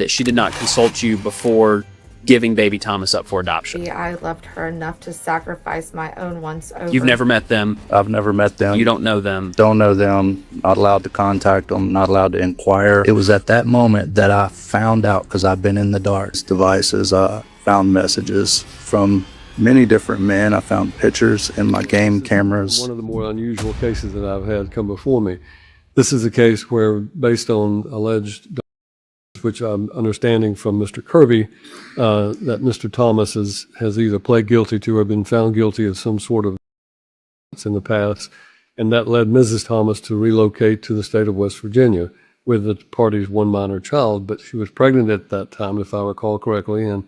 that she did not consult you before giving baby Thomas up for adoption? I loved her enough to sacrifice my own wants over. You've never met them. I've never met them. You don't know them. Don't know them. Not allowed to contact them. Not allowed to inquire. It was at that moment that I found out, because I've been in the dark. Devices, I found messages from many different men. I found pictures in my game cameras. One of the more unusual cases that I've had come before me. This is a case where, based on alleged, which I'm understanding from Mr. Kirby, that Mr. Thomas has either pled guilty to or been found guilty of some sort of in the past, and that led Mrs. Thomas to relocate to the state of West Virginia with the party's one minor child. But she was pregnant at that time, if I recall correctly, and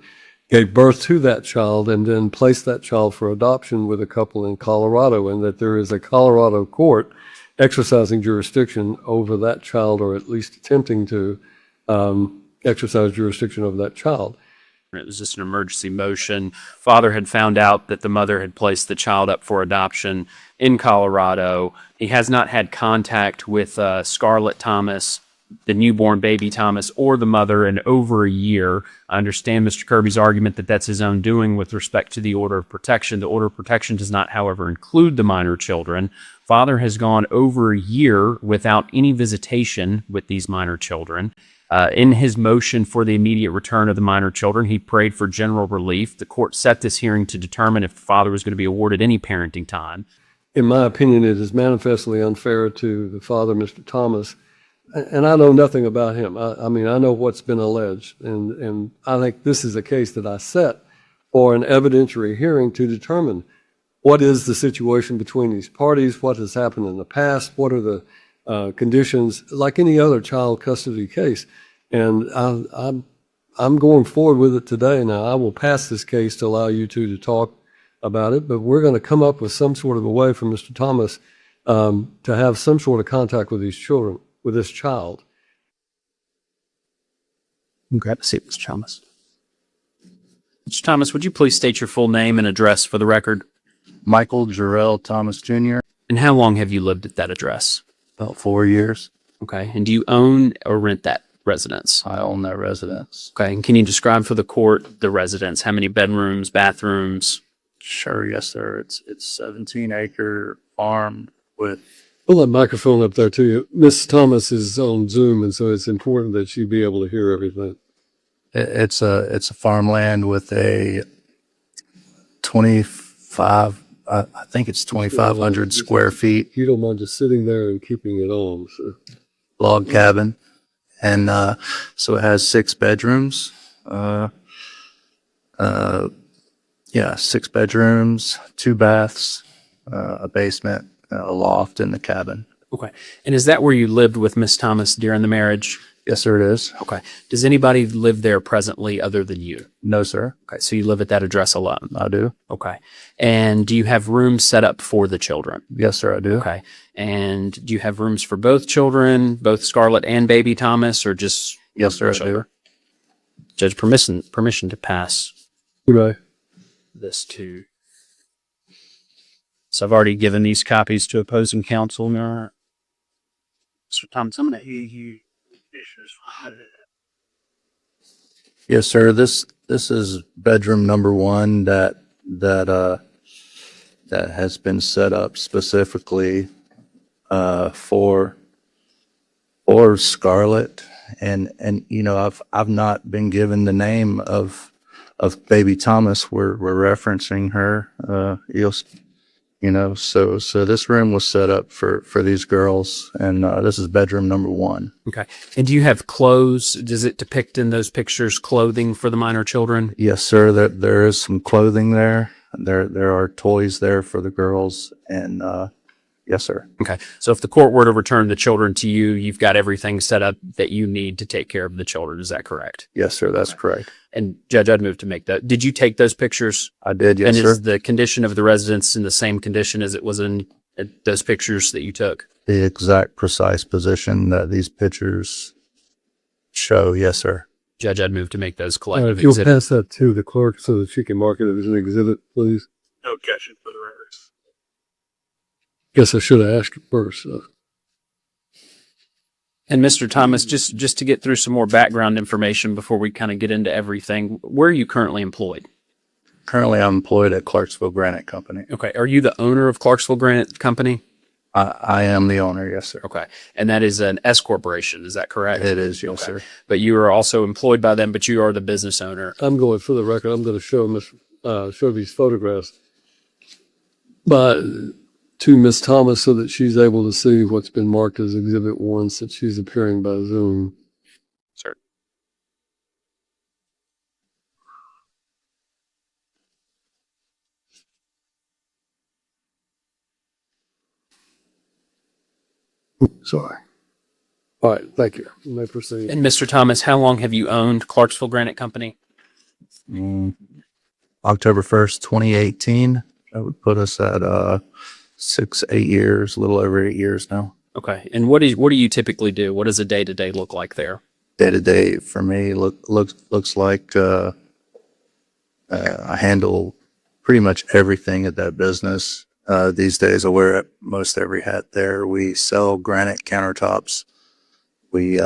gave birth to that child and then placed that child for adoption with a couple in Colorado, and that there is a Colorado court exercising jurisdiction over that child, or at least attempting to exercise jurisdiction over that child. It was just an emergency motion. Father had found out that the mother had placed the child up for adoption in Colorado. He has not had contact with Scarlett Thomas, the newborn baby Thomas, or the mother in over a year. I understand Mr. Kirby's argument that that's his own doing with respect to the order of protection. The order of protection does not, however, include the minor children. Father has gone over a year without any visitation with these minor children. In his motion for the immediate return of the minor children, he prayed for general relief. The court set this hearing to determine if the father was going to be awarded any parenting time. In my opinion, it is manifestly unfair to the father, Mr. Thomas, and I know nothing about him. I mean, I know what's been alleged, and I think this is a case that I set for an evidentiary hearing to determine what is the situation between these parties, what has happened in the past, what are the conditions, like any other child custody case. And I'm going forward with it today. Now, I will pass this case to allow you two to talk about it, but we're going to come up with some sort of a way for Mr. Thomas to have some sort of contact with these children, with this child. I'm glad to see it, Mr. Thomas. Mr. Thomas, would you please state your full name and address for the record? Michael Jarrell Thomas Jr. And how long have you lived at that address? About 4 years. Okay. And do you own or rent that residence? I own that residence. Okay. And can you describe for the court the residence? How many bedrooms, bathrooms? Sure, yes, sir. It's 17-acre farm with. Pull that microphone up there to you. Miss Thomas is on Zoom, and so it's important that she be able to hear everything. It's a farmland with a 25. I think it's 2,500 square feet. You don't mind just sitting there and keeping it on. So. Log cabin. And so it has 6 bedrooms. 6 bedrooms, 2 baths, a basement, a loft in the cabin. Okay. And is that where you lived with Miss Thomas during the marriage? Yes, sir, it is. Okay. Does anybody live there presently other than you? No, sir. Okay. So you live at that address alone? I do. Okay. And do you have rooms set up for the children? Yes, sir, I do. Okay. And do you have rooms for both children, both Scarlett and baby Thomas, or just? Yes, sir, I do. Judge, permission to pass Right. this to. So I've already given these copies to opposing counsel. Mr. Thomas, I'm going to hear you. Yes, sir. This is bedroom number 1 that has been set up specifically for Scarlett, and you know, I've not been given the name of baby Thomas. We're referencing her. You know, so this room was set up for these girls, and this is bedroom number 1. Okay. And do you have clothes? Does it depict in those pictures clothing for the minor children? Yes, sir. There is some clothing there. There are toys there for the girls, and yes, sir. Okay. So if the court were to return the children to you, you've got everything set up that you need to take care of the children. Is that correct? Yes, sir. That's correct. And Judge, I'd move to make that. Did you take those pictures? I did, yes, and sir. Is the condition of the residence in the same condition as it was in those pictures that you took? The exact precise position that these pictures show, yes, sir. Judge, I'd move to make those All right, collective if you'll exhibits. pass that to the clerk so that she can mark it as an exhibit, please. No objection for the records. Guess I should have asked you first. And Mr. Thomas, just to get through some more background information before we kind of get into everything, where are you currently employed? Currently, I'm employed at Clarksville Granite Company. Okay. Are you the owner of Clarksville Granite Company? I am the owner, yes, sir. Okay. And that is an S corporation, is that correct? It is, yes, sir. But you are also employed by them, but you are the business owner. I'm going, for the record, I'm going to show show these photographs to Miss Thomas so that she's able to see what's been marked as Exhibit 1 since she's appearing by Zoom. Sir. Sorry. All right, thank you. You may proceed. And Mr. Thomas, how long have you owned Clarksville Granite Company? October 1st, 2018. That would put us at 8 years, a little over 8 years now. Okay. And what do you typically do? What does a day-to-day look like there? Day to day for me looks like I handle pretty much everything at that business. These days I wear most every hat there. We sell granite countertops. We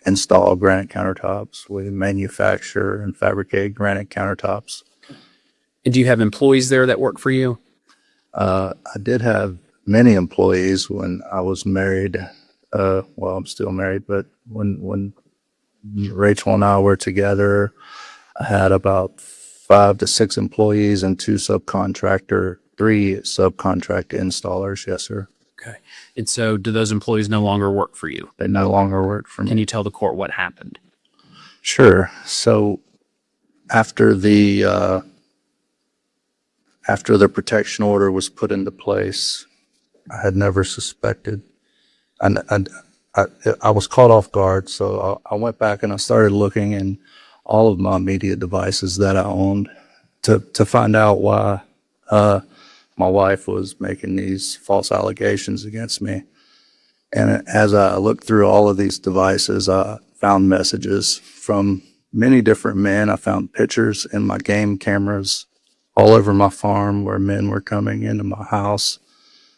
install granite countertops. We manufacture and fabricate granite countertops. And do you have employees there that work for you? I did have many employees when I was married. Well, I'm still married, but when Rachel and I were together, I had about 5 to 6 employees and 3 subcontractor installers. Yes, sir. Okay. And so do those employees no longer work for you? They no longer work for me. Can you tell the court what happened? Sure. So after the protection order was put into place, I had never suspected, and I was caught off guard. So I went back and I started looking in all of my media devices that I owned to find out why my wife was making these false allegations against me. And as I looked through all of these devices, I found messages from many different men. I found pictures in my game cameras all over my farm where men were coming into my house.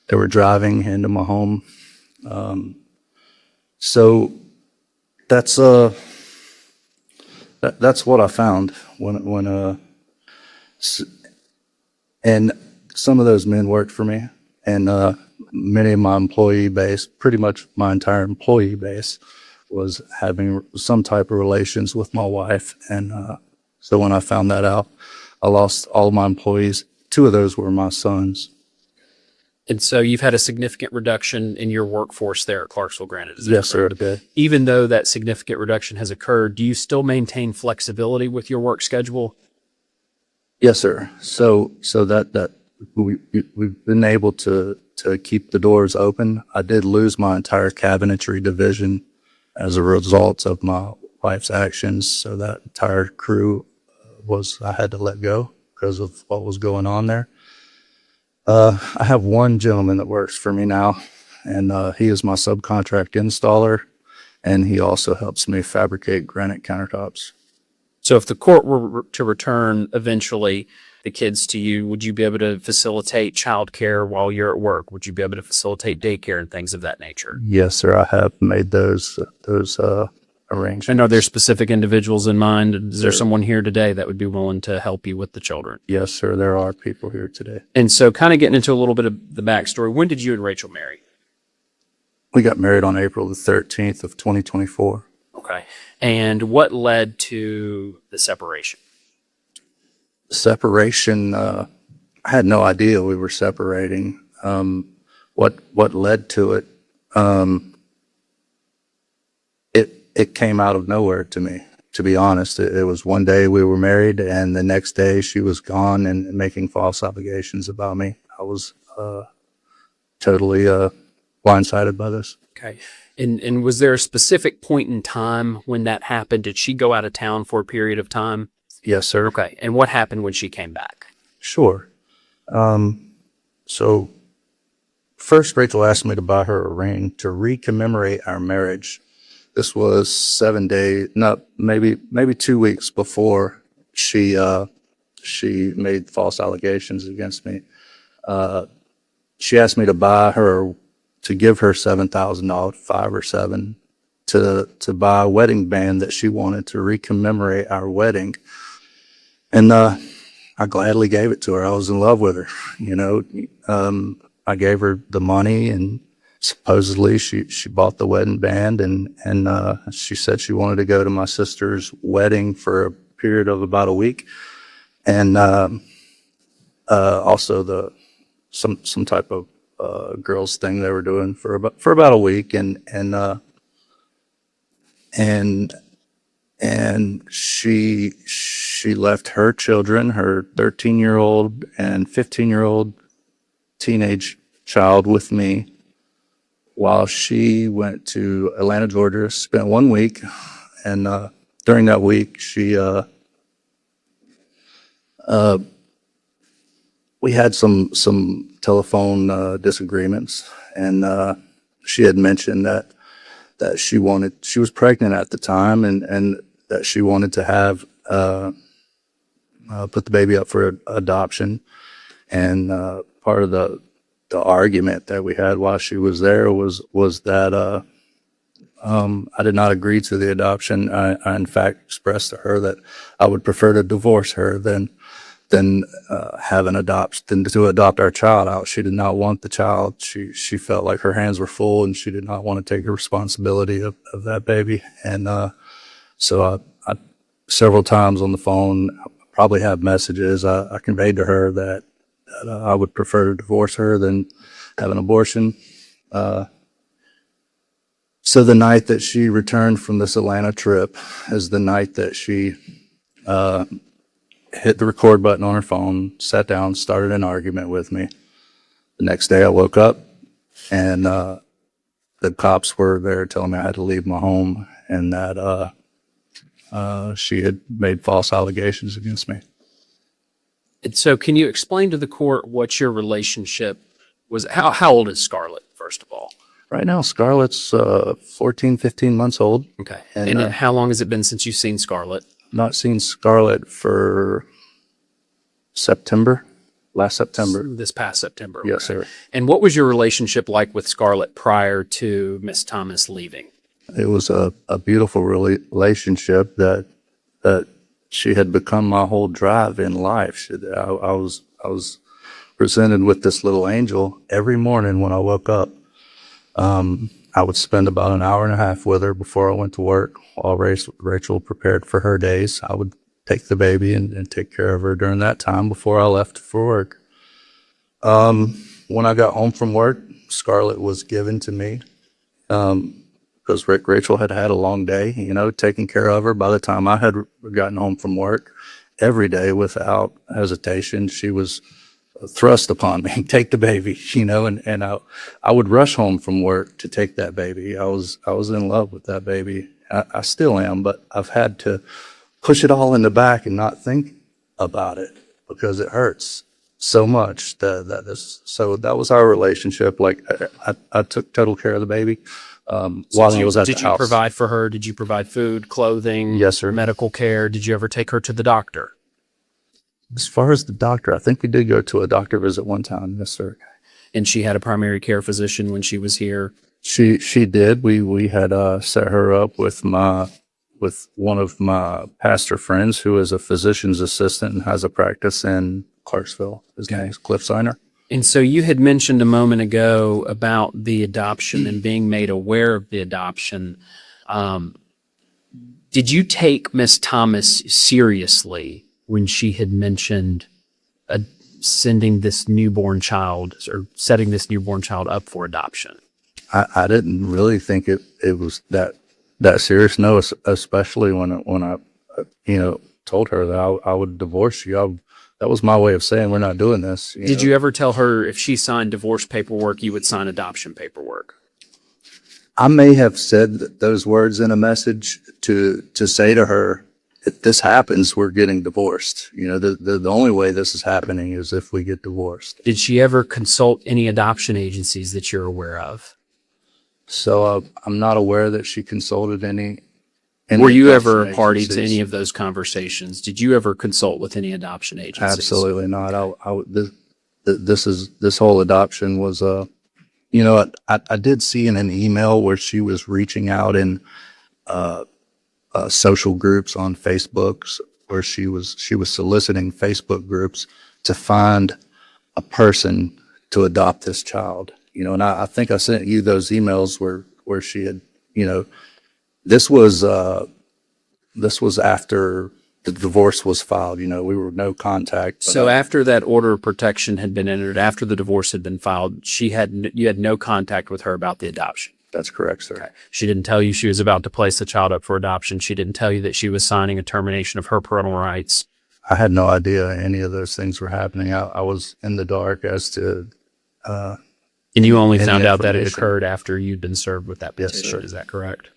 They were driving into my home. So that's what I found and some of those men worked for me, and many of my employee base, pretty much my entire employee base, was having some type of relations with my wife. And so when I found that out, I lost all of my employees. 2 of those were my sons. And so you've had a significant reduction in your workforce there at Clarksville Granite. Is that Yes, sir. correct? Okay. Even though that significant reduction has occurred, do you still maintain flexibility with your work schedule? Yes, sir. So that we've been able to keep the doors open. I did lose my entire cabinetry division as a result of my wife's actions. So that entire crew I had to let go because of what was going on there. I have one gentleman that works for me now, and he is my subcontract installer, and he also helps me fabricate granite countertops. So if the court were to return eventually the kids to you, would you be able to facilitate childcare while you're at work? Would you be able to facilitate daycare and things of that nature? Yes, sir. I have made those arrangements. And are there specific individuals in mind? Is there someone here today that would be willing to help you with the children? Yes, sir. There are people here today. And so kind of getting into a little bit of the backstory, when did you and Rachel marry? We got married on April the 13th of 2024. Okay. And what led to the separation? Separation, I had no idea we were separating. What led to it, it came out of nowhere to me, to be honest. It was one day we were married, and the next day she was gone and making false allegations about me. I was totally blindsided by this. Okay. And was there a specific point in time when that happened? Did she go out of town for a period of time? Yes, sir. Okay. And what happened when she came back? Sure. So first, Rachel asked me to buy her a ring to recommemorate our marriage. This was 7 days, maybe 2 weeks before she made false allegations against me. She asked me to give her $7,000, 5 or 7, to buy a wedding band that she wanted to recommemorate our wedding. And I gladly gave it to her. I was in love with her, you know. I gave her the money, and supposedly she bought the wedding band, and she said she wanted to go to my sister's wedding for a period of about a week, and also some type of girls thing they were doing for about a week, and she left her children, her 13-year-old and 15-year-old teenage child, with me, while she went to Atlanta, Georgia, spent 1 week, and during that week we had some telephone disagreements, and she had mentioned that she was pregnant at the time, and that she wanted to have put the baby up for adoption. And part of the argument that we had while she was there was that I did not agree to the adoption. I in fact expressed to her that I would prefer to divorce her than to adopt our child out. She did not want the child. She felt like her hands were full, and she did not want to take the responsibility of that baby. And so I several times on the phone, I probably have messages, I conveyed to her that I would prefer to divorce her than have an abortion. So the night that she returned from this Atlanta trip is the night that she hit the record button on her phone, sat down, started an argument with me. The next day I woke up, and the cops were there telling me I had to leave my home, and that she had made false allegations against me. And so can you explain to the court what your relationship was? How old is Scarlett, first of all? Right now, Scarlett's 14, 15 months old. Okay. And how long has it been since you've seen Scarlett? not seen Scarlett for last September. This past September. Yes, okay. sir. And what was your relationship like with Scarlett prior to Miss Thomas leaving? It was a beautiful relationship that she had become my whole drive in life. I was presented with this little angel every morning when I woke up. I would spend about an hour and a half with her before I went to work while Rachel prepared for her days. I would take the baby and take care of her during that time before I left for work. When I got home from work, Scarlett was given to me because Rachel had had a long day, taking care of her. By the time I had gotten home from work, every day without hesitation, she was thrust upon me, take the baby, and I would rush home from work to take that baby. I was in love with that baby. I still am, but I've had to push it all in the back and not think about it because it hurts so much. So that was our relationship. Like I took total care of the baby while he was at the house. Did you provide for her? Did you provide food, clothing? Yes, sir. Medical care? Did you ever take her to the doctor? As far as the doctor, I think we did go to a doctor visit one time. Yes, sir. And she had a primary care physician when she was here? She did. We had set her up with one of my pastor friends who is a physician's assistant and has a practice in Clarksville. His name is Cliff Signer. And so you had mentioned a moment ago about the adoption and being made aware of the adoption. Did you take Miss Thomas seriously when she had mentioned sending this newborn child or setting this newborn child up for adoption? I didn't really think it was that serious. No, especially when I told her that I would divorce you. That was my way of saying we're not doing this. Did you ever tell her if she signed divorce paperwork, you would sign adoption paperwork? I may have said those words in a message to say to her, if this happens, we're getting divorced. The only way this is happening is if we get divorced. Did she ever consult any adoption agencies that you're aware of? So I'm not aware that she consulted any. Were you ever a party to any of those conversations? Did you ever consult with any adoption agencies? Absolutely not. This whole adoption was You know, I did see in an email where she was reaching out in social groups on Facebook, where she was soliciting Facebook groups to find a person to adopt this child. You know, and I think I sent you those emails where she had, you know, this was after the divorce was filed. You know, we were no contact. So after that order of protection had been entered, after the divorce had been filed, you had no contact with her about the adoption. That's correct, sir. Okay. She didn't tell you she was about to place the child up for adoption. She didn't tell you that she was signing a termination of her parental rights. I had no idea any of those things were happening. I was in the dark as to. And you only Any found out that it information. occurred after you'd been served with that Yes, petition. sir. Is that correct?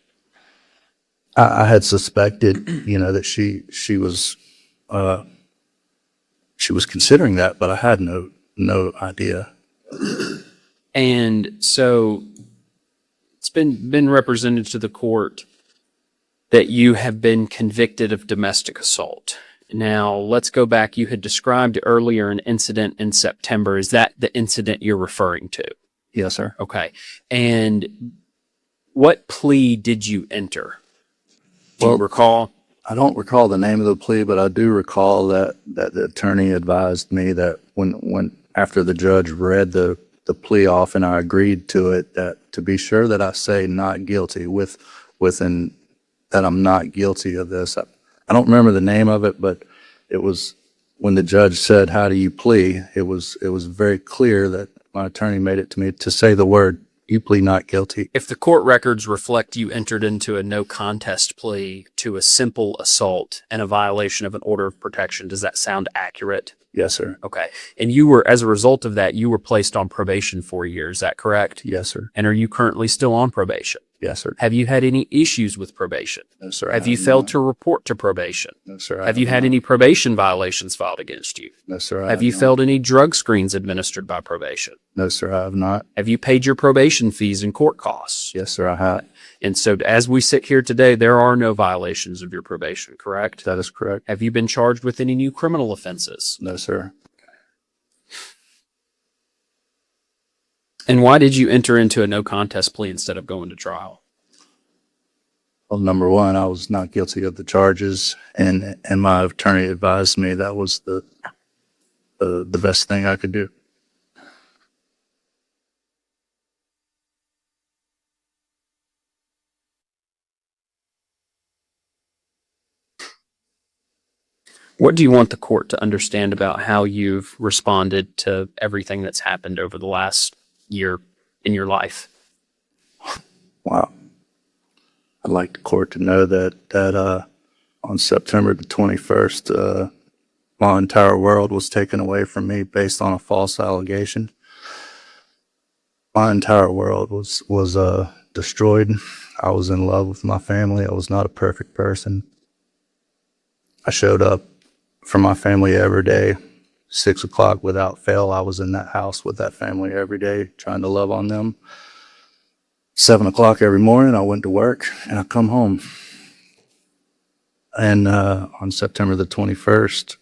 I had suspected, you know, that she was considering that, but I had no idea. And so it's been represented to the court that you have been convicted of domestic assault. Now, let's go back. You had described earlier an incident in September. Is that the incident you're referring to? Yes, sir. Okay. And what plea did you enter? Do you Well, recall? I don't recall the name of the plea, but I do recall that the attorney advised me that when after the judge read the plea off and I agreed to it, that to be sure that I say not guilty within that I'm not guilty of this. I don't remember the name of it, but it was when the judge said, "How do you plea?" It was very clear that my attorney made it to me to say the word, "You plead not guilty." If the court records reflect you entered into a no contest plea to a simple assault and a violation of an order of protection, does that sound accurate? Yes, sir. Okay. And you were, as a result of that, you were placed on probation for a year. Is that correct? Yes, sir. And are you currently still on probation? Yes, sir. Have you had any issues with probation? No, sir. I Have you have failed not. to report to probation? No, sir. I Have you had not. any probation violations filed against you? No, sir. I Have you not. failed any drug screens administered by probation? No, sir. I have not. Have you paid your probation fees and court costs? Yes, sir. I have. And so as we sit here today, there are no violations of your probation, correct? That is correct. Have you been charged with any new criminal offenses? No, sir. And why did you enter into a no contest plea instead of going to trial? Well, number one, I was not guilty of the charges, and my attorney advised me that was the best thing I could do. What do you want the court to understand about how you've responded to everything that's happened over the last year in your life? Wow. I'd like the court to know that on September the 21st, my entire world was taken away from me based on a false allegation. My entire world was destroyed. I was in love with my family. I was not a perfect person. I showed up for my family every day, 6 o'clock without fail. I was in that house with that family every day, trying to love on them. 7 o'clock every morning, I went to work and I come home. And on September the 21st,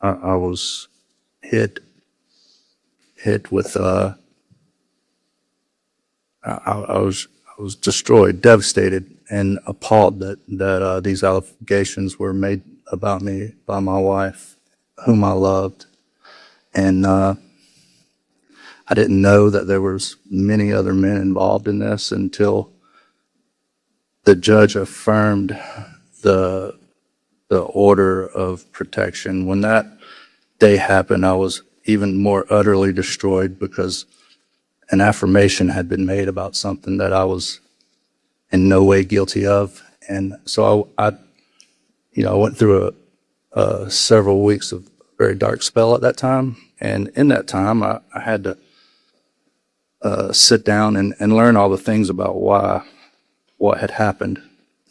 I was hit with I was destroyed, devastated, and appalled that these allegations were made about me by my wife, whom I loved, and I didn't know that there was many other men involved in this until the judge affirmed the order of protection. When that day happened, I was even more utterly destroyed because an affirmation had been made about something that I was in no way guilty of. And so I went through several weeks of very dark spell at that time. And in that time, I had to sit down and learn all the things about what had happened,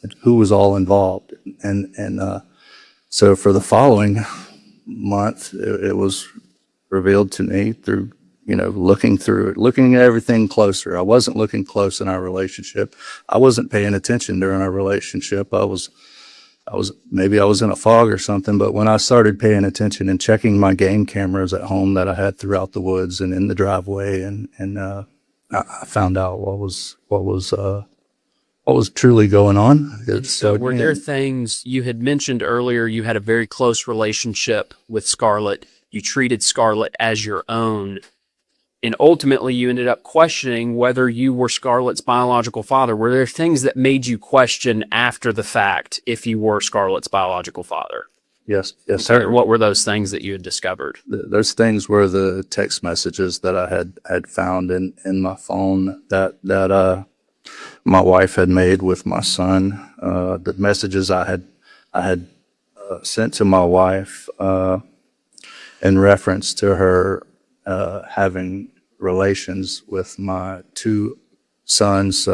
and who was all involved. And so for the following month, it was revealed to me through, looking through it, looking at everything closer. I wasn't looking close in our relationship. I wasn't paying attention during our relationship. I was maybe I was in a fog or something, but when I started paying attention and checking my game cameras at home that I had throughout the woods and in the driveway and I found out what was truly going on. So were yeah. there things you had mentioned earlier? You had a very close relationship with Scarlett. You treated Scarlett as your own. And ultimately, you ended up questioning whether you were Scarlett's biological father. Were there things that made you question after the fact if you were Scarlett's biological father? Yes, Okay, sir. what were those things that you had discovered? Those things were the text messages that I had found in my phone that my wife had made with my son. The messages I had sent to my wife in reference to her having relations with my two sons,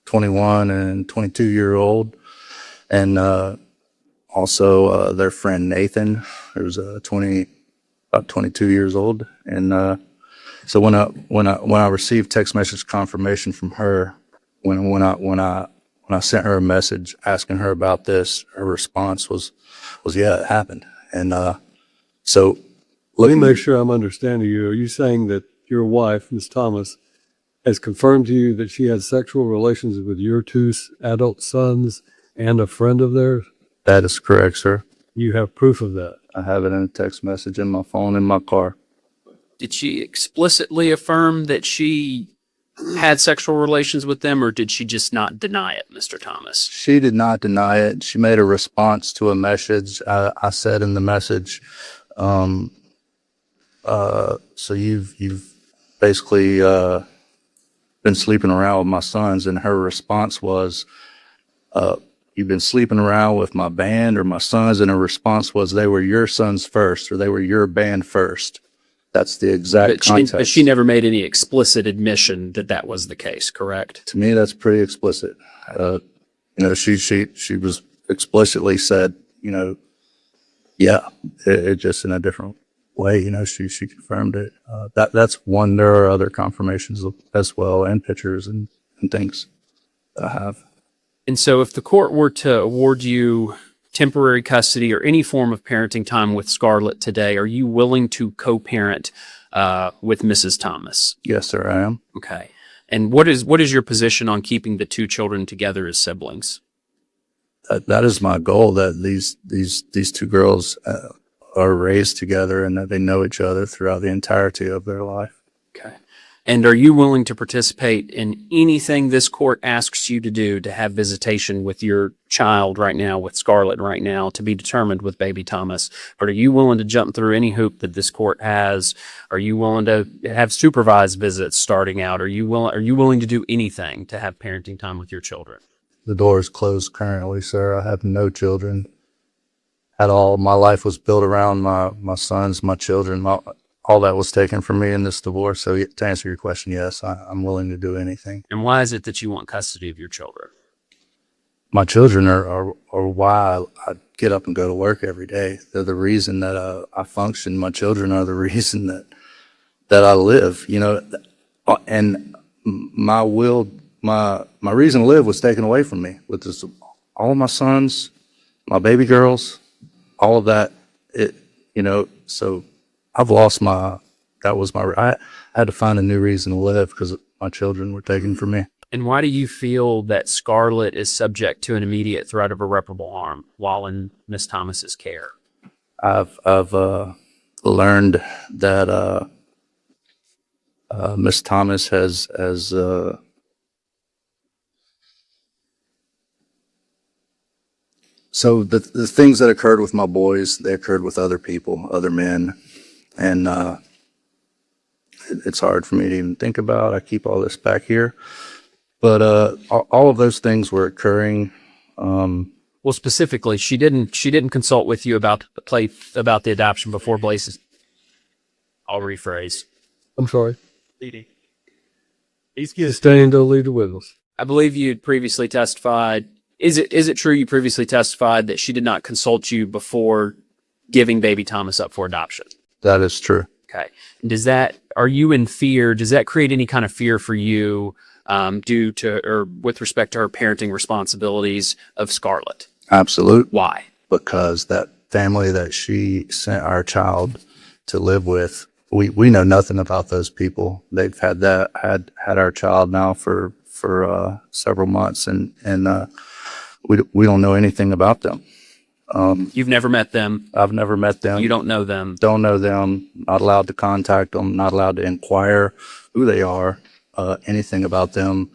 21 and 22-year-old, and also their friend Nathan, who's about 22 years old. And so when I received text message confirmation from her, when I sent her a message asking her about this, her response was yeah, it happened. And so Let me make sure I'm understanding you. Are you saying that your wife, Ms. Thomas, has confirmed to you that she had sexual relations with your two adult sons and a friend of theirs? that is correct, sir. You have proof of that. I have it in a text message in my phone in my car. Did she explicitly affirm that she had sexual relations with them, or did she just not deny it, Mr. Thomas? She did not deny it. She made a response to a message. I said in the message, so you've basically been sleeping around with my sons, and her response was, you've been sleeping around with my band or my sons, and her response was, they were your sons first, or they were your band first. That's the exact context. But she never made any explicit admission that that was the case, correct? To me, that's pretty explicit. She was explicitly said, yeah, it just in a different way, she confirmed it. That's one. There are other confirmations as well, and pictures and things that I have. And so if the court were to award you temporary custody or any form of parenting time with Scarlett today, are you willing to co-parent with Mrs. Thomas? Yes, sir, I am. Okay. And what is your position on keeping the two children together as siblings? That is my goal, that these two girls are raised together and that they know each other throughout the entirety of their life. Okay. And are you willing to participate in anything this court asks you to do to have visitation with your child right now, with Scarlett right now, to be determined with baby Thomas? Or are you willing to jump through any hoop that this court has? Are you willing to have supervised visits starting out? Are you willing to do anything to have parenting time with your children? The door is closed currently, sir. I have no children at all. My life was built around my sons, my children. All that was taken from me in this divorce. So to answer your question, yes, I'm willing to do anything. And why is it that you want custody of your children? My children are why I get up and go to work every day. They're the reason that I function. My children are the reason that I live, and my reason to live was taken away from me with this, all of my sons, my baby girls, all of that, so I've lost I had to find a new reason to live because my children were taken from me. And why do you feel that Scarlett is subject to an immediate threat of irreparable harm while in Miss Thomas's care? I've learned that Miss Thomas has so the things that occurred with my boys, they occurred with other people, other men, and it's hard for me to even think about. I keep all this back here, but all of those things were occurring. Well, specifically, she didn't consult with you about the adoption before Blaze's. I'll rephrase. I'm sorry. He's Staying to lead the witness. I believe you had previously testified. Is it true you previously testified that she did not consult you before giving baby Thomas up for adoption? That is true. Okay. Are you in fear? Does that create any kind of fear for you due to or with respect to her parenting responsibilities of Scarlett? Absolute. Why? Because that family that she sent our child to live with we know nothing about those people. They've had our child now for several months, and we don't know anything about them. You've never met them. I've never met them. You don't know them. Don't know them. Not allowed to contact them. Not allowed to inquire who they are, anything about them.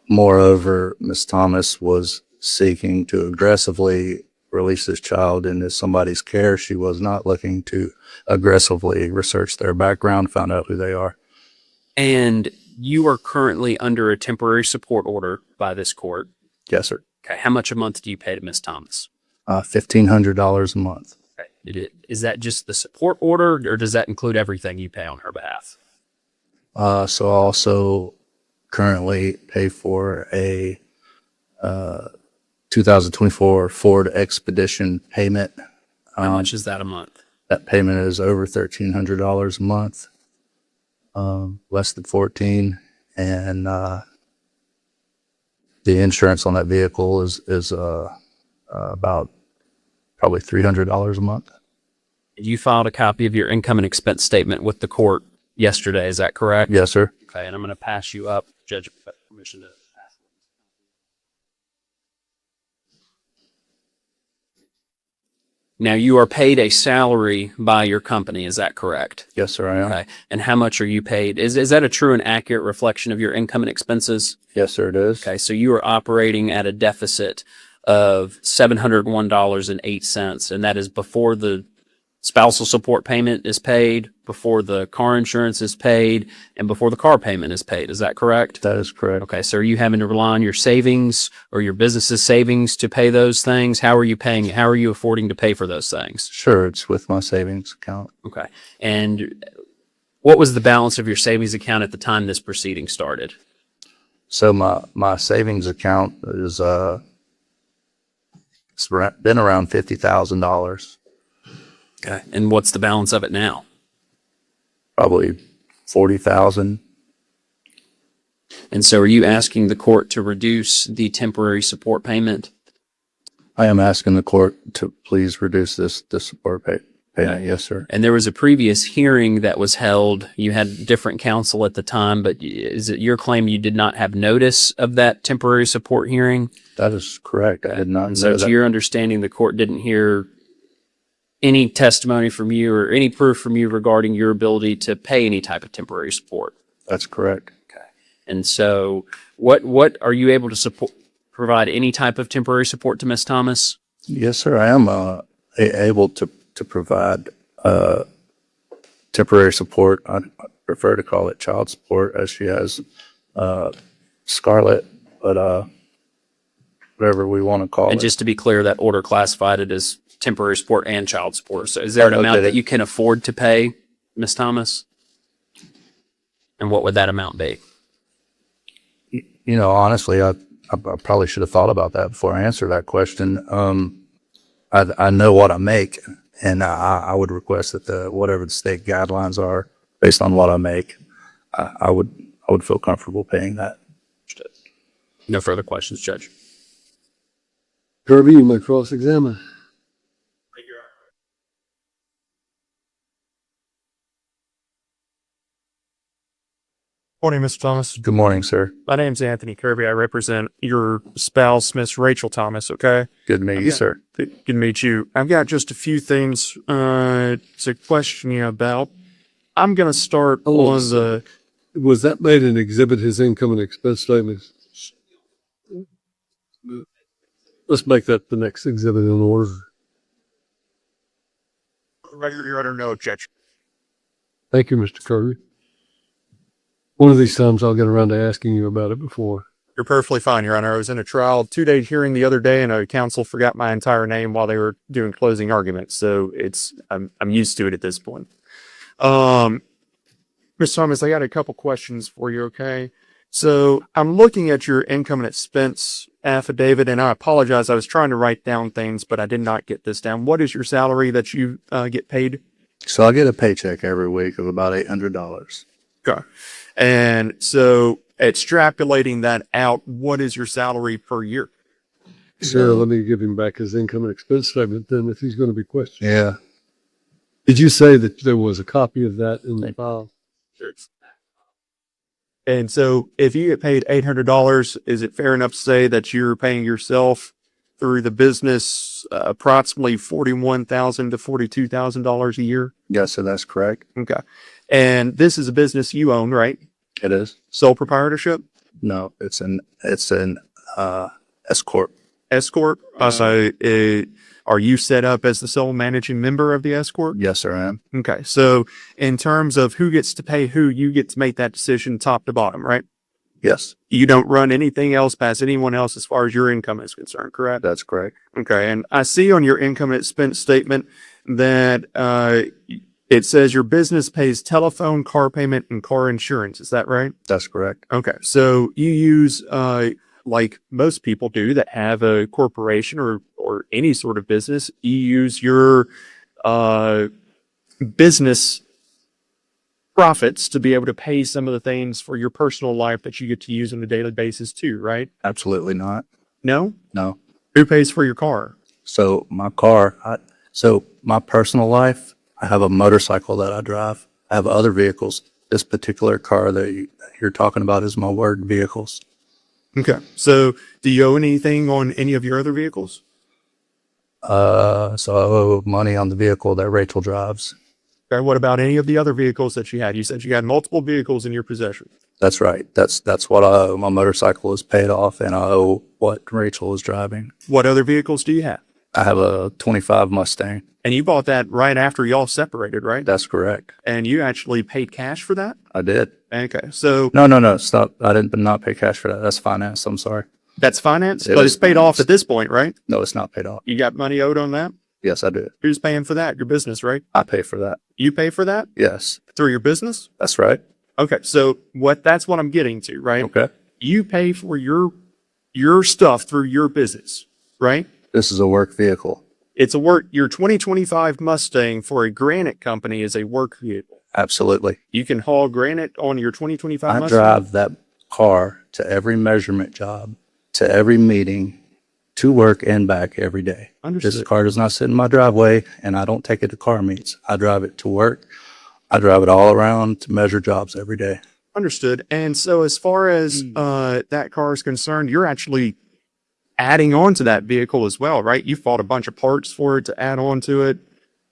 Moreover, Ms. Thomas was seeking to aggressively release this child into somebody's care. She was not looking to aggressively research their background, find out who they are. And you are currently under a temporary support order by this court. Yes, sir. Okay. How much a month do you pay to Miss Thomas? $1,500 a month. Okay. Is that just the support order, or does that include everything you pay on her behalf? So I also currently pay for a 2024 Ford Expedition payment. How much is that a month? That payment is over $1,300 a month, less than 14, and the insurance on that vehicle is about probably $300 a month. You filed a copy of your income and expense statement with the court yesterday. Is that correct? Yes, sir. Okay, and I'm going to pass you up, Judge, permission to pass. Now, you are paid a salary by your company. Is that correct? Yes, sir, I am. Okay, and how much are you paid? Is that a true and accurate reflection of your income and expenses? Yes, sir, it is. Okay, so you are operating at a deficit of $701.08, and that is before the spousal support payment is paid, before the car insurance is paid, and before the car payment is paid. Is that correct? That is correct. Okay, so are you having to rely on your savings or your business's savings to pay those things? How are you paying? How are you affording to pay for those things? Sure, it's with my savings account. Okay, and what was the balance of your savings account at the time this proceeding started? So my savings account is it's been around $50,000, Okay, and what's the balance of it now? probably 40,000. And so are you asking the court to reduce the temporary support payment? I am asking the court to please reduce this support payment. Yes, sir. And there was a previous hearing that was held. You had different counsel at the time, but is it your claim you did not have notice of that temporary support hearing? That is correct. I did not And know so that. to your understanding, the court didn't hear any testimony from you or any proof from you regarding your ability to pay any type of temporary support. That's correct. Okay. And so what are you able to provide any type of temporary support to Ms. Thomas? Yes, sir. I am able to provide temporary support. I prefer to call it child support, as she has Scarlet, but whatever we want to call And it. just to be clear, that order classified it as temporary support and child support. So is there an amount that you can afford to pay, Ms. Thomas? And what would that amount be? You know, honestly, I probably should have thought about that before I answer that question. I know what I make, and I would request that whatever the state guidelines are based on what I make, I would feel comfortable paying that. No further questions, Judge. Kirby, you may cross-examine. Morning, Mr. Thomas. Good morning, sir. My name's Anthony Kirby. I represent your spouse, Miss Rachel Thomas, okay? Good to meet you, sir. Good to meet you. I've got just a few things to question you about. I'm going to start on the... Was that made an exhibit, his income and expense statements? Let's make that the next exhibit in order. You're under no objection. Thank you, Mr. Kirby. One of these times I'll get around to asking you about it before. You're perfectly fine, Your Honor. I was in a trial 2-day hearing the other day, and a counsel forgot my entire name while they were doing closing arguments. So I'm used to it at this point. Ms. Thomas, I got a couple questions for you, okay? So I'm looking at your income and expense affidavit, and I apologize. I was trying to write down things, but I did not get this down. What is your salary that you get paid? So I get a paycheck every week of about $800. Okay. And so extrapolating that out, what is your salary per year? Sarah, let me give him back his income and expense statement then if he's going to be questioned. Yeah. Did you say that there was a copy of that in the file? And so if you get paid $800, is it fair enough to say that you're paying yourself through the business approximately $41,000 to $42,000 a year? Yes, sir, that's correct. Okay. And this is a business you own, right? It is. Sole proprietorship? No, it's an S corp. S Corp? Are you set up as the sole managing member of the S Corp? Yes, sir, I am. Okay. So in terms of who gets to pay who, you get to make that decision top to bottom, right? Yes, You don't run anything else past anyone else as far as your income is concerned, correct? that's correct. Okay. And I see on your income and expense statement that it says your business pays telephone, car payment, and car insurance. Is that right? That's correct. Okay. So you use, like most people do that have a corporation or any sort of business, you use your business profits to be able to pay some of the things for your personal life that you get to use on a daily basis too, right? Absolutely not. No? No. Who pays for your car? So my car, so my personal life, I have a motorcycle that I drive. I have other vehicles. This particular car that you're talking about is my work vehicles. Okay. So do you owe anything on any of your other vehicles? So I owe money on the vehicle that Rachel drives. Okay. What about any of the other vehicles that you had? You said you had multiple vehicles in your possession. That's right. That's what I owe. My motorcycle is paid off, and I owe what Rachel is driving. What other vehicles do you have? I have a 25 Mustang. And you bought that right after y'all separated, right? That's correct. And you actually paid cash for that? I did. Okay. So No. Stop. I did not pay cash for that. That's finance. I'm sorry. that's finance, It but was it's paid off financed. at this point, right? No, it's not paid off. You got money owed on that? Yes, I do. Who's paying for that? Your business, right? I pay for that. You pay for that Yes, through your business? that's right. Okay. So that's what I'm getting to, right? Okay. You pay for your stuff through your business, right? This is a work vehicle. It's your 2025 Mustang for a Granite company is a work vehicle. Absolutely. You can haul granite on your 2025 I Mustang. drive that car to every measurement job, to every meeting, to work and back every day. Understood. This car does not sit in my driveway, and I don't take it to car meets. I drive it to work. I drive it all around to measure jobs every day. Understood. And so as far as that car is concerned, you're actually adding on to that vehicle as well, right? You bought a bunch of parts for it to add on to it,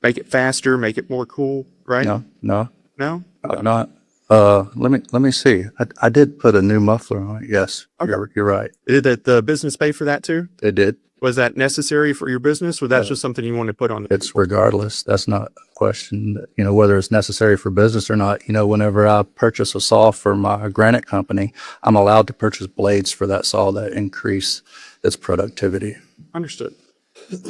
make it faster, make it more cool, right? No, No? I'm not. Let me see. I did put a new muffler on it. Yes, Okay. you're right. Did the business pay for that too? It did. Was that necessary for your business, or that's just something you wanted to put on? It's regardless. That's not a question, whether it's necessary for business or not. Whenever I purchase a saw for my Granite company, I'm allowed to purchase blades for that saw that increase its productivity. Understood.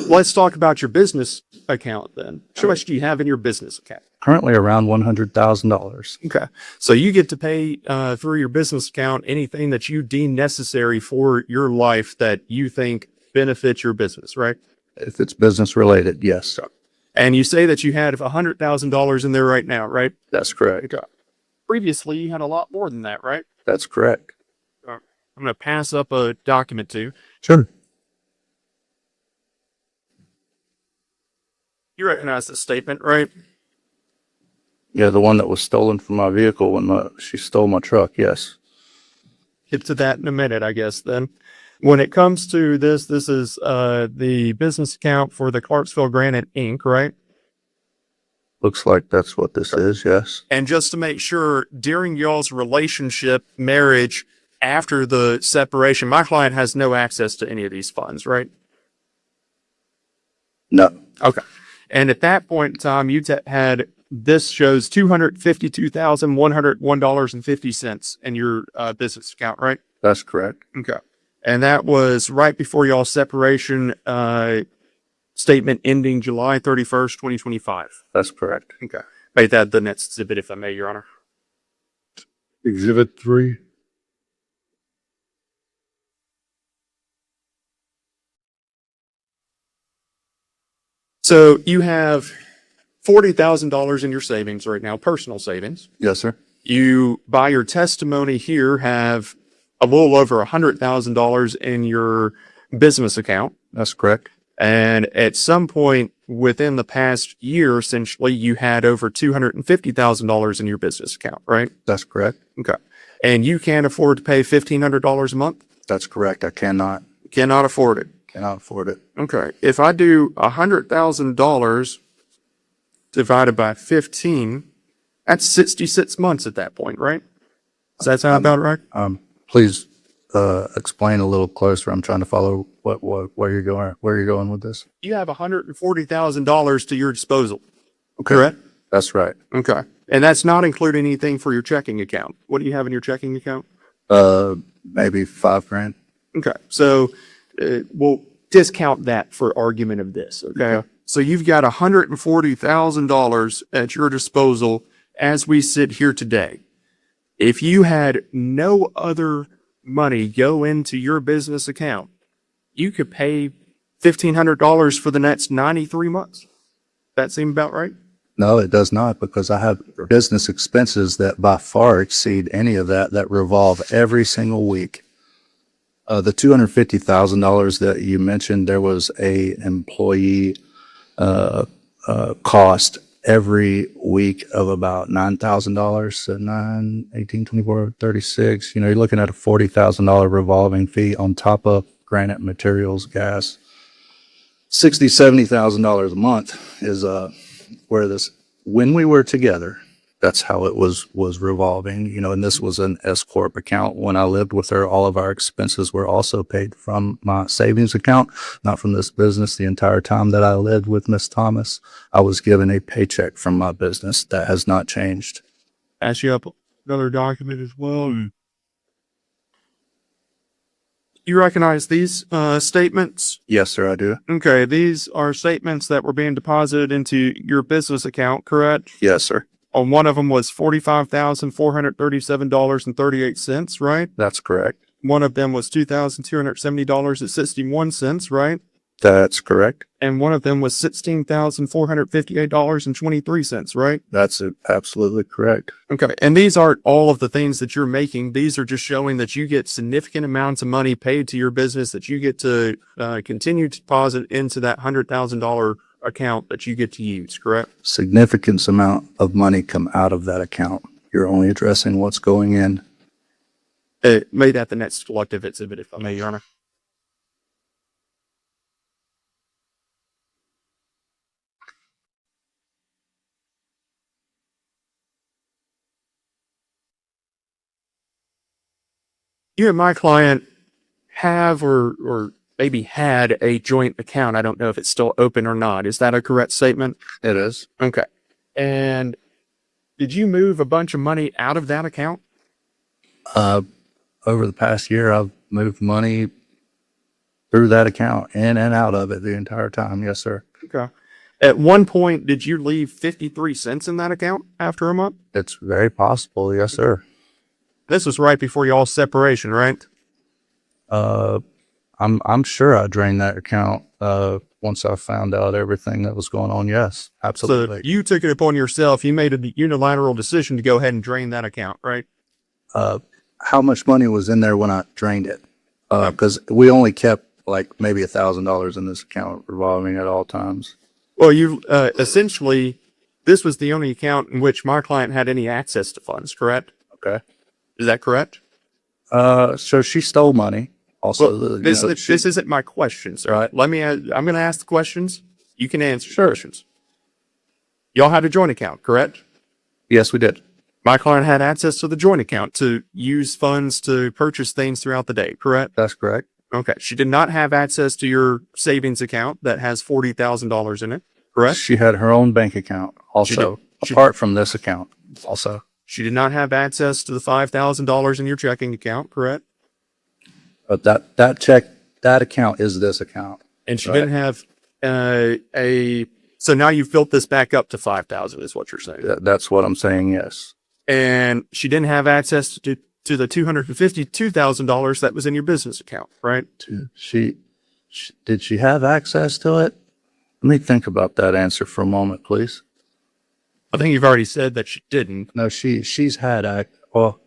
Let's talk about your business account then. How much do you have in your business account? Currently around $100,000. Okay. So you get to pay through your business account anything that you deem necessary for your life that you think benefits your business, right? If it's business related, yes, And you say that you had $100,000 in there right now, right? that's correct. Previously, you had a lot more than that, right? That's correct. I'm going to pass up a document to you. Sure. You recognize this statement, right? Yeah, the one that was stolen from my vehicle when she stole my truck. Yes. Get to that in a minute, I guess, then. When it comes to this is the business account for the Clarksville Granite Inc., right? Looks like that's what this is. Yes. And just to make sure, during y'all's relationship, marriage, after the separation, my client has no access to any of these funds, right? No. Okay. And at that point in time, you had, this shows $252,101.50 in your business account, right? That's correct. Okay. And that was right before y'all's separation statement ending July 31st, 2025. That's correct. Okay. Make that the next exhibit, if I may, Your Honor. Exhibit 3. So you have $40,000 in your savings right now, personal savings. Yes, sir. You, by your testimony here, have a little over $100,000 in your business account. That's correct. And at some point within the past year, essentially, you had over $250,000 in your business account, right? That's correct. Okay. And you can't afford to pay $1,500 a month? That's correct. I cannot Cannot afford it. Okay. If I do $100,000 divided by 15, that's 66 months at that point, right? Does that sound about right? Please explain a little closer. I'm trying to follow where you're going with this. You have $140,000 to your disposal. Okay. Correct? That's right. Okay. And that's not including anything for your checking account. What do you have in your checking account? Maybe $5,000. Okay. So we'll discount that for argument of this. Okay. So you've got $140,000 at your disposal as we sit here today. If you had no other money go into your business account, you could pay $1,500 for the next 93 months. That seem about right? No, it does not, because I have business expenses that by far exceed any of that revolve every single week. The $250,000 that you mentioned, there was a employee cost every week of about $9,000. So 9, 18, 24, 36. You're looking at a $40,000 revolving fee on top of Granite materials, gas. $60,000, $70,000 a month is when we were together, that's how it was revolving, and this was an S Corp account. When I lived with her, all of our expenses were also paid from my savings account, not from this business. The entire time that I lived with Miss Thomas, I was given a paycheck from my business. That has not changed. Ask you up another document as well. You recognize these statements? Yes, sir, I do. Okay, these are statements that were being deposited into your business account, correct? Yes, sir. On one of them was $45,437.38, right? That's correct. One of them was $2,270.61, right? That's correct. And one of them was $16,458.23, right? That's absolutely correct. Okay. And these aren't all of the things that you're making. These are just showing that you get significant amounts of money paid to your business that you get to continue to deposit into that $100,000 account that you get to use, correct? Significant amount of money come out of that account. You're only addressing what's going in. Made that the next collective exhibit, if I may, Your Honor. You and my client have or maybe had a joint account. I don't know if it's still open or not. Is that a correct statement? It is. Okay. And did you move a bunch of money out of that account? Over the past year, I've moved money through that account in and out of it the entire time. Yes, sir. Okay. At one point, did you leave 53 cents in that account after a month? It's very possible. Yes, sir. This was right before y'all's separation, right? I'm sure I drained that account once I found out everything that was going on. Yes, absolutely. So you took it upon yourself. You made a unilateral decision to go ahead and drain that account, right? How much money was in there when I drained it? Because we only kept like maybe $1,000 in this account revolving at all times. Well, you essentially, this was the only account in which my client had any access to funds, correct? Okay. Is that correct? So she stole money. Also, Well, this isn't my question, sir. Right. I'm going to ask the questions. You can answer Sure. questions. Y'all had a joint account, correct? Yes, we did. My client had access to the joint account to use funds to purchase things throughout the day, correct? That's correct. Okay. She did not have access to your savings account that has $40,000 in it, correct? She had her own bank account also, apart from this account also. She did not have access to the $5,000 in your checking account, correct? But that account is this account. And she Right. didn't have so now you've built this back up to 5,000 is what you're saying. That's what I'm saying, yes. And she didn't have access to the $252,000 that was in your business account, right? Did she have access to it? Let me think about that answer for a moment, please. I think you've already said that she didn't. No, she's had well,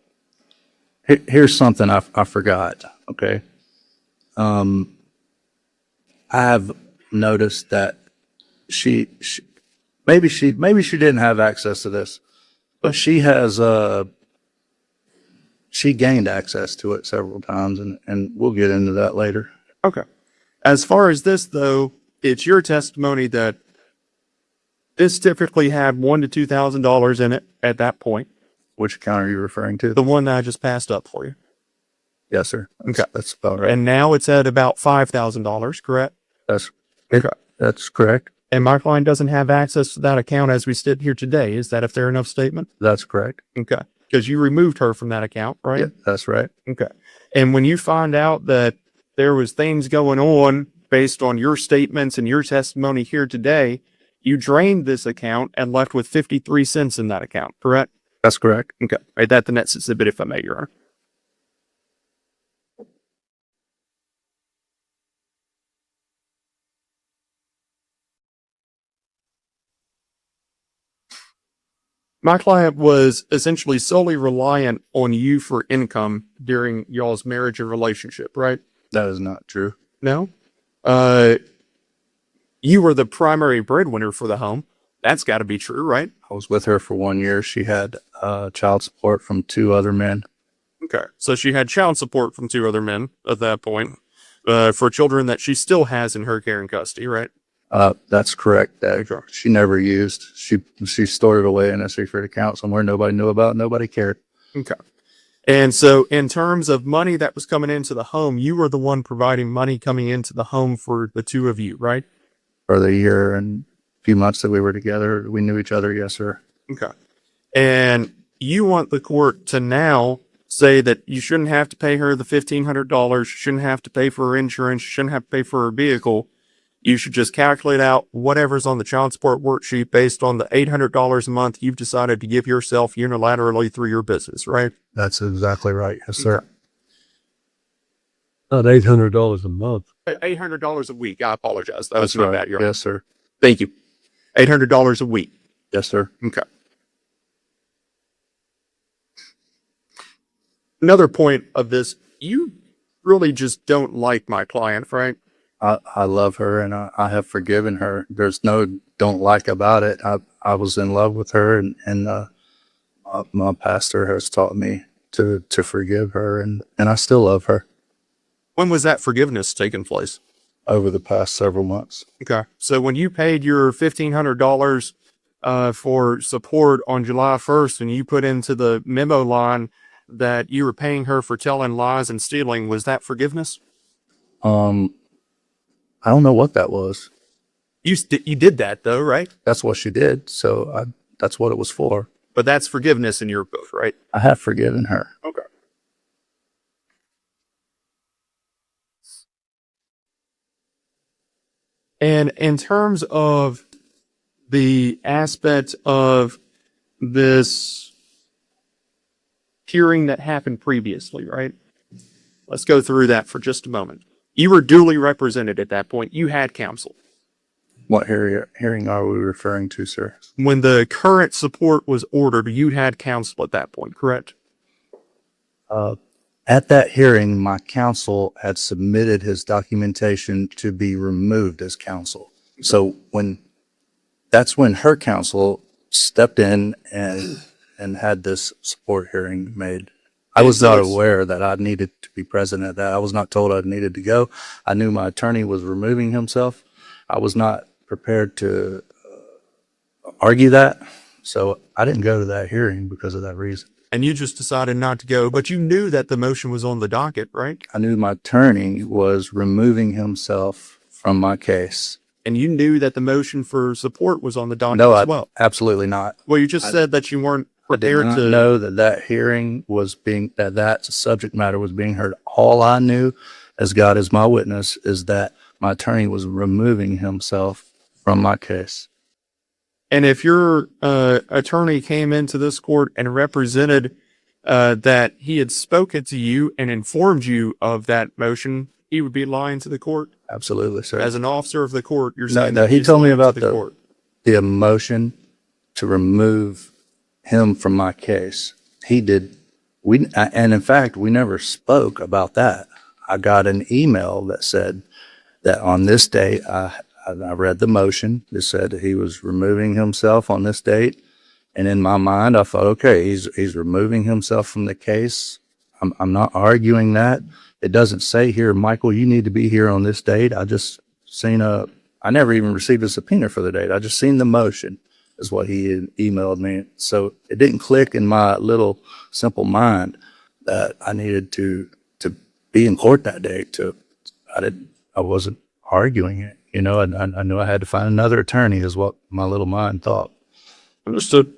here's something I forgot. Okay. I have noticed that she maybe she didn't have access to this, but she gained access to it several times, and we'll get into that later. Okay. As far as this, though, it's your testimony that this typically had $1,000 to $2,000 in it at that point. Which account are you referring to? The one that I just passed up for you. Yes, sir. Okay. That's about right. And now it's at about $5,000, correct? That's Okay. That's correct. And my client doesn't have access to that account as we sit here today. Is that a fair enough statement? That's correct. Okay. Because you removed her from that account, right? Yeah, that's right. Okay. And when you find out that there was things going on based on your statements and your testimony here today, you drained this account and left with 53 cents in that account, correct? That's correct. Okay. Right. That the next exhibit, if I may, Your Honor. My client was essentially solely reliant on you for income during y'all's marriage and relationship, right? That is not true. No? You were the primary breadwinner for the home. That's got to be true, right? I was with her for 1 year. She had child support from 2 other men. Okay. So she had child support from 2 other men at that point for children that she still has in her care and custody, right? That's correct. That Okay. she never used. She stored it away in a secret account somewhere nobody knew about. Nobody cared. Okay. And so in terms of money that was coming into the home, you were the one providing money coming into the home for the 2 of you, right? For the year and few months that we were together, we knew each other. Yes, sir. Okay. And you want the court to now say that you shouldn't have to pay her the $1,500, shouldn't have to pay for her insurance, shouldn't have to pay for her vehicle. You should just calculate out whatever's on the child support worksheet based on the $800 a month you've decided to give yourself unilaterally through your business, right? That's exactly right. Yes, sir. Not $800 a month. $800 a week. I apologize. That was That's my right. bad. Your Honor. Yes, sir. Thank you. $800 a week. Yes, sir. Okay. Another point of this, you really just don't like my client, Frank. I love her and I have forgiven her. There's no don't like about it. I was in love with her and my pastor has taught me to forgive her and I still love her When was that forgiveness taking place? over the past several months. Okay. So when you paid your $1,500 for support on July 1st and you put into the memo line that you were paying her for telling lies and stealing, was that forgiveness? I don't know what that was. You did that though, right? That's what she did. So that's what it was for. But that's forgiveness in your book, right? I have forgiven her. Okay. And in terms of the aspect of this hearing that happened previously, right? Let's go through that for just a moment. You were duly represented at that point. You had counsel. What hearing are we referring to, sir? When the current support was ordered, you had counsel at that point, correct? At that hearing, my counsel had submitted his documentation to be removed as counsel. So that's when her counsel stepped in and had this support hearing made. I was not aware that I needed to be present at that. I was not told I needed to go. I knew my attorney was removing himself. I was not prepared to argue that. So I didn't go to that hearing because of that reason. And you just decided not to go, but you knew that the motion was on the docket, right? I knew my attorney was removing himself from my case. And you knew that the motion for support was on the docket No, as well. absolutely not. Well, you just said that you weren't I did prepared not to know that hearing was that subject matter was being heard. All I knew, as God is my witness, is that my attorney was removing himself from my case. And if your attorney came into this court and represented that he had spoken to you and informed you of that motion, he would be lying to the court. Absolutely, sir. As an officer of the court, you're No, saying no, that he he's told me lying about to the court. the motion to remove him from my case. He did. And in fact, we never spoke about that. I got an email that said that on this day, I I read the motion. It said that he was removing himself on this date. And in my mind, I thought, okay, he's removing himself from the case. I'm not arguing that. It doesn't say here, Michael, you need to be here on this date. I just I never even received a subpoena for the date. I just seen the motion is what he had emailed me. So it didn't click in my little simple mind that I needed to be in court that day. I wasn't arguing it. You know, I knew I had to find another attorney is what my little mind thought. Understood.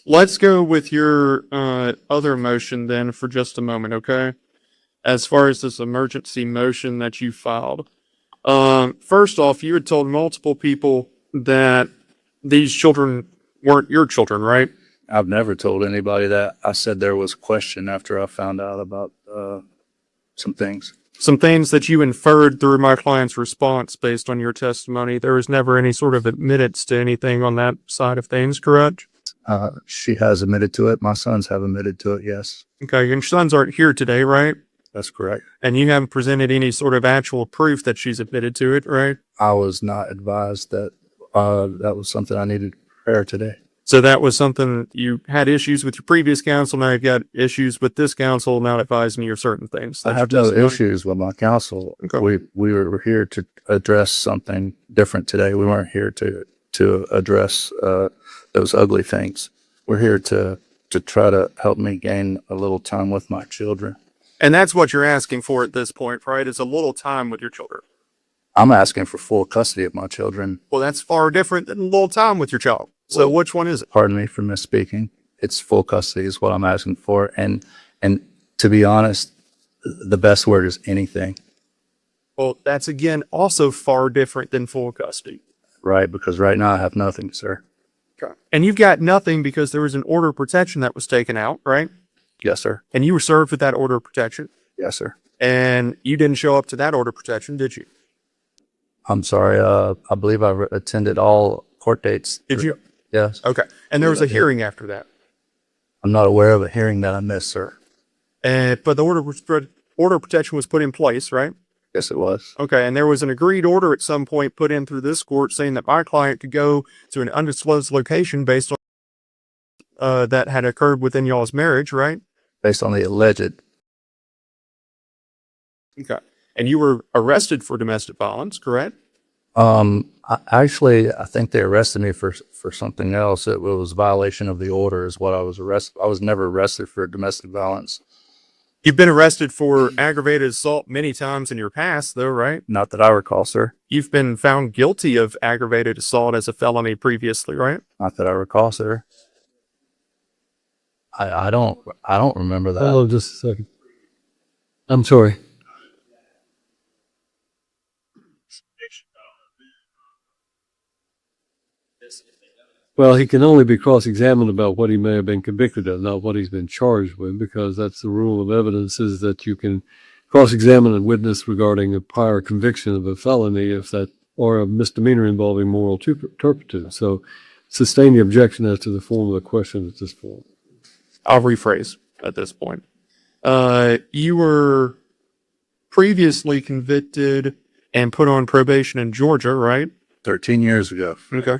Let's go with your other motion then for just a moment, okay? As far as this emergency motion that you filed. First off, you had told multiple people that these children weren't your children, right? I've never told anybody that. I said there was a question after I found out about some things. Some things that you inferred through my client's response based on your testimony. There was never any sort of admittance to anything on that side of things, correct? She has admitted to it. My sons have admitted to it, yes. Okay, your sons aren't here today, right? That's correct. And you haven't presented any sort of actual proof that she's admitted to it, right? I was not advised that that was something I needed to prepare today. So that was something you had issues with your previous counsel. Now you've got issues with this counsel not advising you of certain things. I have no issues with my counsel. Okay. We were here to address something different today. We weren't here to address those ugly things. We're here to try to help me gain a little time with my children. And that's what you're asking for at this point, right? Is a little time with your children. I'm asking for full custody of my children. Well, that's far different than a little time with your child. So which one is it? Pardon me for misspeaking. It's full custody is what I'm asking for. And to be honest, the best word is anything. Well, that's again also far different than full custody. Right, because right now I have nothing, sir. Okay. And you've got nothing because there was an order of protection that was taken out, right? Yes, sir. And you were served with that order of protection. Yes, sir. And you didn't show up to that order of protection, did you? I'm sorry. I believe I attended all court dates. Did you? Yes. Okay. And there was a hearing after that. I'm not aware of a hearing that I missed, sir. But the order of protection was put in place, right? Yes, it was. Okay. And there was an agreed order at some point put in through this court saying that my client could go to an undisclosed location based on that had occurred within y'all's marriage, right? Based on the alleged. Okay. And you were arrested for domestic violence, correct? I think they arrested me for something else. It was violation of the order is what I was arrested. I was never arrested for domestic violence. You've been arrested for aggravated assault many times in your past, though, right? Not that I recall, sir. You've been found guilty of aggravated assault as a felony previously, right? Not that I recall, sir. I don't remember that. Hold on just a second. I'm sorry. Well, he can only be cross-examined about what he may have been convicted of, not what he's been charged with, because that's the rule of evidence is that you can cross-examine a witness regarding a prior conviction of a felony if that, or a misdemeanor involving moral turpitude. So sustain the objection as to the form of the question at this point. I'll rephrase at this point. You were previously convicted and put on probation in Georgia, right? 13 years ago. Okay.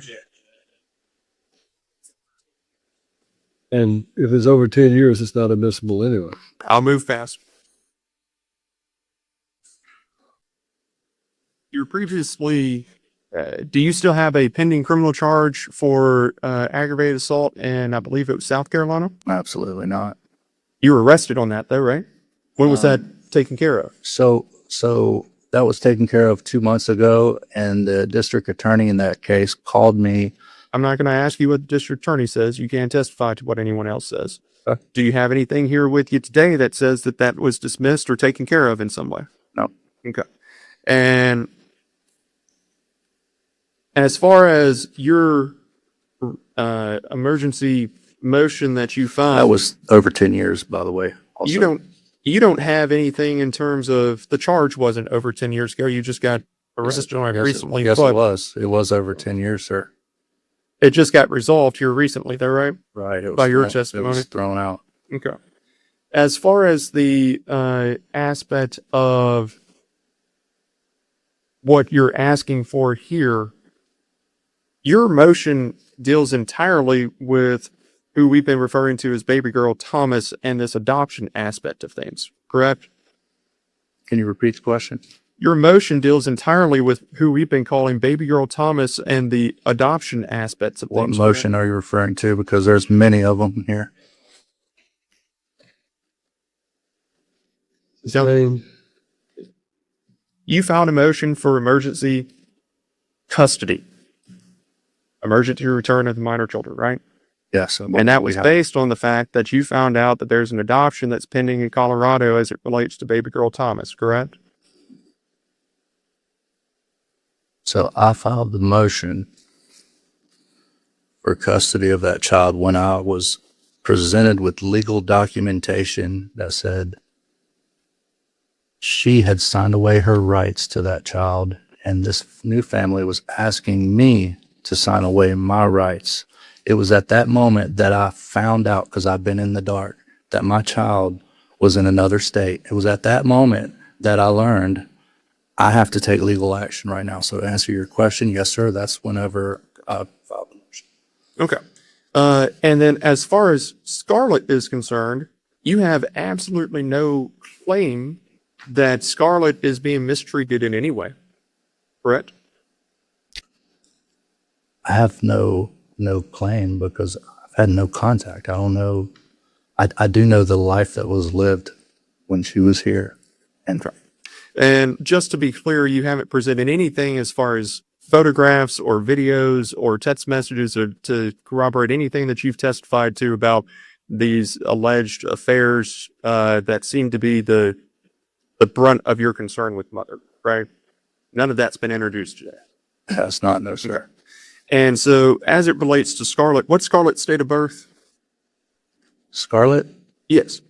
And if it's over 10 years, it's not admissible anyway. I'll move fast. You previously, do you still have a pending criminal charge for aggravated assault in, I believe it was South Carolina? Absolutely not. You were arrested on that though, right? When was that taken care of? So that was taken care of 2 months ago, and the district attorney in that case called me. I'm not going to ask you what the district attorney says. You can't testify to what anyone else says. Okay. Do you have anything here with you today that says that that was dismissed or taken care of in some way? No. Okay. And as far as your emergency motion that you filed, That was over 10 years, by the way. Also. you don't have anything in terms of the charge wasn't over 10 years ago. You just got arrested on it recently. Yes, but it was. It was over 10 years, sir. it just got resolved here recently, though, right? Right. It was By your thrown- testimony? It was thrown out. Okay. As far as the aspect of what you're asking for here, your motion deals entirely with who we've been referring to as baby girl Thomas and this adoption aspect of things, correct? Can you repeat the question? Your motion deals entirely with who we've been calling baby girl Thomas and the adoption aspects of What things. motion are you referring to? Because there's many of them here. Same. You filed a motion for emergency custody, emergency return of the minor children, right? Yes. And that was based on the fact that you found out that there's an adoption that's pending in Colorado as it relates to baby girl Thomas, correct? So I filed the motion for custody of that child when I was presented with legal documentation that said she had signed away her rights to that child, and this new family was asking me to sign away my rights. It was at that moment that I found out, because I've been in the dark, that my child was in another state. It was at that moment that I learned I have to take legal action right now. So to answer your question, yes, sir, that's whenever I filed the motion. Okay. And then as far as Scarlett is concerned, you have absolutely no claim that Scarlett is being mistreated in any way, correct? I have no claim because I've had no contact. I don't know. I do know the life that was lived when she was here. And just to be clear, you haven't presented anything as far as photographs or videos or text messages or to corroborate anything that you've testified to about these alleged affairs that seem to be the brunt of your concern with mother, right? None of that's been introduced today. That's not, no, sir. And so as it relates to Scarlett, what's Scarlett's date of birth? Scarlett? Yes.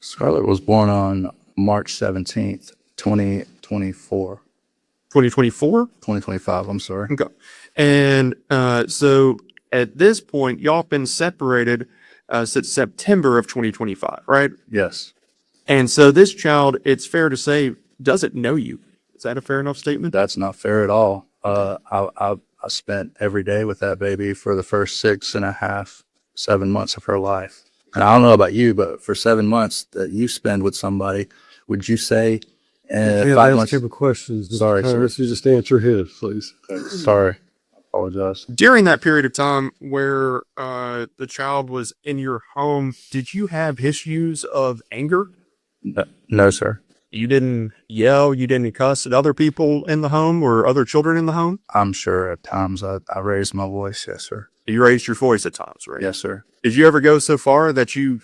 Scarlett was born on March 17th, 2024. 2024? 2025, I'm sorry. Okay. And so at this point, y'all been separated since September of 2025, right? Yes. And so this child, it's fair to say, doesn't know you. Is that a fair enough statement? That's not fair at all. I spent every day with that baby for the first 6.5, 7 months of her life. And I don't know about you, but for 7 months that you spend with somebody, would you say Yeah, 5 ask months? him questions. Mr. Sorry, sir. Harris. You just answer his, please. Sorry. I apologize. During that period of time where the child was in your home, did you have issues of anger? No, sir. You didn't yell, you didn't cuss at other people in the home or other children in the home? I'm sure at times I raised my voice. Yes, sir. You raised your voice at times, right? Yes, sir. Did you ever go so far that you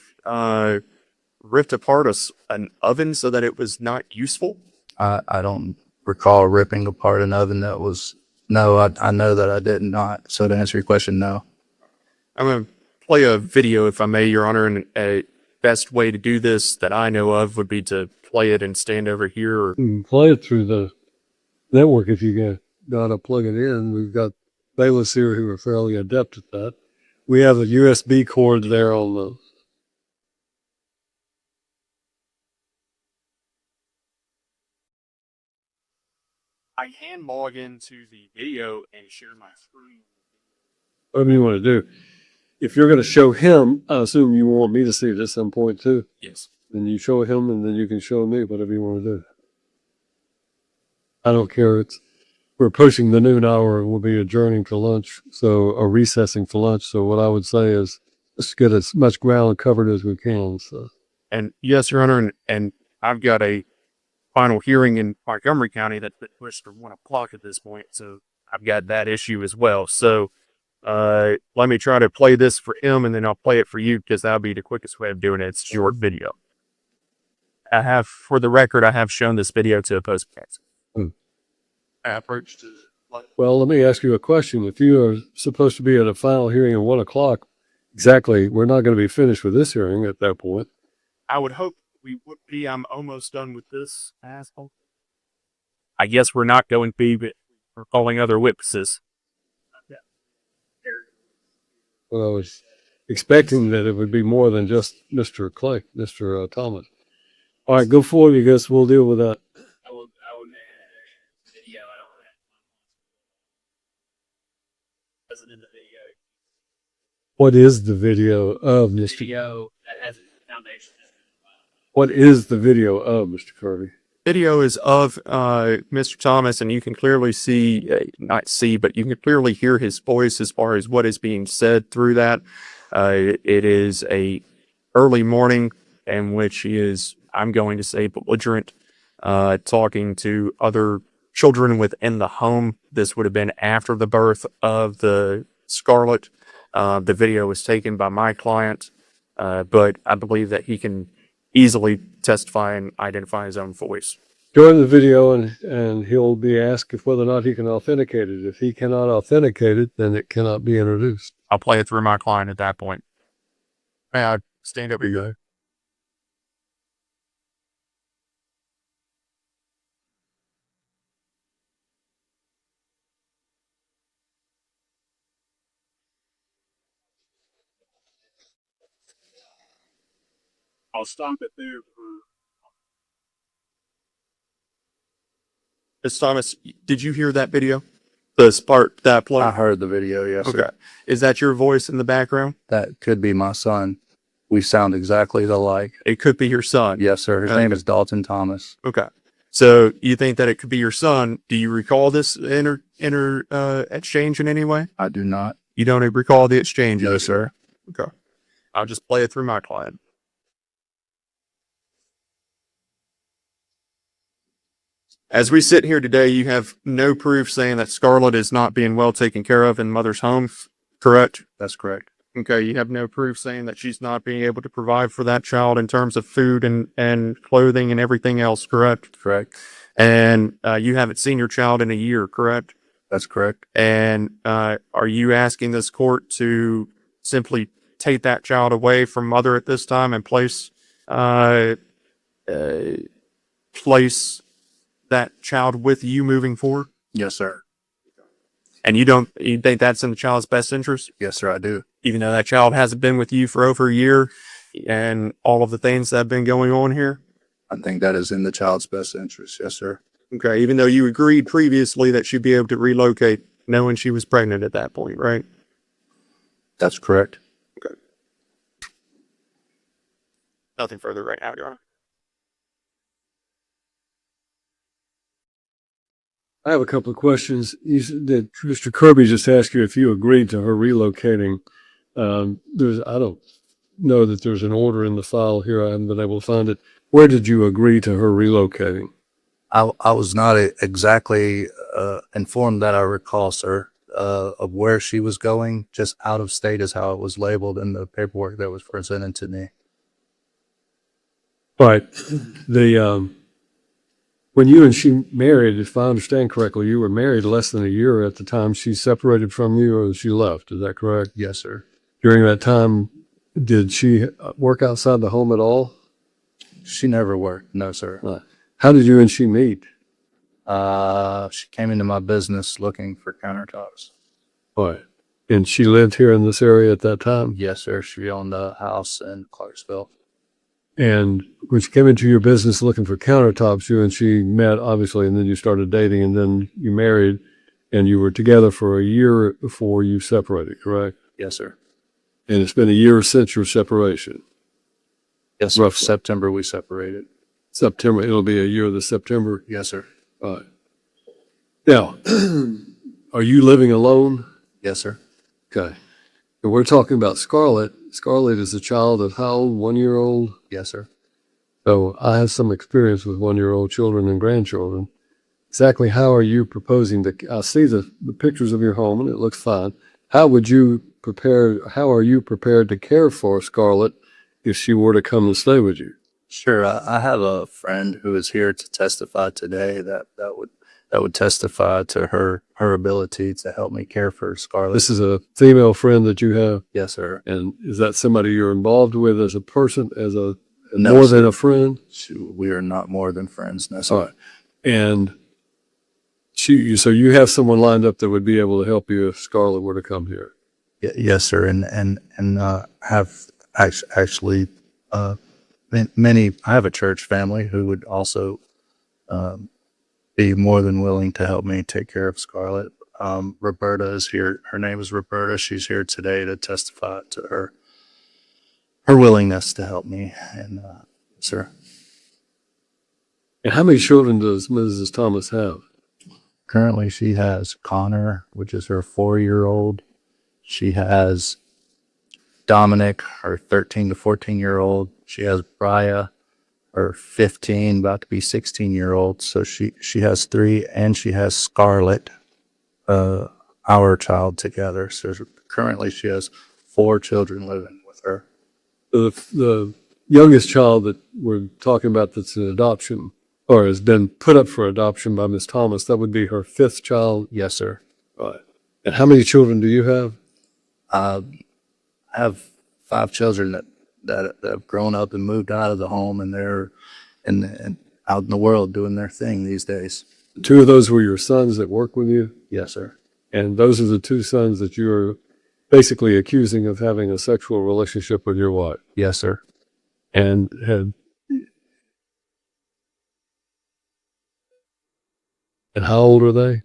ripped apart an oven so that it was not useful? I don't recall ripping apart an oven that was, no, I know that I did not. So to answer your question, no. I'm going to play a video, if I may, Your Honor, and a best way to do this that I know of would be to play it and stand over here. Or You can play it through the network if you got to plug it in. We've got bailiffs here who are fairly adept at that. We have a USB cord there on the. I can log into the video and share my screen. Whatever you want to do. If you're going to show him, I assume you want me to see it at some point too. Yes. Then you show him, and then you can show me whatever you want to do. I don't care. We're pushing the noon hour, and we'll be adjourning to lunch, or recessing for lunch. So what I would say is, let's get as much ground covered as we can. So. And yes, Your Honor, and I've got a final hearing in Montgomery County that's been pushed for 1 o'clock at this point, so I've got that issue as well. So let me try to play this for him, and then I'll play it for you because that'll be the quickest way of doing it. It's short video. For the record, I have shown this video to opposing counsel. I approached. Well, let me ask you a question. If you are supposed to be at a final hearing at 1 o'clock, exactly, we're not going to be finished with this hearing at that point. I would hope we would be. I'm almost done with this, asshole. I guess we're not going to be, but we're calling other witnesses. Well, I was expecting that it would be more than just Mr. Thomas. All right, go forward. I guess we'll deal with that. I will video. I don't in the video. What is the video of Mr. Video that has a foundation. What is the video of Mr. Kirby? Video is of Mr. Thomas, and you can clearly see, not see, but you can clearly hear his voice as far as what is being said through that. It is a early morning in which he is, I'm going to say, belligerent, talking to other children within the home. This would have been after the birth of the Scarlet. The video was taken by my client, but I believe that he can easily testify and identify his own voice. During the video, and he'll be asked if whether or not he can authenticate it. If he cannot authenticate it, then it cannot be introduced. I'll play it through my client at that point. May I stand up here? Okay. I'll stop it there. Ms. Thomas, did you hear that video? The part that play? I heard the video, yes, Okay. sir. Is that your voice in the background? That could be my son. We sound exactly alike. It could be your son. Yes, sir. His Okay. name is Dalton Thomas. Okay. So you think that it could be your son? Do you recall this exchange in any way? I do not. You don't recall the exchange? No, sir. Okay. I'll just play it through my client. As we sit here today, you have no proof saying that Scarlett is not being well taken care of in mother's home, correct? That's correct. Okay, you have no proof saying that she's not being able to provide for that child in terms of food and clothing and everything else, correct? Correct. And you haven't seen your child in a year, correct? That's correct. And are you asking this court to simply take that child away from mother at this time and place that child with you moving forward? Yes, sir. And you think that's in the child's best interest, Yes, sir, I do. even though that child hasn't been with you for over a year and all of the things that have been going on here? I think that is in the child's best interest. Yes, sir. Okay, even though you agreed previously that she'd be able to relocate knowing she was pregnant at that point, right? That's correct. Okay. Nothing further right now, Your Honor. I have a couple of questions. You said that Mr. Kirby just asked you if you agreed to her relocating. I don't know that there's an order in the file here. I haven't been able to find it. Where did you agree to her relocating? I was not exactly informed that I recall, sir, of where she was going. Just out of state is how it was labeled in the paperwork that was presented to me. Right. When you and she married, if I understand correctly, you were married less than a year at the time she separated from you or she left. Is that correct? Yes, sir. During that time, did she work outside the home at all? She never worked. No, sir. How did you and she meet? She came into my business looking for countertops. Right. And she lived here in this area at that time? Yes, sir. She owned a house in Clarksville. And when she came into your business looking for countertops, you and she met, obviously, and then you started dating, and then you married, and you were together for a year before you separated, correct? Yes, sir. And it's been a year since your separation. Yes, sir. Roughly. September we separated. September, it'll be a year this September. Yes, sir. All right. Now, are you living alone? Yes, sir. Okay. And we're talking about Scarlett. Scarlett is a child of how old? 1 year old? Yes, sir. So I have some experience with 1 year old children and grandchildren. Exactly how are you proposing to, I see the pictures of your home and it looks fine. How are you prepared to care for Scarlett if she were to come and stay with you? Sure. I have a friend who is here to testify today that would testify to her ability to help me care for Scarlett. This is a female friend that you have. Yes, sir. And is that somebody you're involved with as a person, as a No, more sir. than a friend? We are not more than friends. No, sir. All right. And so you have someone lined up that would be able to help you if Scarlett were to come here. Yes, sir. And have actually many. I have a church family who would also be more than willing to help me take care of Scarlett. Roberta is here. Her name is Roberta. She's here today to testify to her willingness to help me. And, sir, And how many children does Mrs. Thomas have? currently she has Connor, which is her 4-year-old. She has Dominic, her 13 to 14-year-old. She has Briya, her 15, about to be 16-year-old. So she has 3, and she has Scarlett, our child together. So currently she has 4 children living with her. The youngest child that we're talking about that's an adoption or has been put up for adoption by Miss Thomas, that would be her 5th child. Yes, sir. Right. And how many children do you have? I have 5 children that have grown up and moved out of the home, and they're and out in the world doing their thing these days. 2 of those were your sons that work with you, Yes, sir. and those are the 2 sons that you're basically accusing of having a sexual relationship with your wife. Yes, sir. And how old are they?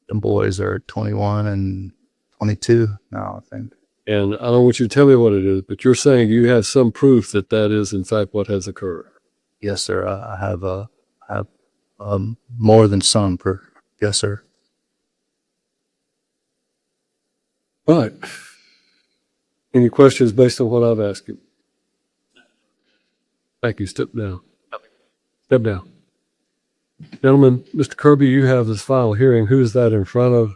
The boys are 21 and 22 now, I think. And I don't want you to tell me what it is, but you're saying you have some proof that that is in fact what has occurred. Yes, sir. I have more than some per. Yes, sir. All right. Any questions based on what I've asked you? Thank you. Step down. Step down. Gentlemen, Mr. Kirby, you have this final hearing. Who is that in front of?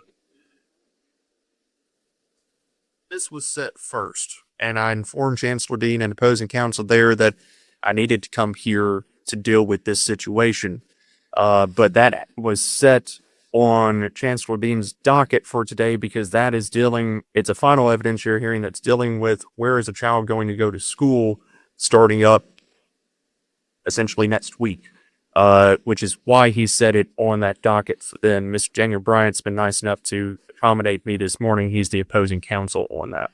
This was set first, and I informed Chancellor Dean and opposing counsel there that I needed to come here to deal with this situation. But that was set on Chancellor Dean's docket for today because that is it's a final evidentiary hearing that's dealing with where is a child going to go to school starting up essentially next week, which is why he set it on that docket. Then Mr. Daniel Bryant's been nice enough to accommodate me this morning. He's the opposing counsel on that.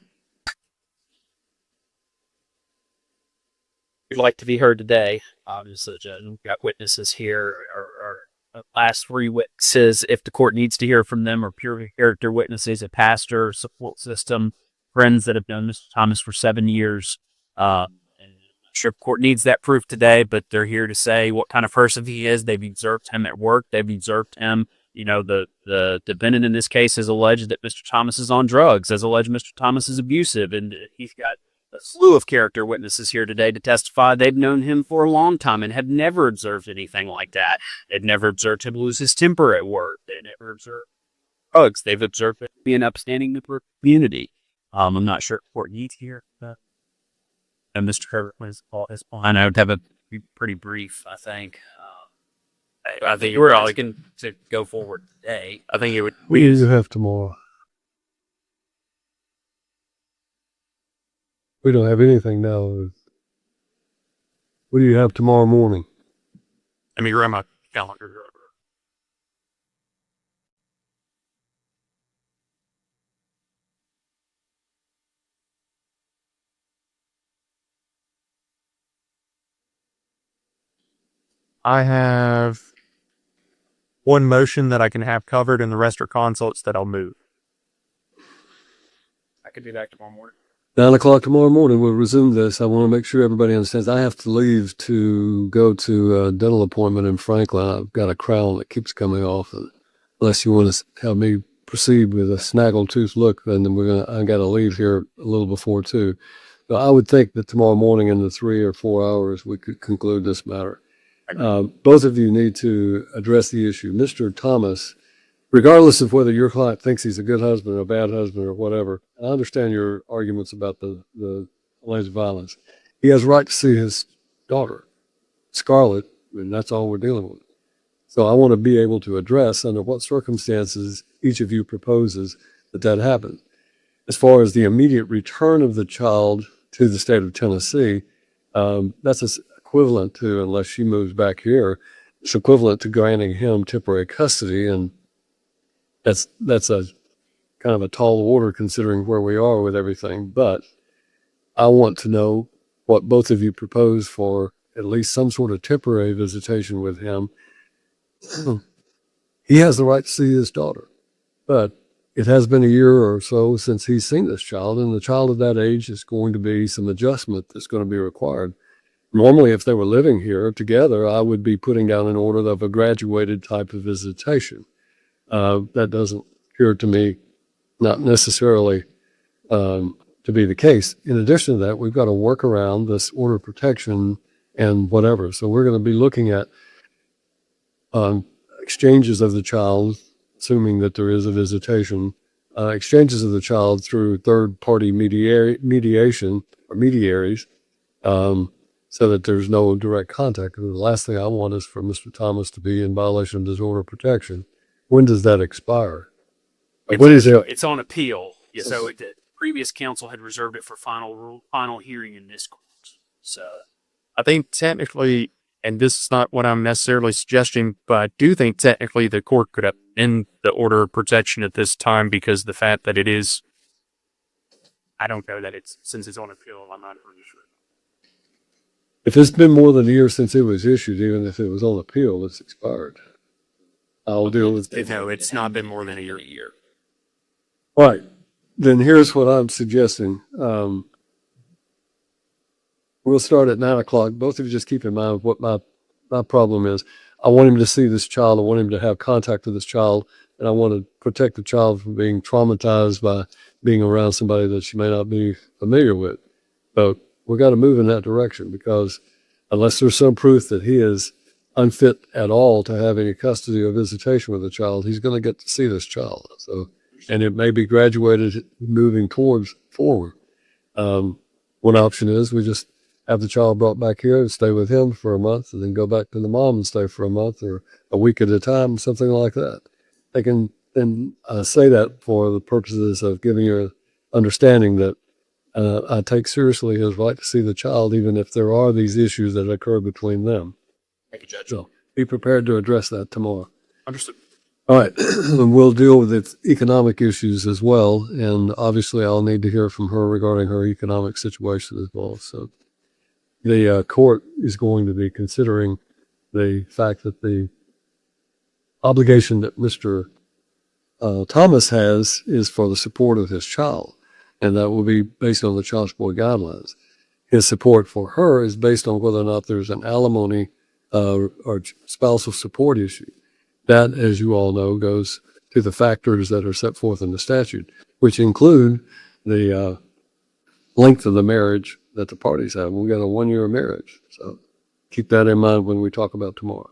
We'd like to be heard today. Obviously, Judge, we've got witnesses here. Our last 3 witnesses, if the court needs to hear from them, are pure character witnesses, a pastor, support system, friends that have known Mr. Thomas for 7 years. And I'm not sure if the court needs that proof today, but they're here to say what kind of person he is. They've observed him at work. They've observed him. You know, the defendant in this case has alleged that Mr. Thomas is on drugs, has alleged Mr. Thomas is abusive, and he's got a slew of character witnesses here today to testify. They've known him for a long time and have never observed anything like that. They've never observed him lose his temper at work. They never observed drugs. They've observed him be an upstanding member of the community. I'm not sure if the court needs here. And Mr. Herbert was all his plan. I would have a pretty brief, I think. I think we're all going to go forward today. I think it would. What do you have tomorrow? We don't have anything now. What do you have tomorrow morning? Let me grab my calendar. I have one motion that I can have covered, and the rest are consults that I'll move. I could do that tomorrow morning. 9 o'clock tomorrow morning, we'll resume this. I want to make sure everybody understands. I have to leave to go to a dental appointment in Franklin. I've got a crown that keeps coming off. And unless you want to have me proceed with a snaggletooth look, then I got to leave here a little before 2. So I would think that tomorrow morning in the 3 or 4 hours, we could conclude this matter. Both of you need to address the issue. Mr. Thomas, regardless of whether your client thinks he's a good husband or a bad husband or whatever, I understand your arguments about the alleged violence. He has a right to see his daughter, Scarlett, and that's all we're dealing with. So I want to be able to address under what circumstances each of you proposes that happens. As far as the immediate return of the child to the state of Tennessee, that's equivalent to, unless she moves back here, it's equivalent to granting him temporary custody, and that's a kind of a tall order considering where we are with everything. But I want to know what both of you propose for at least some sort of temporary visitation with him. He has the right to see his daughter, but it has been a year or so since he's seen this child, and the child at that age is going to be some adjustment that's going to be required. Normally, if they were living here together, I would be putting down an order of a graduated type of visitation. That doesn't appear to me not necessarily to be the case. In addition to that, we've got to work around this order of protection and whatever. So we're going to be looking at exchanges of the child, assuming that there is a visitation, exchanges of the child through third-party mediation or mediaries, so that there's no direct contact. The last thing I want is for Mr. Thomas to be in violation of this order of protection. When does that expire? What is it? It's on appeal. So the previous council had reserved it for final hearing in this court. So I think technically, and this is not what I'm necessarily suggesting, but I do think technically the court could have end the order of protection at this time because the fact that it is, I don't know that it's, since it's on appeal, I'm not really sure. If it's been more than a year since it was issued, even if it was on appeal, it's expired. I'll deal with it. No, it's not been more than a year. All right. Then here's what I'm suggesting. We'll start at 9 o'clock. Both of you just keep in mind what my problem is. I want him to see this child. I want him to have contact with this child. And I want to protect the child from being traumatized by being around somebody that she may not be familiar with. But we've got to move in that direction because unless there's some proof that he is unfit at all to have any custody or visitation with the child, he's going to get to see this child. So, and it may be graduated moving forward. One option is we just have the child brought back here and stay with him for a month and then go back to the mom and stay for a month or a week at a time, something like that. They can then say that for the purposes of giving you an understanding that I take seriously his right to see the child, even if there are these issues that occur between them. thank you, Judge. So be prepared to address that tomorrow. Understood. All right. We'll deal with its economic issues as well. And obviously I'll need to hear from her regarding her economic situation as well. So the court is going to be considering the fact that the obligation that Mr. Thomas has is for the support of his child. And that will be based on the child support guidelines. His support for her is based on whether or not there's an alimony or spousal support issue. That, as you all know, goes to the factors that are set forth in the statute, which include the length of the marriage that the parties have. We've got a 1-year marriage. So keep that in mind when we talk about tomorrow.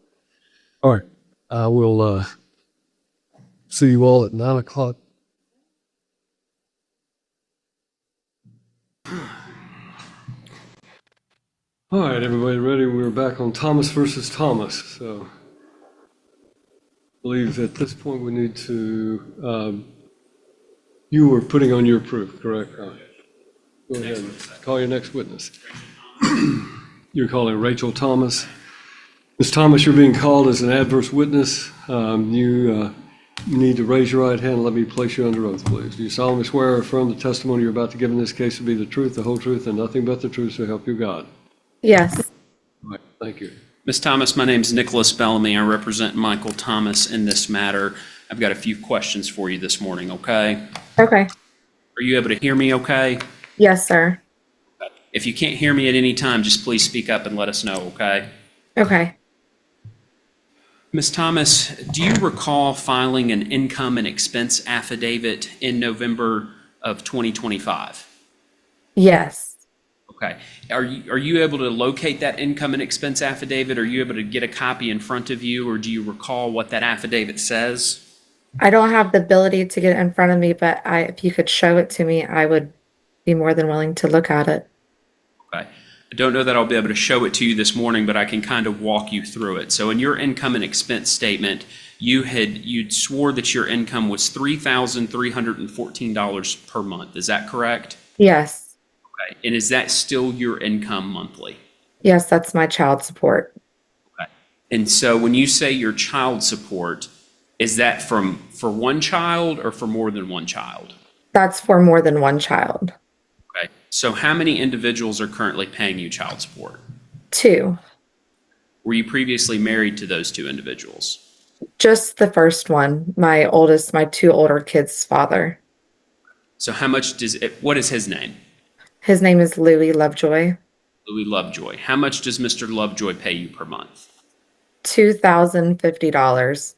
All right. I will see you all at 9 o'clock. All right, everybody ready? We're back on Thomas versus Thomas. So I believe at this point we need to, you were putting on your proof, correct? Go ahead, call your next witness. You're calling Rachel Thomas. Ms. Thomas, you're being called as an adverse witness. You need to raise your right hand and let me place you under oath, please. Do you solemnly swear or affirm the testimony you're about to give in this case to be the truth, the whole truth, and nothing but the truth, so help you God? Yes. All right, thank you. Ms. Thomas, my name's Nicholas Bellamy. I represent Michael Thomas in this matter. I've got a few questions for you this morning, okay? Okay. Are you able to hear me okay? Yes, sir. If you can't hear me at any time, just please speak up and let us know, okay? Okay. Ms. Thomas, do you recall filing an income and expense affidavit in November of 2025? Yes. Okay. Are you able to locate that income and expense affidavit? Are you able to get a copy in front of you, or do you recall what that affidavit says? I don't have the ability to get it in front of me, but if you could show it to me, I would be more than willing to look at it. Okay. I don't know that I'll be able to show it to you this morning, but I can kind of walk you through it. So in your income and expense statement, you'd swore that your income was $3,314 per month. Is that correct? Yes. Okay. And is that still your income monthly? Yes, that's my child support. Okay. And so when you say your child support, is that for one child or for more than one child? That's for more than one child. Okay. So how many individuals are currently paying you child support? 2. Were you previously married to those 2 individuals? Just the first one, my two older kids' father. So how much what is his name? His name is Louis Lovejoy. Louis Lovejoy. How much does Mr. Lovejoy pay you per month? $2,050.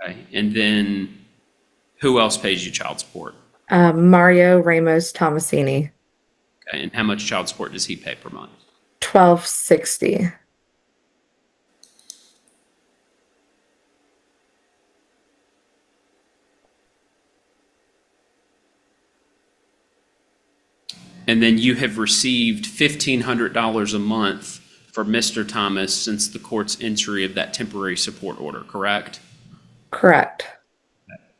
Okay. And then who else pays you child support? Mario Ramos Tomasini, Okay. And how much child support does he pay per month? $1,260. And then you have received $1,500 a month for Mr. Thomas since the court's entry of that temporary support order, correct? Correct.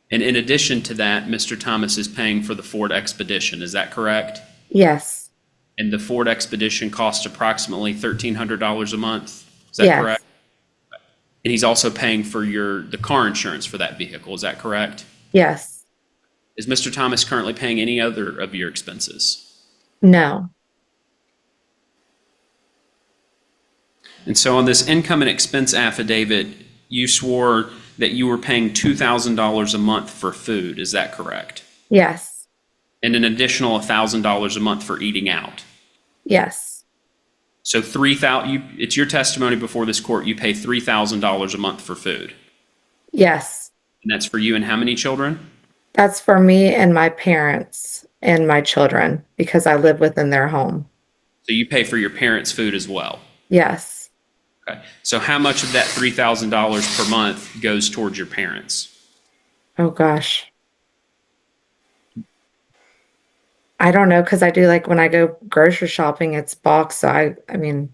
And in addition to that, Mr. Thomas is paying for the Ford Expedition, is that correct? Yes. And the Ford Expedition costs approximately $1,300 a month, is that Yes. correct? And he's also paying for the car insurance for that vehicle, is that correct? Yes. Is Mr. Thomas currently paying any other of your expenses? No. And so on this income and expense affidavit, you swore that you were paying $2,000 a month for food, is that correct? Yes. And an additional $1,000 a month for eating out. Yes. So it's your testimony before this court, you pay $3,000 a month for food. Yes. And that's for you and how many children? That's for me and my parents and my children because I live within their home. So you pay for your parents' food as well. Yes. Okay. So how much of that $3,000 per month goes towards your parents? Oh gosh. I don't know because I do like when I go grocery shopping, it's boxed. So I mean,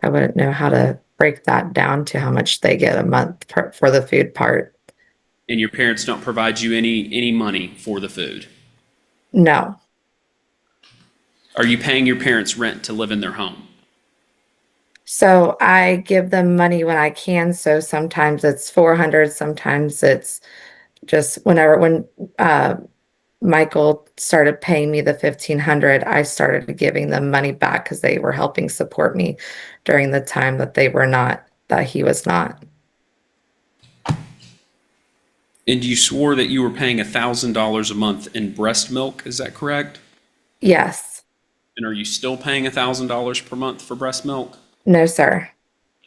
I wouldn't know how to break that down to how much they get a month for the food part. And your parents don't provide you any money for the food? No. Are you paying your parents rent to live in their home? So I give them money when I can. So sometimes it's 400, sometimes it's just when Michael started paying me the 1,500, I started giving them money back because they were helping support me during the time that he was not. And you swore that you were paying $1,000 a month in breast milk, is that correct? Yes. And are you still paying $1,000 per month for breast milk? No, sir.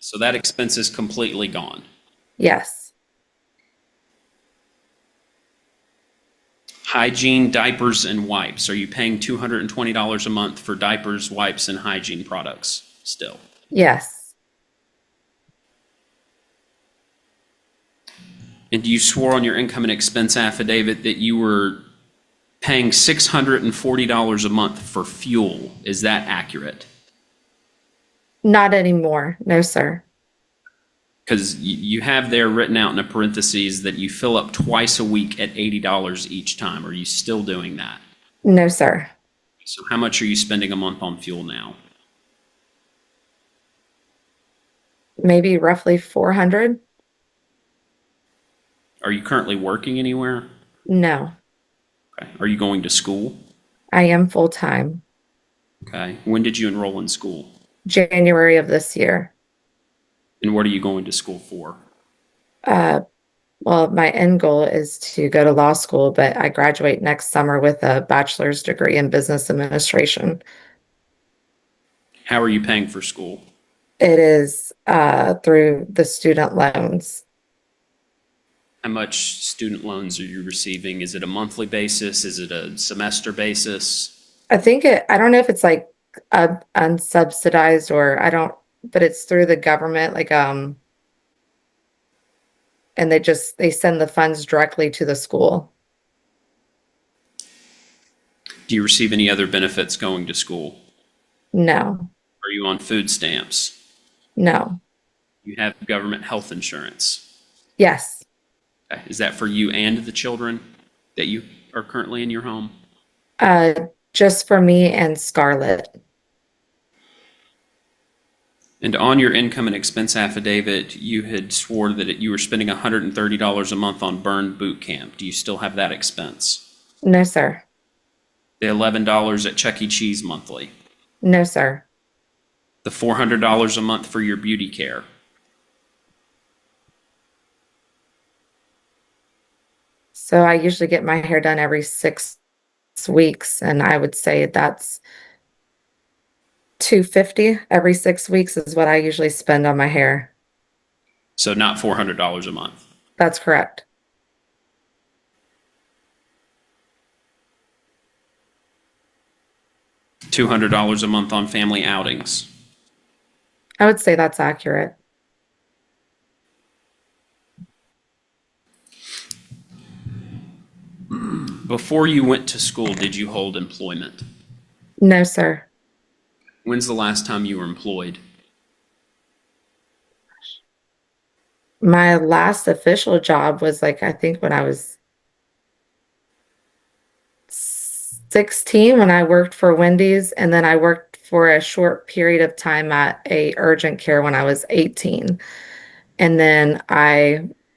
So that expense is completely gone. Yes. Hygiene, diapers, and wipes. Are you paying $220 a month for diapers, wipes, and hygiene products still? Yes. And you swore on your income and expense affidavit that you were paying $640 a month for fuel. Is that accurate? Not anymore. No, sir. Because you have there written out in a parentheses that you fill up twice a week at $80 each time. Are you still doing that? No, sir. So how much are you spending a month on fuel now? Maybe roughly 400. Are you currently working anywhere? No, Okay. Are you going to school? I am full time. Okay. When did you enroll in school? January of this year. And what are you going to school for? Well, my end goal is to go to law school, but I graduate next summer with a bachelor's degree in business administration. How are you paying for school? It is through the student loans. How much student loans are you receiving? Is it a monthly basis? Is it a semester basis? I don't know if it's like unsubsidized or but it's through the government, and they send the funds directly to the school. Do you receive any other benefits going to school? No, Are you on food stamps? no. You have government health insurance. Yes, Okay. Is that for you and the children that you are currently in your home? just for me and Scarlett. And on your income and expense affidavit, you had swore that you were spending $130 a month on burn boot camp. Do you still have that expense? No, sir. The $11 at Chuck E. Cheese monthly? No, sir. The $400 a month for your beauty care? So I usually get my hair done every 6 weeks, and I would say that's 250 every 6 weeks is what I usually spend on my hair. So not $400 a month. That's correct. $200 a month on family outings. I would say that's accurate. Before you went to school, did you hold employment? No, sir. When's the last time you were employed? My last official job was like, I think when I was 16 when I worked for Wendy's, and then I worked for a short period of time at a urgent care when I was 18. And then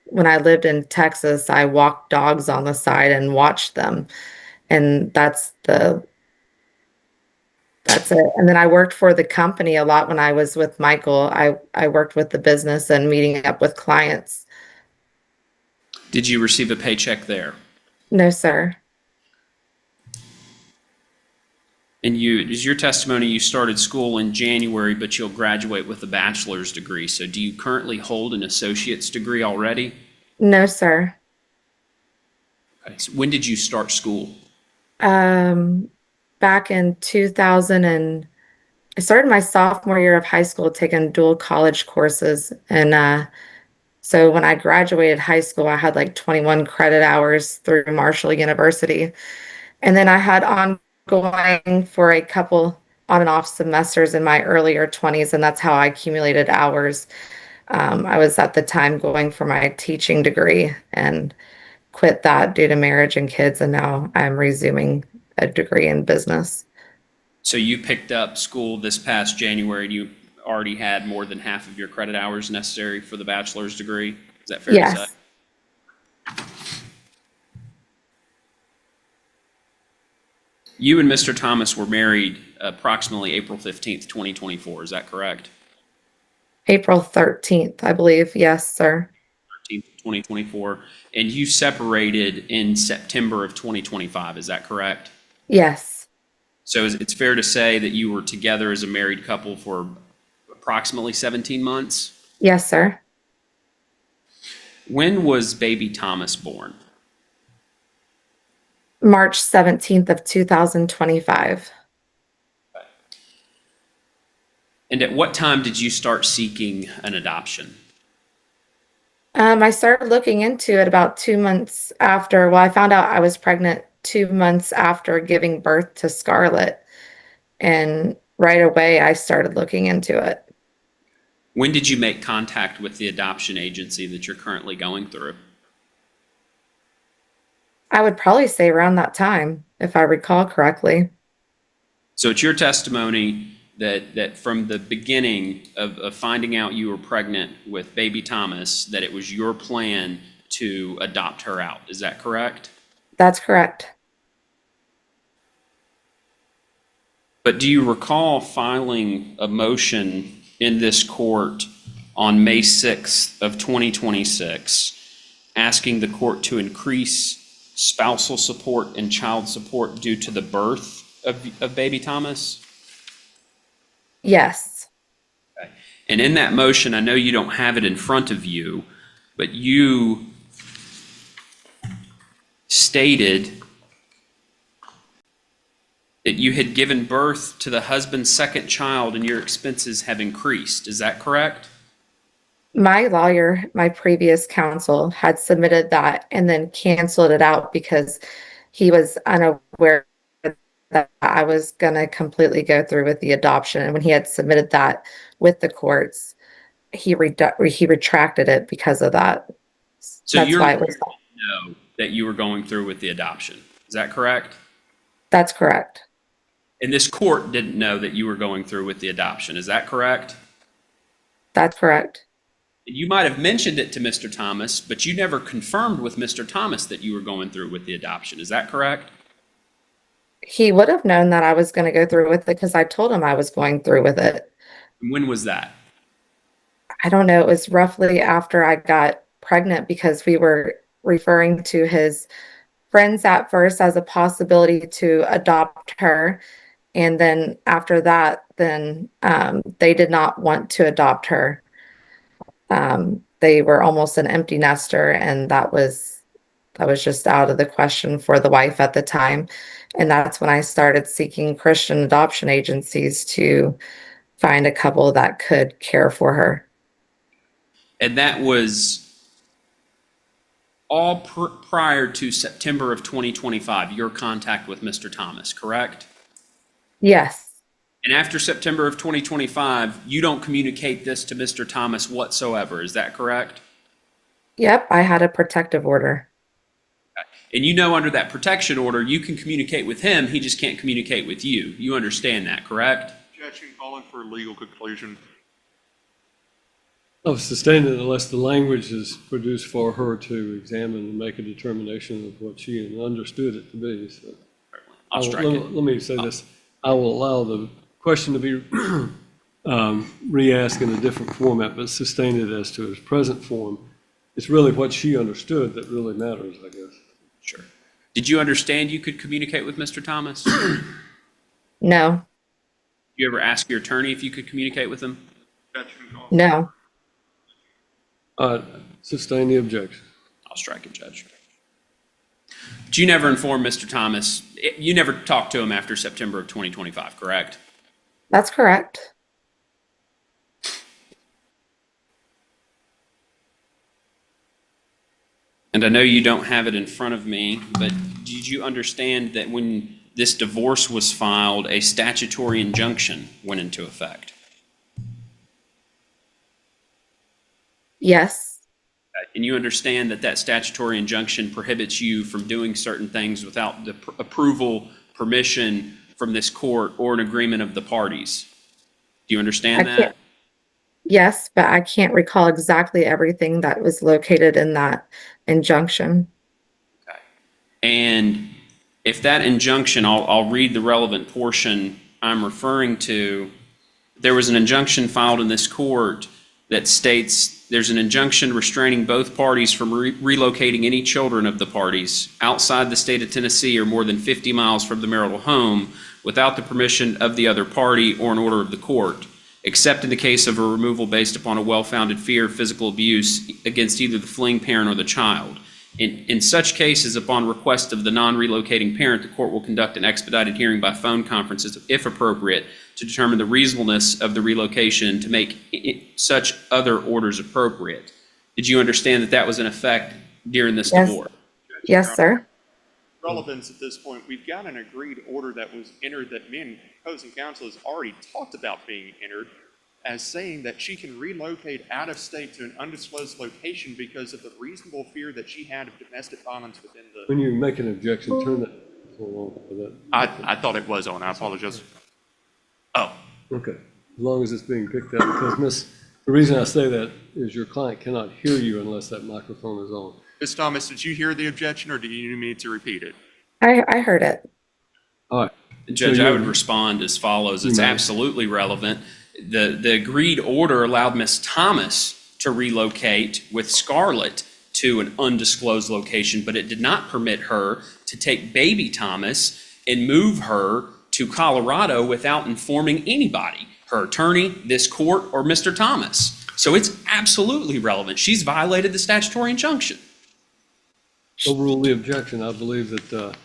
when I lived in Texas, I walked dogs on the side and watched them. And that's it. And then I worked for the company a lot when I was with Michael. I worked with the business and meeting up with clients. Did you receive a paycheck there? No, sir. And is your testimony you started school in January, but you'll graduate with a bachelor's degree. So do you currently hold an associate's degree already? No, sir. Okay. So when did you start school? Back in 2000, and I started my sophomore year of high school taking dual college courses. And so when I graduated high school, I had like 21 credit hours through Marshall University. And then I had ongoing for a couple on and off semesters in my earlier 20s, and that's how I accumulated hours. I was at the time going for my teaching degree and quit that due to marriage and kids, and now I'm resuming a degree in business. So you picked up school this past January and you already had more than half of your credit hours necessary for the bachelor's degree? Is that fair to say? Yes. You and Mr. Thomas were married approximately April 15th, 2024. Is that correct? April 13th, I believe. Yes, sir. 13th, 2024. And you separated in September of 2025. Is that correct? Yes. So it's fair to say that you were together as a married couple for approximately 17 months? Yes, sir. When was baby Thomas born? March 17th of 2025. And at what time did you start seeking an adoption? I started looking into it about 2 months after. Well, I found out I was pregnant 2 months after giving birth to Scarlett. And right away, I started looking into it. When did you make contact with the adoption agency that you're currently going through? I would probably say around that time, if I recall correctly. So it's your testimony that from the beginning of finding out you were pregnant with baby Thomas, that it was your plan to adopt her out. Is that correct? That's correct. But do you recall filing a motion in this court on May 6th of 2026, asking the court to increase spousal support and child support due to the birth of baby Thomas? Yes. Okay. And in that motion, I know you don't have it in front of you, but you stated that you had given birth to the husband's second child and your expenses have increased. Is that correct? My lawyer, my previous counsel, had submitted that and then canceled it out because he was unaware that I was going to completely go through with the adoption. And when he had submitted that with the courts, he retracted it because of that. So That's your why lawyer it was. didn't know that you were going through with the adoption. Is that correct? That's correct. And this court didn't know that you were going through with the adoption. Is that correct? That's correct. You might have mentioned it to Mr. Thomas, but you never confirmed with Mr. Thomas that you were going through with the adoption. Is that correct? He would have known that I was going to go through with it because I told him I was going through with it. And when was that? I don't know. It was roughly after I got pregnant because we were referring to his friends at first as a possibility to adopt her. And then after that, then they did not want to adopt her. They were almost an empty nester, and that was just out of the question for the wife at the time. And that's when I started seeking Christian adoption agencies to find a couple that could care for her. And that was all prior to September of 2025, your contact with Mr. Thomas, correct? Yes. And after September of 2025, you don't communicate this to Mr. Thomas whatsoever. Is that correct? Yep, I had a protective order. And you know under that protection order, you can communicate with him. He just can't communicate with you. You understand that, correct? Objection, calling for a legal conclusion. I've sustained it unless the language is produced for her to examine and make a determination of what she understood it to be. So I'll strike it. let me say this. I will allow the question to be re-asked in a different format, but sustain it as to its present form. It's really what she understood that really matters, I guess. Sure. Did you understand you could communicate with Mr. Thomas? No, You ever ask your attorney if you could communicate with him? no. Sustain the objection. I'll strike it, Judge. But you never informed Mr. Thomas, you never talked to him after September of 2025, correct? That's correct. And I know you don't have it in front of me, but did you understand that when this divorce was filed, a statutory injunction went into effect? Yes. And you understand that that statutory injunction prohibits you from doing certain things without the approval, permission from this court or an agreement of the parties. Do you understand I that? can't- Yes, but I can't recall exactly everything that was located in that injunction. And if that injunction, I'll read the relevant portion I'm referring to. There was an injunction filed in this court that states there's an injunction restraining both parties from relocating any children of the parties outside the state of Tennessee or more than 50 miles from the marital home without the permission of the other party or an order of the court, except in the case of a removal based upon a well-founded fear of physical abuse against either the fleeing parent or the child. In such cases, upon request of the non-relocating parent, the court will conduct an expedited hearing by phone conferences, if appropriate, to determine the reasonableness of the relocation to make such other orders appropriate. Did you understand that that was in effect during this Yes. divorce? Yes, sir. Relevance at this point, we've got an agreed order that was entered that me and opposing counsel has already talked about being entered as saying that she can relocate out of state to an undisclosed location because of the reasonable fear that she had of domestic violence within the. When you make an objection, turn that on for that. I thought it was on. I apologize. Oh, Okay, as long as it's being picked up, because the reason I say that is your client cannot hear you unless that microphone is on. Ms. Thomas, did you hear the objection or do you need me to repeat it? I heard it. All right. Judge, So I would respond as follows. It's may. absolutely relevant. The agreed order allowed Ms. Thomas to relocate with Scarlett to an undisclosed location, but it did not permit her to take baby Thomas and move her to Colorado without informing anybody, her attorney, this court, or Mr. Thomas. So it's absolutely relevant. She's violated the statutory injunction. Overrule the objection. I believe that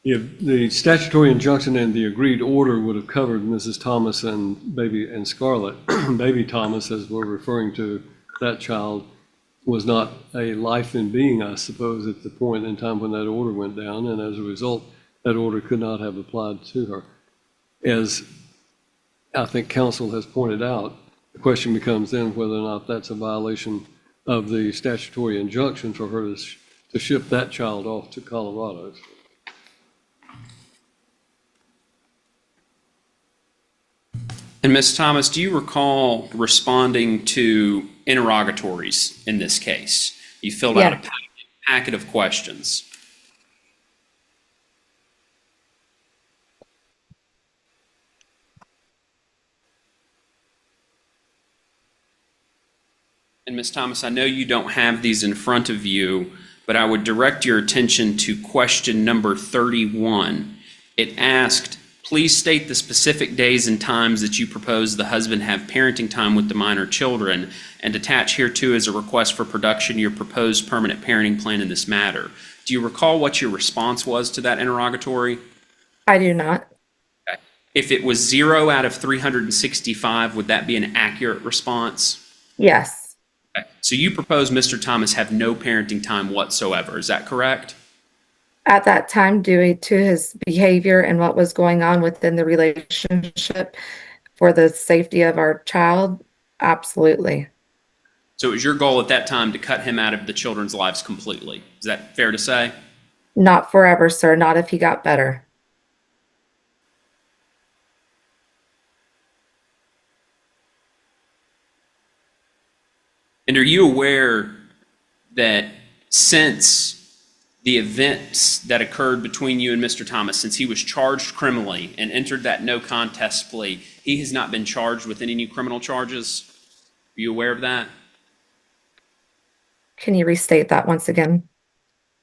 the statutory injunction and the agreed order would have covered Mrs. Thomas and Scarlett. Baby Thomas, as we're referring to that child, was not a life in being, I suppose, at the point in time when that order went down, and as a result, that order could not have applied to her. As I think counsel has pointed out, the question becomes then whether or not that's a violation of the statutory injunction for her to ship that child off to Colorado. And Ms. Thomas, do you recall responding to interrogatories in this case? You filled out a packet of questions. And Ms. Thomas, I know you don't have these in front of you, but I would direct your attention to question number 31. It asked, please state the specific days and times that you propose the husband have parenting time with the minor children, and attach hereto as a request for production your proposed permanent parenting plan in this matter. Do you recall what your response was to that interrogatory? I do not. Okay. If it was 0 out of 365, would that be an accurate response? Yes. Okay. So you propose Mr. Thomas have no parenting time whatsoever, is that correct? At that time, due to his behavior and what was going on within the relationship for the safety of our child, absolutely. So it was your goal at that time to cut him out of the children's lives completely. Is that fair to say? Not forever, sir. Not if he got better. And are you aware that since the events that occurred between you and Mr. Thomas, since he was charged criminally and entered that no contest plea, he has not been charged with any new criminal charges? Are you aware of that? Can you restate that once again?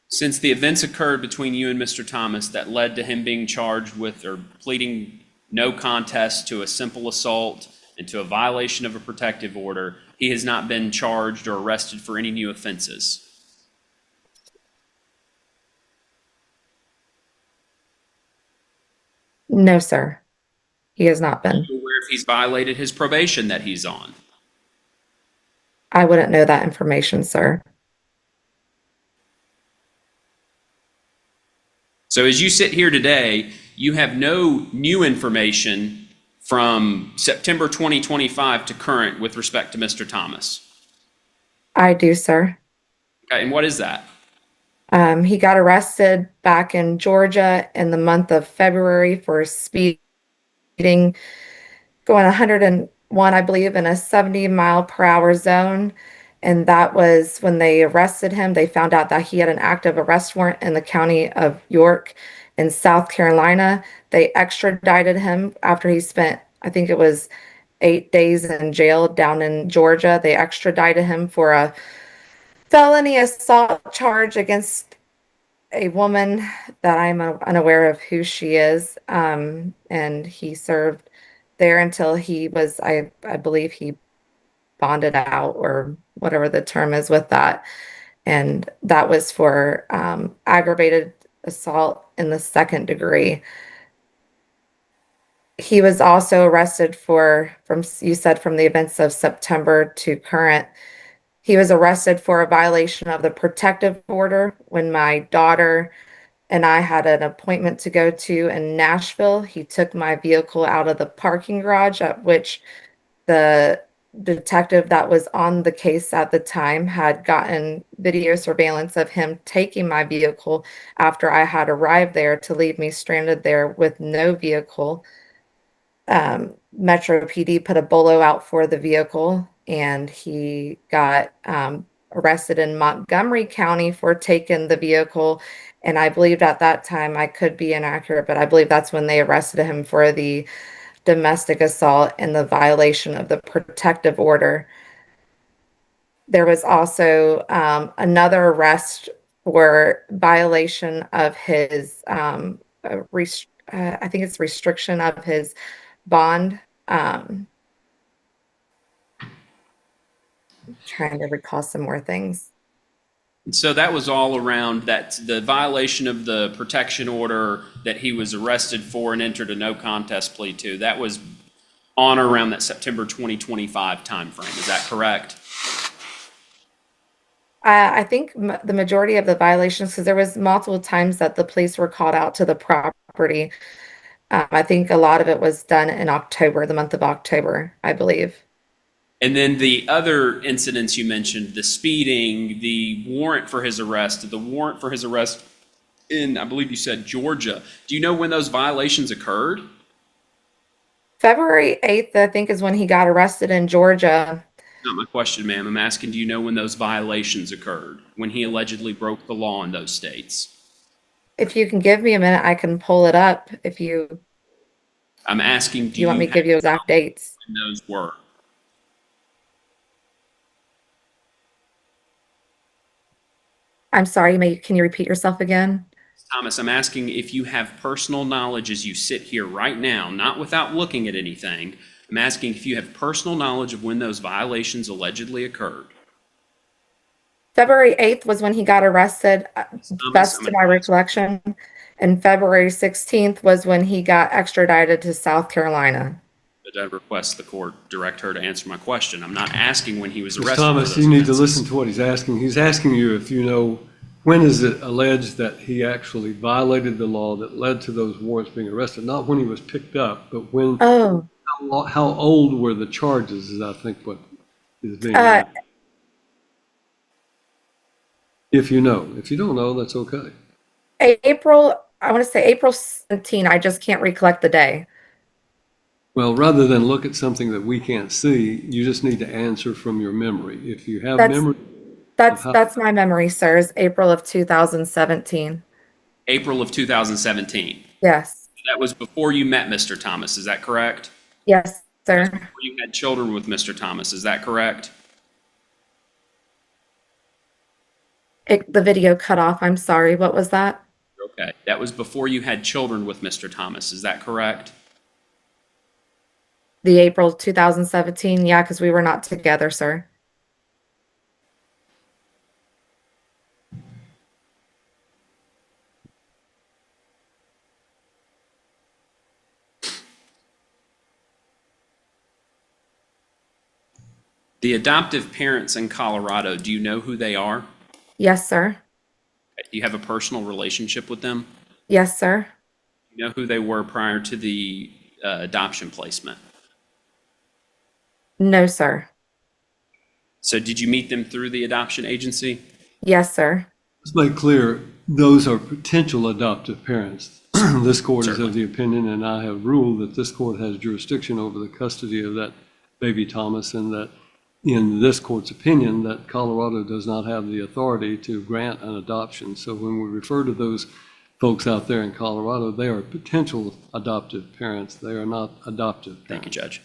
Since the events occurred between you and Mr. Thomas that led to him being charged with or pleading no contest to a simple assault and to a violation of a protective order, he has not been charged or arrested for any new offenses? No, sir. He has not Are been. you aware if he's violated his probation that he's on? I wouldn't know that information, sir. So as you sit here today, you have no new information from September 2025 to current with respect to Mr. Thomas. I do, sir. Okay, and what is that? He got arrested back in Georgia in the month of February for speeding, going 101, I believe, in a 70-mile-per-hour zone. And that was when they arrested him. They found out that he had an active arrest warrant in the county of York in South Carolina. They extradited him after he spent, I think it was 8 days in jail down in Georgia. They extradited him for a felony assault charge against a woman that I'm unaware of who she is. And he served there until he was, I believe he bonded out or whatever the term is with that. And that was for aggravated assault in the second degree. He was also arrested you said from the events of September to current. He was arrested for a violation of the protective order when my daughter and I had an appointment to go to in Nashville. He took my vehicle out of the parking garage, at which the detective that was on the case at the time had gotten video surveillance of him taking my vehicle after I had arrived there to leave me stranded there with no vehicle. Metro PD put a bolo out for the vehicle, and he got arrested in Montgomery County for taking the vehicle. And I believed at that time, I could be inaccurate, but I believe that's when they arrested him for the domestic assault and the violation of the protective order. There was also another arrest for violation of his, I think it's restriction of his bond. Trying to recall some more things. So that was all around that, the violation of the protection order that he was arrested for and entered a no contest plea to. That was on or around that September 2025 timeframe. Is that correct? I think the majority of the violations, because there was multiple times that the police were called out to the property. I think a lot of it was done in October, the month of October, I believe. And then the other incidents you mentioned, the speeding, the warrant for his arrest in, I believe you said Georgia. Do you know when those violations occurred? February 8th, I think, is when he got arrested in Georgia. Not my question, ma'am. I'm asking, do you know when those violations occurred? When he allegedly broke the law in those states? If you can give me a minute, I can pull it up. I'm asking, Do you want me to give you exact dates? When those were? I'm sorry, can you repeat yourself again? Thomas, I'm asking if you have personal knowledge as you sit here right now, not without looking at anything. I'm asking if you have personal knowledge of when those violations allegedly occurred. February 8th was when he got arrested, Thomas, best I'm to going my to ask, recollection. And February 16th was when he got extradited to South Carolina. I request the court direct her to answer my question. I'm not asking when he was arrested. Ms. Thomas, for those you need to offenses. listen to what he's asking. He's asking you if you know, when is it alleged that he actually violated the law that led to those warrants being arrested? Not when he was picked up, but when, Oh, how old were the charges is I think what is being uh, asked. If you know. If you don't know, that's okay. I want to say April 17. I just can't recollect the day. Well, rather than look at something that we can't see, you just need to answer from your memory. If you have That's memory, that's my memory, sir, is April of 2017. April of 2017. Yes. That was before you met Mr. Thomas, is that correct? Yes, sir. Before you had children with Mr. Thomas, is that correct? The video cut off. I'm sorry. What was that? Okay. That was before you had children with Mr. Thomas, is that correct? The April 2017. Yeah, because we were not together, sir. The adoptive parents in Colorado, do you know who they are? Yes, sir. Do you have a personal relationship with them? Yes, sir. Do you know who they were prior to the adoption placement? No, sir. So did you meet them through the adoption agency? Yes, sir. let's make clear, those are potential adoptive parents. This court is Certainly. of the opinion, and I have ruled that this court has jurisdiction over the custody of that baby Thomas, and that in this court's opinion, that Colorado does not have the authority to grant an adoption. So when we refer to those folks out there in Colorado, they are potential adoptive parents. They are not adoptive parents. Thank you, Judge.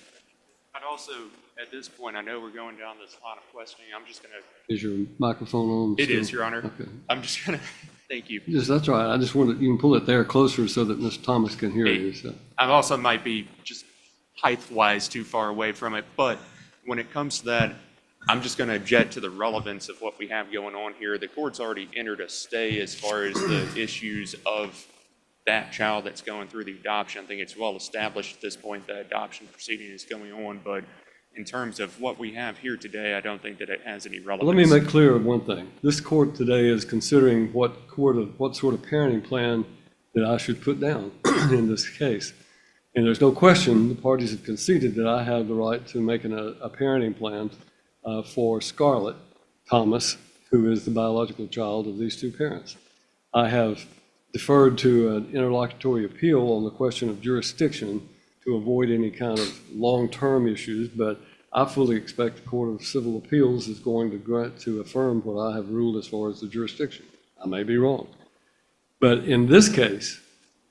I'd also, at this point, I know we're going down this line of questioning. I'm just going to. Is your microphone on? It still? is, Your Honor. Okay. I'm just going to. Thank you. Yes, that's right. I just wanted, you can pull it there closer so that Mr. Thomas can hear you. So. I also might be just height-wise too far away from it, but when it comes to that, I'm just going to object to the relevance of what we have going on here. The court's already entered a stay as far as the issues of that child that's going through the adoption. I think it's well established at this point that adoption proceeding is going on, but in terms of what we have here today, I don't think that it has any relevance. Let me make clear one thing. This court today is considering what sort of parenting plan that I should put down in this case. And there's no question, the parties have conceded that I have the right to make a parenting plan for Scarlett Thomas, who is the biological child of these two parents. I have deferred to an interlocutory appeal on the question of jurisdiction to avoid any kind of long-term issues, but I fully expect the Court of Civil Appeals is going to affirm what I have ruled as far as the jurisdiction. I may be wrong. But in this case,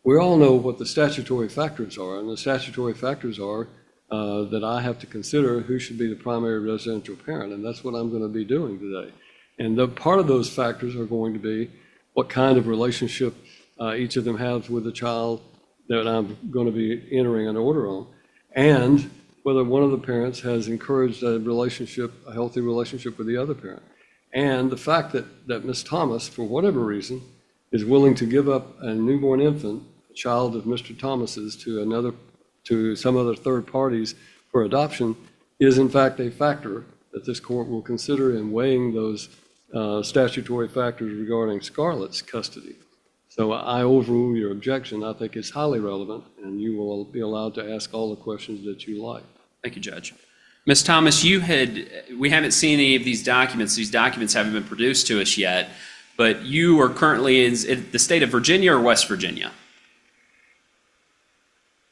we all know what the statutory factors are, and the statutory factors are that I have to consider who should be the primary residential parent, and that's what I'm going to be doing today. And part of those factors are going to be what kind of relationship each of them has with the child that I'm going to be entering an order on, and whether one of the parents has encouraged a healthy relationship with the other parent. And the fact that Ms. Thomas, for whatever reason, is willing to give up a newborn infant, a child of Mr. Thomas's, to some other third parties for adoption is in fact a factor that this court will consider in weighing those statutory factors regarding Scarlett's custody. So I overrule your objection. I think it's highly relevant, and you will be allowed to ask all the questions that you like. Thank you, Judge. Ms. Thomas, we haven't seen any of these documents. These documents haven't been produced to us yet, but you are currently in the state of Virginia or West Virginia?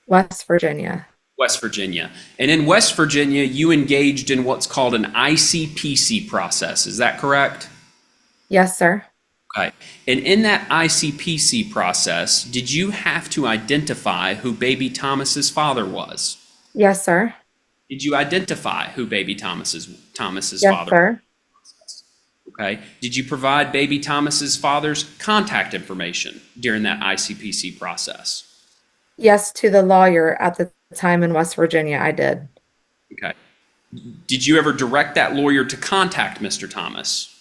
West Virginia. West Virginia. And in West Virginia, you engaged in what's called an ICPC process. Is that correct? Yes, sir. Okay. And in that ICPC process, did you have to identify who baby Thomas's father was? Yes, sir. Did you identify who baby Thomas's Yes, father sir. was? Okay. Did you provide baby Thomas's father's contact information during that ICPC process? Yes, to the lawyer at the time in West Virginia, I did. Okay. Did you ever direct that lawyer to contact Mr. Thomas?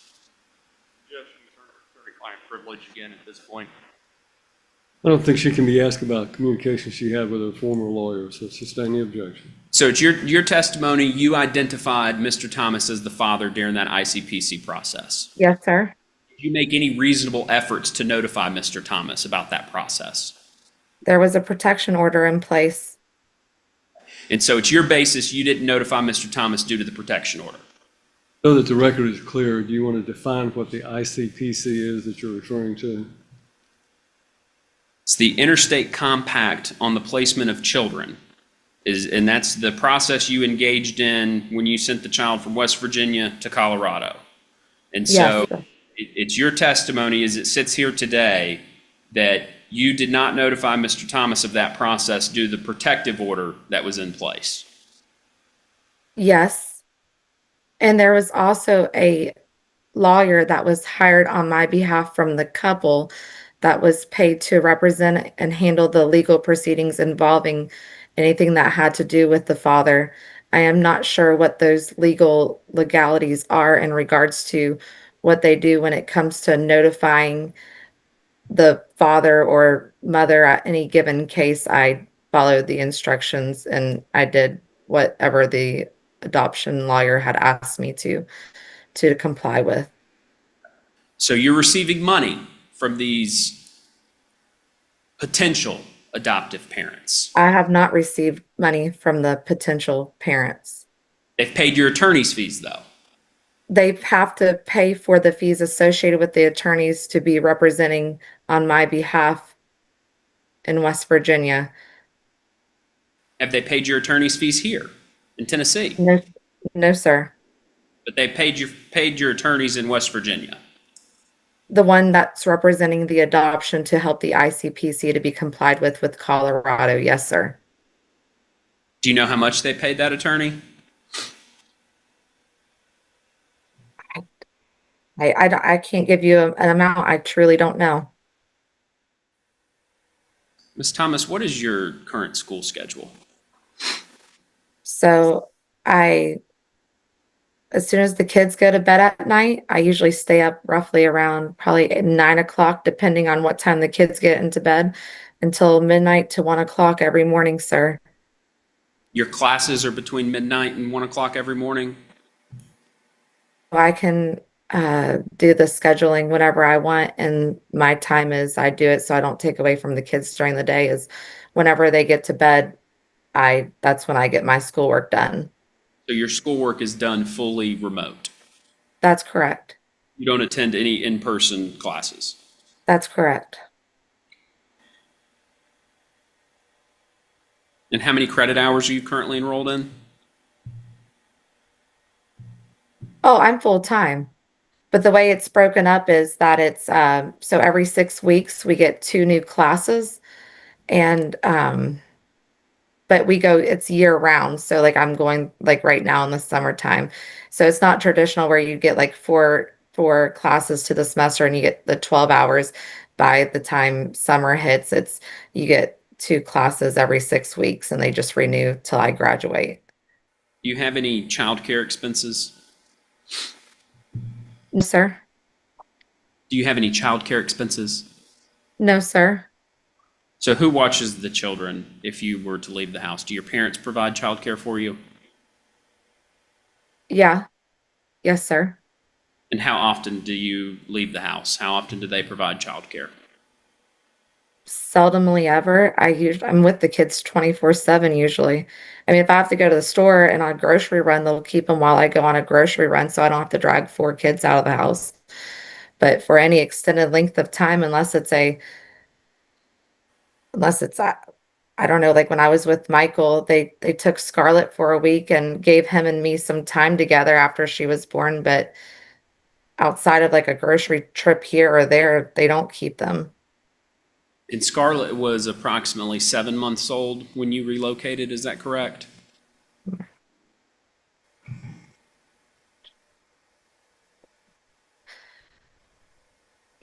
Client privilege again at this point. I don't think she can be asked about communication she had with her former lawyer, so sustain the objection. So it's your testimony, you identified Mr. Thomas as the father during that ICPC process. Yes, sir. Did you make any reasonable efforts to notify Mr. Thomas about that process? There was a protection order in place. And so it's your basis you didn't notify Mr. Thomas due to the protection order. So that the record is clear, do you want to define what the ICPC is that you're referring to? It's the interstate compact on the placement of children. And that's the process you engaged in when you sent the child from West Virginia to Colorado. And so Yes. it's your testimony as it sits here today that you did not notify Mr. Thomas of that process due to the protective order that was in place. Yes. And there was also a lawyer that was hired on my behalf from the couple that was paid to represent and handle the legal proceedings involving anything that had to do with the father. I am not sure what those legalities are in regards to what they do when it comes to notifying the father or mother at any given case. I followed the instructions and I did whatever the adoption lawyer had asked me to comply with. So you're receiving money from these potential adoptive parents. I have not received money from the potential parents. They've paid your attorney's fees, though. They have to pay for the fees associated with the attorneys to be representing on my behalf in West Virginia. Have they paid your attorney's fees here in Tennessee? No, no, sir. But they paid your attorneys in West Virginia. The one that's representing the adoption to help the ICPC to be complied with Colorado. Yes, sir. Do you know how much they paid that attorney? I can't give you an amount. I truly don't know. Ms. Thomas, what is your current school schedule? So as soon as the kids go to bed at night, I usually stay up roughly around probably 9 o'clock, depending on what time the kids get into bed, until midnight to 1 o'clock every morning, sir. Your classes are between midnight and 1 o'clock every morning? I can do the scheduling whenever I want, and my time is I do it so I don't take away from the kids during the day. Is whenever they get to bed, that's when I get my schoolwork done. So your schoolwork is done fully remote? That's correct. You don't attend any in-person classes? That's correct. And how many credit hours are you currently enrolled in? Oh, I'm full time. But the way it's broken up is that it's so every 6 weeks we get 2 new classes, and but it's year round. So like I'm going like right now in the summertime. So it's not traditional where you get like four classes to the semester and you get the 12 hours by the time summer hits. It's you get 2 classes every 6 weeks and they just renew till I graduate. Do you have any childcare expenses? No, sir. Do you have any childcare expenses? No, sir. So who watches the children if you were to leave the house? Do your parents provide childcare for you? Yeah. Yes, sir. And how often do you leave the house? How often do they provide childcare? Seldomly ever. I'm with the kids 24/7 usually. I mean, if I have to go to the store and on a grocery run, they'll keep them while I go on a grocery run so I don't have to drag 4 kids out of the house. But for any extended length of time, unless it's I don't know, like when I was with Michael, they took Scarlett for a week and gave him and me some time together after she was born, but outside of like a grocery trip here or there, they don't keep them. And Scarlett was approximately 7 months old when you relocated, is that correct?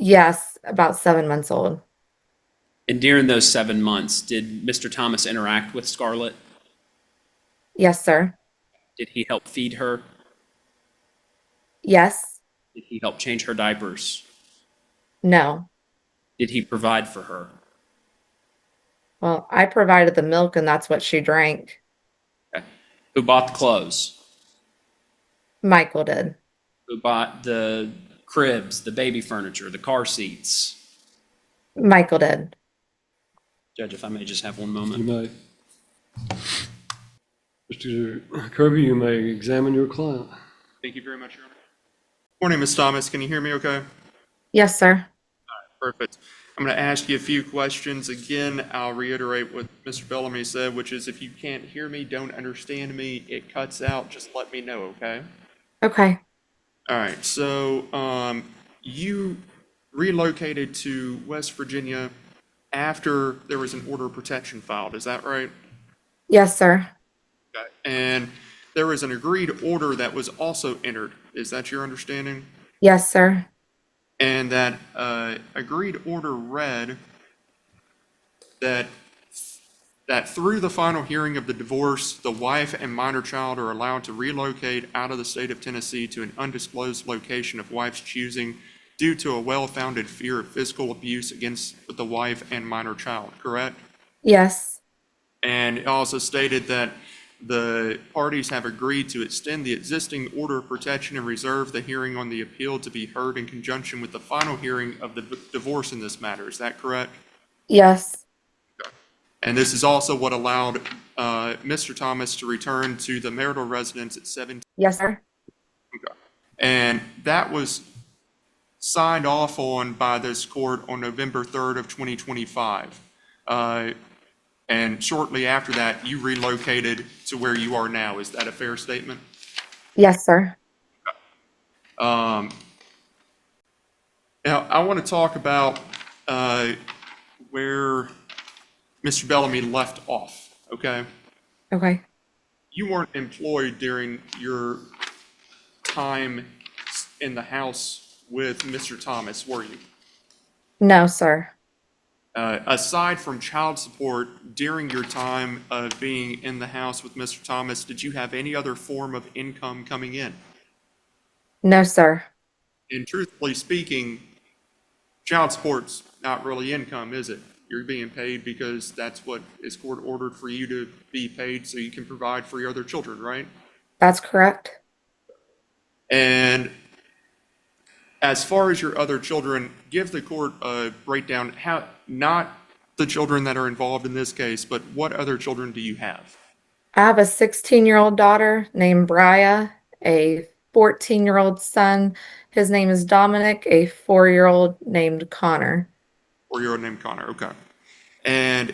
Yes, about 7 months old. And during those 7 months, did Mr. Thomas interact with Scarlett? Yes, sir. Did he help feed her? Yes. Did he help change her diapers? No. Did he provide for her? Well, I provided the milk and that's what she drank. Okay. Who bought the clothes? Michael did. Who bought the cribs, the baby furniture, the car seats? Michael did. Judge, if I may just have one You moment. may. Mr. Kirby, you may examine your client. Thank you very much, Your Honor. Morning, Ms. Thomas. Can you hear me okay? Yes, sir. Perfect. I'm going to ask you a few questions. Again, I'll reiterate what Mr. Bellamy said, which is if you can't hear me, don't understand me, it cuts out, just let me know, okay? Okay. All right, so you relocated to West Virginia after there was an order of protection filed, is that right? Yes, sir. Okay. And there was an agreed order that was also entered, is that your understanding? Yes, sir. And that agreed order read that through the final hearing of the divorce, the wife and minor child are allowed to relocate out of the state of Tennessee to an undisclosed location of wife's choosing due to a well-founded fear of physical abuse against the wife and minor child, correct? Yes. And it also stated that the parties have agreed to extend the existing order of protection and reserve the hearing on the appeal to be heard in conjunction with the final hearing of the divorce in this matter. Is that correct? Yes. And this is also what allowed Mr. Thomas to return to the marital residence at 17. Yes, sir. Okay. And that was signed off on by this court on November 3rd of 2025. And shortly after that, you relocated to where you are now. Is that a fair statement? Yes, sir. Now, I want to talk about where Mr. Bellamy left off, okay? Okay. You weren't employed during your time in the house with Mr. Thomas, were you? No, sir. Aside from child support during your time of being in the house with Mr. Thomas, did you have any other form of income coming in? No, sir. And truthfully speaking, child support's not really income, is it? You're being paid because that's what is court ordered for you to be paid so you can provide for your other children, right? That's correct. And as far as your other children, give the court a breakdown, how, not the children that are involved in this case, but what other children do you have? I have a 16-year-old daughter named Bria, a 14-year-old son. His name is Dominic, a 4-year-old named Connor. 4-year-old named Connor, okay. And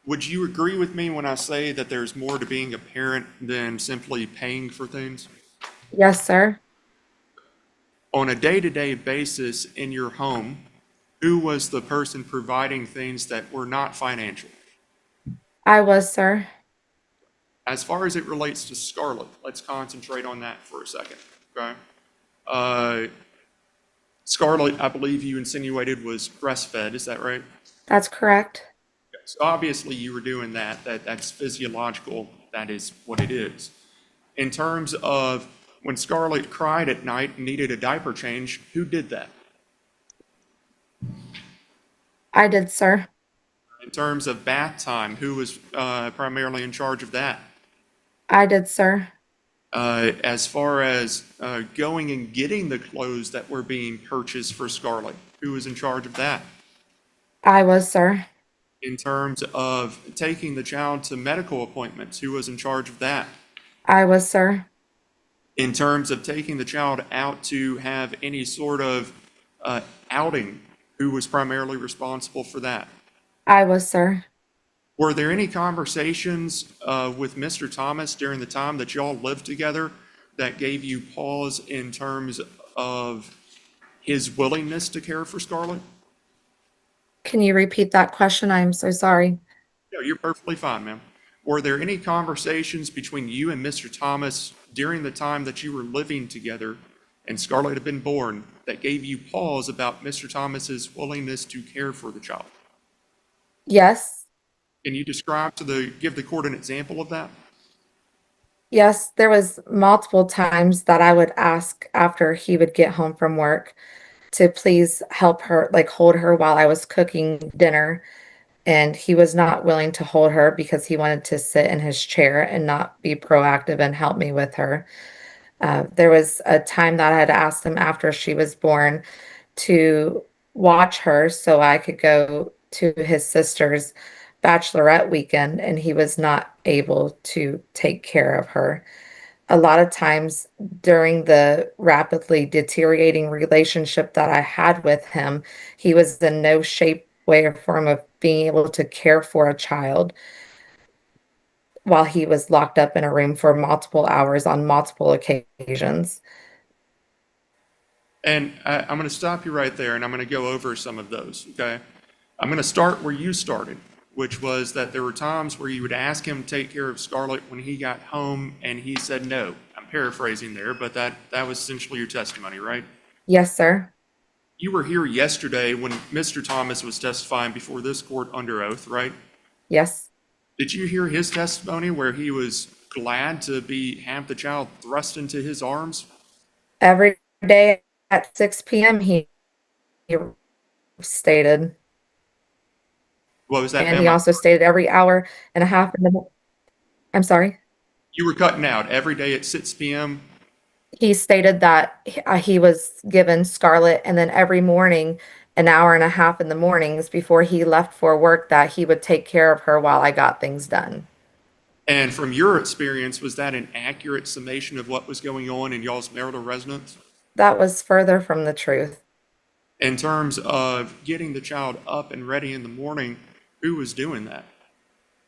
would you agree with me when I say that there's more to being a parent than simply paying for things? Yes, sir. On a day-to-day basis in your home, who was the person providing things that were not financial? I was, sir. As far as it relates to Scarlett, let's concentrate on that for a second, okay? Scarlett, I believe you insinuated was breastfed, is that right? That's correct. Yes. Obviously, you were doing that. That's physiological. That is what it is. In terms of when Scarlett cried at night and needed a diaper change, who did that? I did, sir. In terms of bath time, who was primarily in charge of that? I did, sir. As far as going and getting the clothes that were being purchased for Scarlett, who was in charge of that? I was, sir. In terms of taking the child to medical appointments, who was in charge of that? I was, sir. In terms of taking the child out to have any sort of outing, who was primarily responsible for that? I was, sir. Were there any conversations with Mr. Thomas during the time that y'all lived together that gave you pause in terms of his willingness to care for Scarlett? Can you repeat that question? I'm so sorry. No, you're perfectly fine, ma'am. Were there any conversations between you and Mr. Thomas during the time that you were living together and Scarlett had been born that gave you pause about Mr. Thomas's willingness to care for the child? Yes. Can you give the court an example of that? Yes, there was multiple times that I would ask after he would get home from work to please help her, like hold her while I was cooking dinner. And he was not willing to hold her because he wanted to sit in his chair and not be proactive and help me with her. There was a time that I had asked him after she was born to watch her so I could go to his sister's bachelorette weekend, and he was not able to take care of her. A lot of times during the rapidly deteriorating relationship that I had with him, he was in no shape, way, or form of being able to care for a child while he was locked up in a room for multiple hours on multiple occasions. And I'm going to stop you right there, and I'm going to go over some of those, okay? I'm going to start where you started, which was that there were times where you would ask him to take care of Scarlett when he got home, and he said no. I'm paraphrasing there, but that was essentially your testimony, right? Yes, sir. You were here yesterday when Mr. Thomas was testifying before this court under oath, right? Yes. Did you hear his testimony where he was glad to have the child thrust into his arms? Every day at 6 p.m., he stated. What was that, And he ma'am? also stated every hour and a half in the, I'm sorry. You were cutting out every day at 6 p.m. He stated that he was given Scarlet, and then every morning, an hour and a half in the mornings before he left for work, that he would take care of her while I got things done. And from your experience, was that an accurate summation of what was going on in y'all's marital residence? That was further from the truth. In terms of getting the child up and ready in the morning, who was doing that?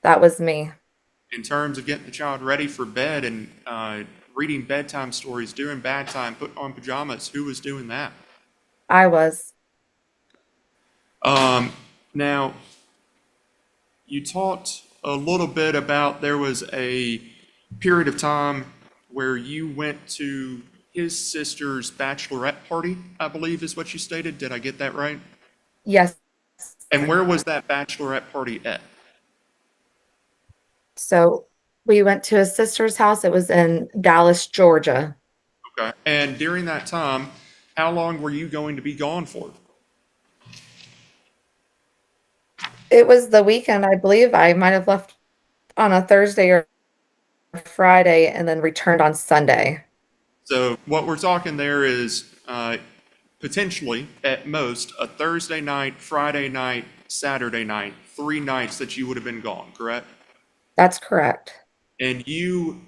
That was me. In terms of getting the child ready for bed and reading bedtime stories, doing bad time, putting on pajamas, who was doing that? I was. Now, you talked a little bit about there was a period of time where you went to his sister's bachelorette party, I believe is what you stated. Did I get that right? Yes. And where was that bachelorette party at? So we went to his sister's house. It was in Dallas, Georgia. Okay. And during that time, how long were you going to be gone for? It was the weekend, I believe. I might have left on a Thursday or Friday and then returned on Sunday. So what we're talking there is potentially, at most, a Thursday night, Friday night, Saturday night, 3 nights that you would have been gone, correct? That's correct. And you,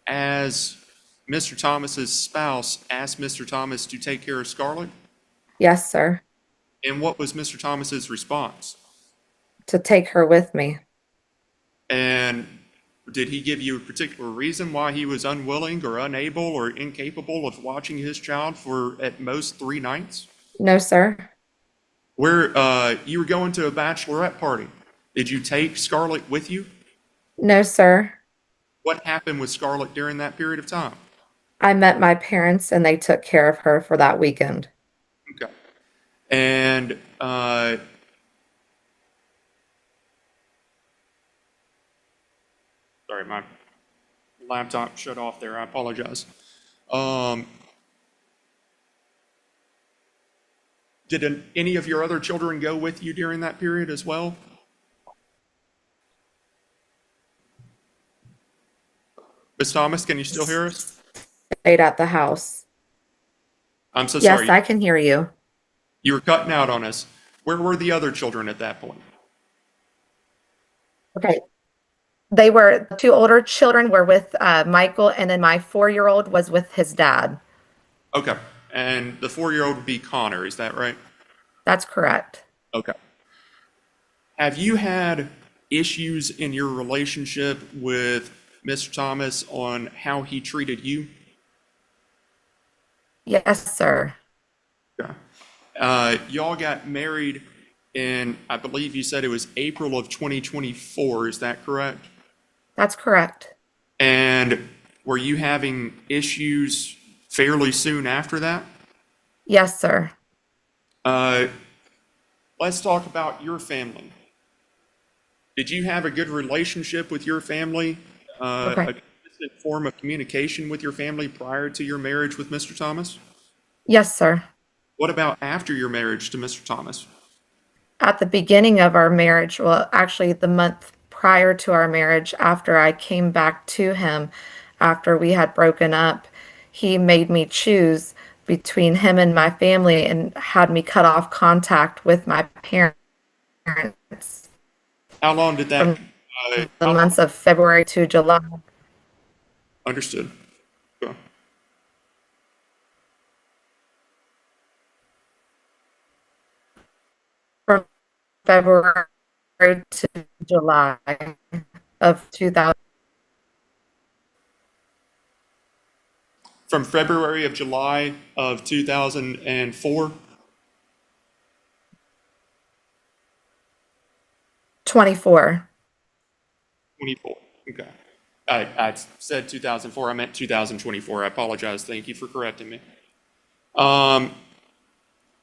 as Mr. Thomas's spouse, asked Mr. Thomas to take care of Scarlett? Yes, sir. And what was Mr. Thomas's response? To take her with me. And did he give you a particular reason why he was unwilling or unable or incapable of watching his child for at most 3 nights? No, sir. Where you were going to a bachelorette party. Did you take Scarlett with you? No, sir. What happened with Scarlett during that period of time? I met my parents and they took care of her for that weekend. Okay. And sorry, my laptop shut off there. I apologize. Did any of your other children go with you during that period as well? Ms. Thomas, can you still hear us? Stayed at the house. I'm so Yes, sorry. I can hear you. You were cutting out on us. Where were the other children at that point? Okay. The 2 older children were with Michael, and then my 4-year-old was with his dad. Okay. And the 4-year-old would be Connor, is that right? That's correct. Okay. Have you had issues in your relationship with Mr. Thomas on how he treated you? Yes, sir. Okay. Y'all got married in, I believe you said it was April of 2024, is that correct? That's correct. And were you having issues fairly soon after that? Yes, sir. Let's talk about your family. Did you have a good relationship with your family? Okay. A consistent form of communication with your family prior to your marriage with Mr. Thomas? Yes, sir. What about after your marriage to Mr. Thomas? At the beginning of our marriage, well, actually, the month prior to our marriage, after I came back to him, after we had broken up, he made me choose between him and my family and had me cut off contact with my parents How long did that, from the how long, months of February to July. understood. Go. From February to July of 2000. From February of July of 2004? 24. 24, okay. I said 2004, I meant 2024. I apologize. Thank you for correcting me.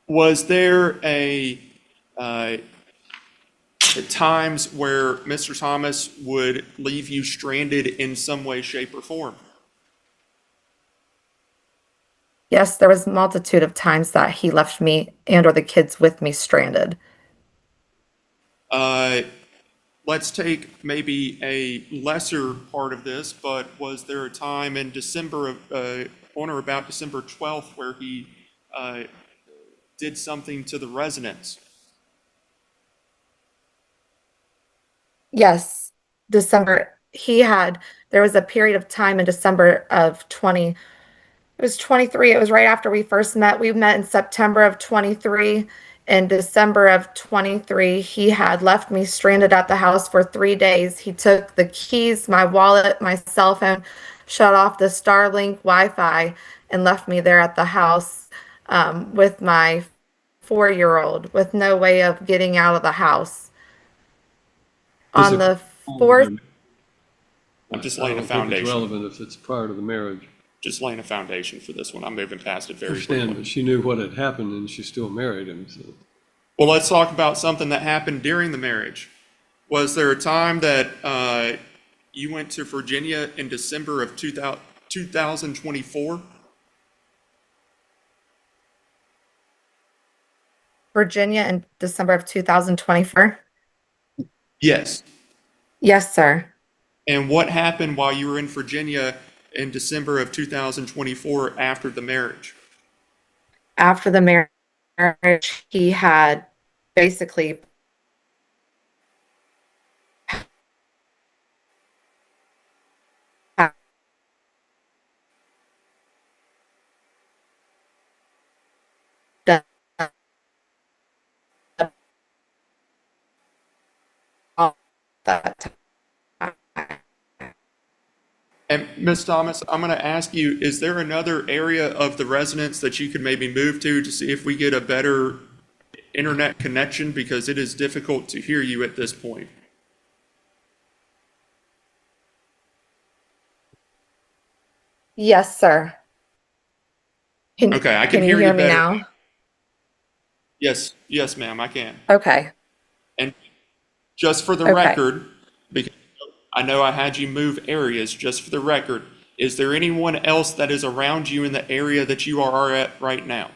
Was there at times where Mr. Thomas would leave you stranded in some way, shape, or form? Yes, there was a multitude of times that he left me and or the kids with me stranded. Uh, let's take maybe a lesser part of this, but was there a time in December of, on or about December 12th where he did something to the residence? Yes, December. There was a period of time in December of 20, it was 23. It was right after we first met. We met in September of 23. In December of 23, he had left me stranded at the house for 3 days. He took the keys, my wallet, my cell phone, shut off the Starlink Wi-Fi, and left me there at the house with my 4-year-old with no way of getting out of the house. Is On it? the 4th, I'm just I laying a don't think it's foundation. relevant if it's prior to the marriage. Just laying a foundation for this one. I'm moving past it I very understand, quickly. but she knew what had happened and she still married him, so. Well, let's talk about something that happened during the marriage. Was there a time that you went to Virginia in December of 2024? Virginia in December of 2024? Yes. Yes, sir. And what happened while you were in Virginia in December of 2024 after the marriage? After the marriage, he had basically done all that time. And Ms. Thomas, I'm going to ask you, is there another area of the residence that you could maybe move to see if we get a better internet connection? Because it is difficult to hear you at this point. Yes, sir. Okay, I can Can you hear you hear me better. now? Yes, yes, ma'am, I can. Okay. And just for the Okay. record, because I know I had you move areas, just for the record, is there anyone else that is around you in the area that you are at right now?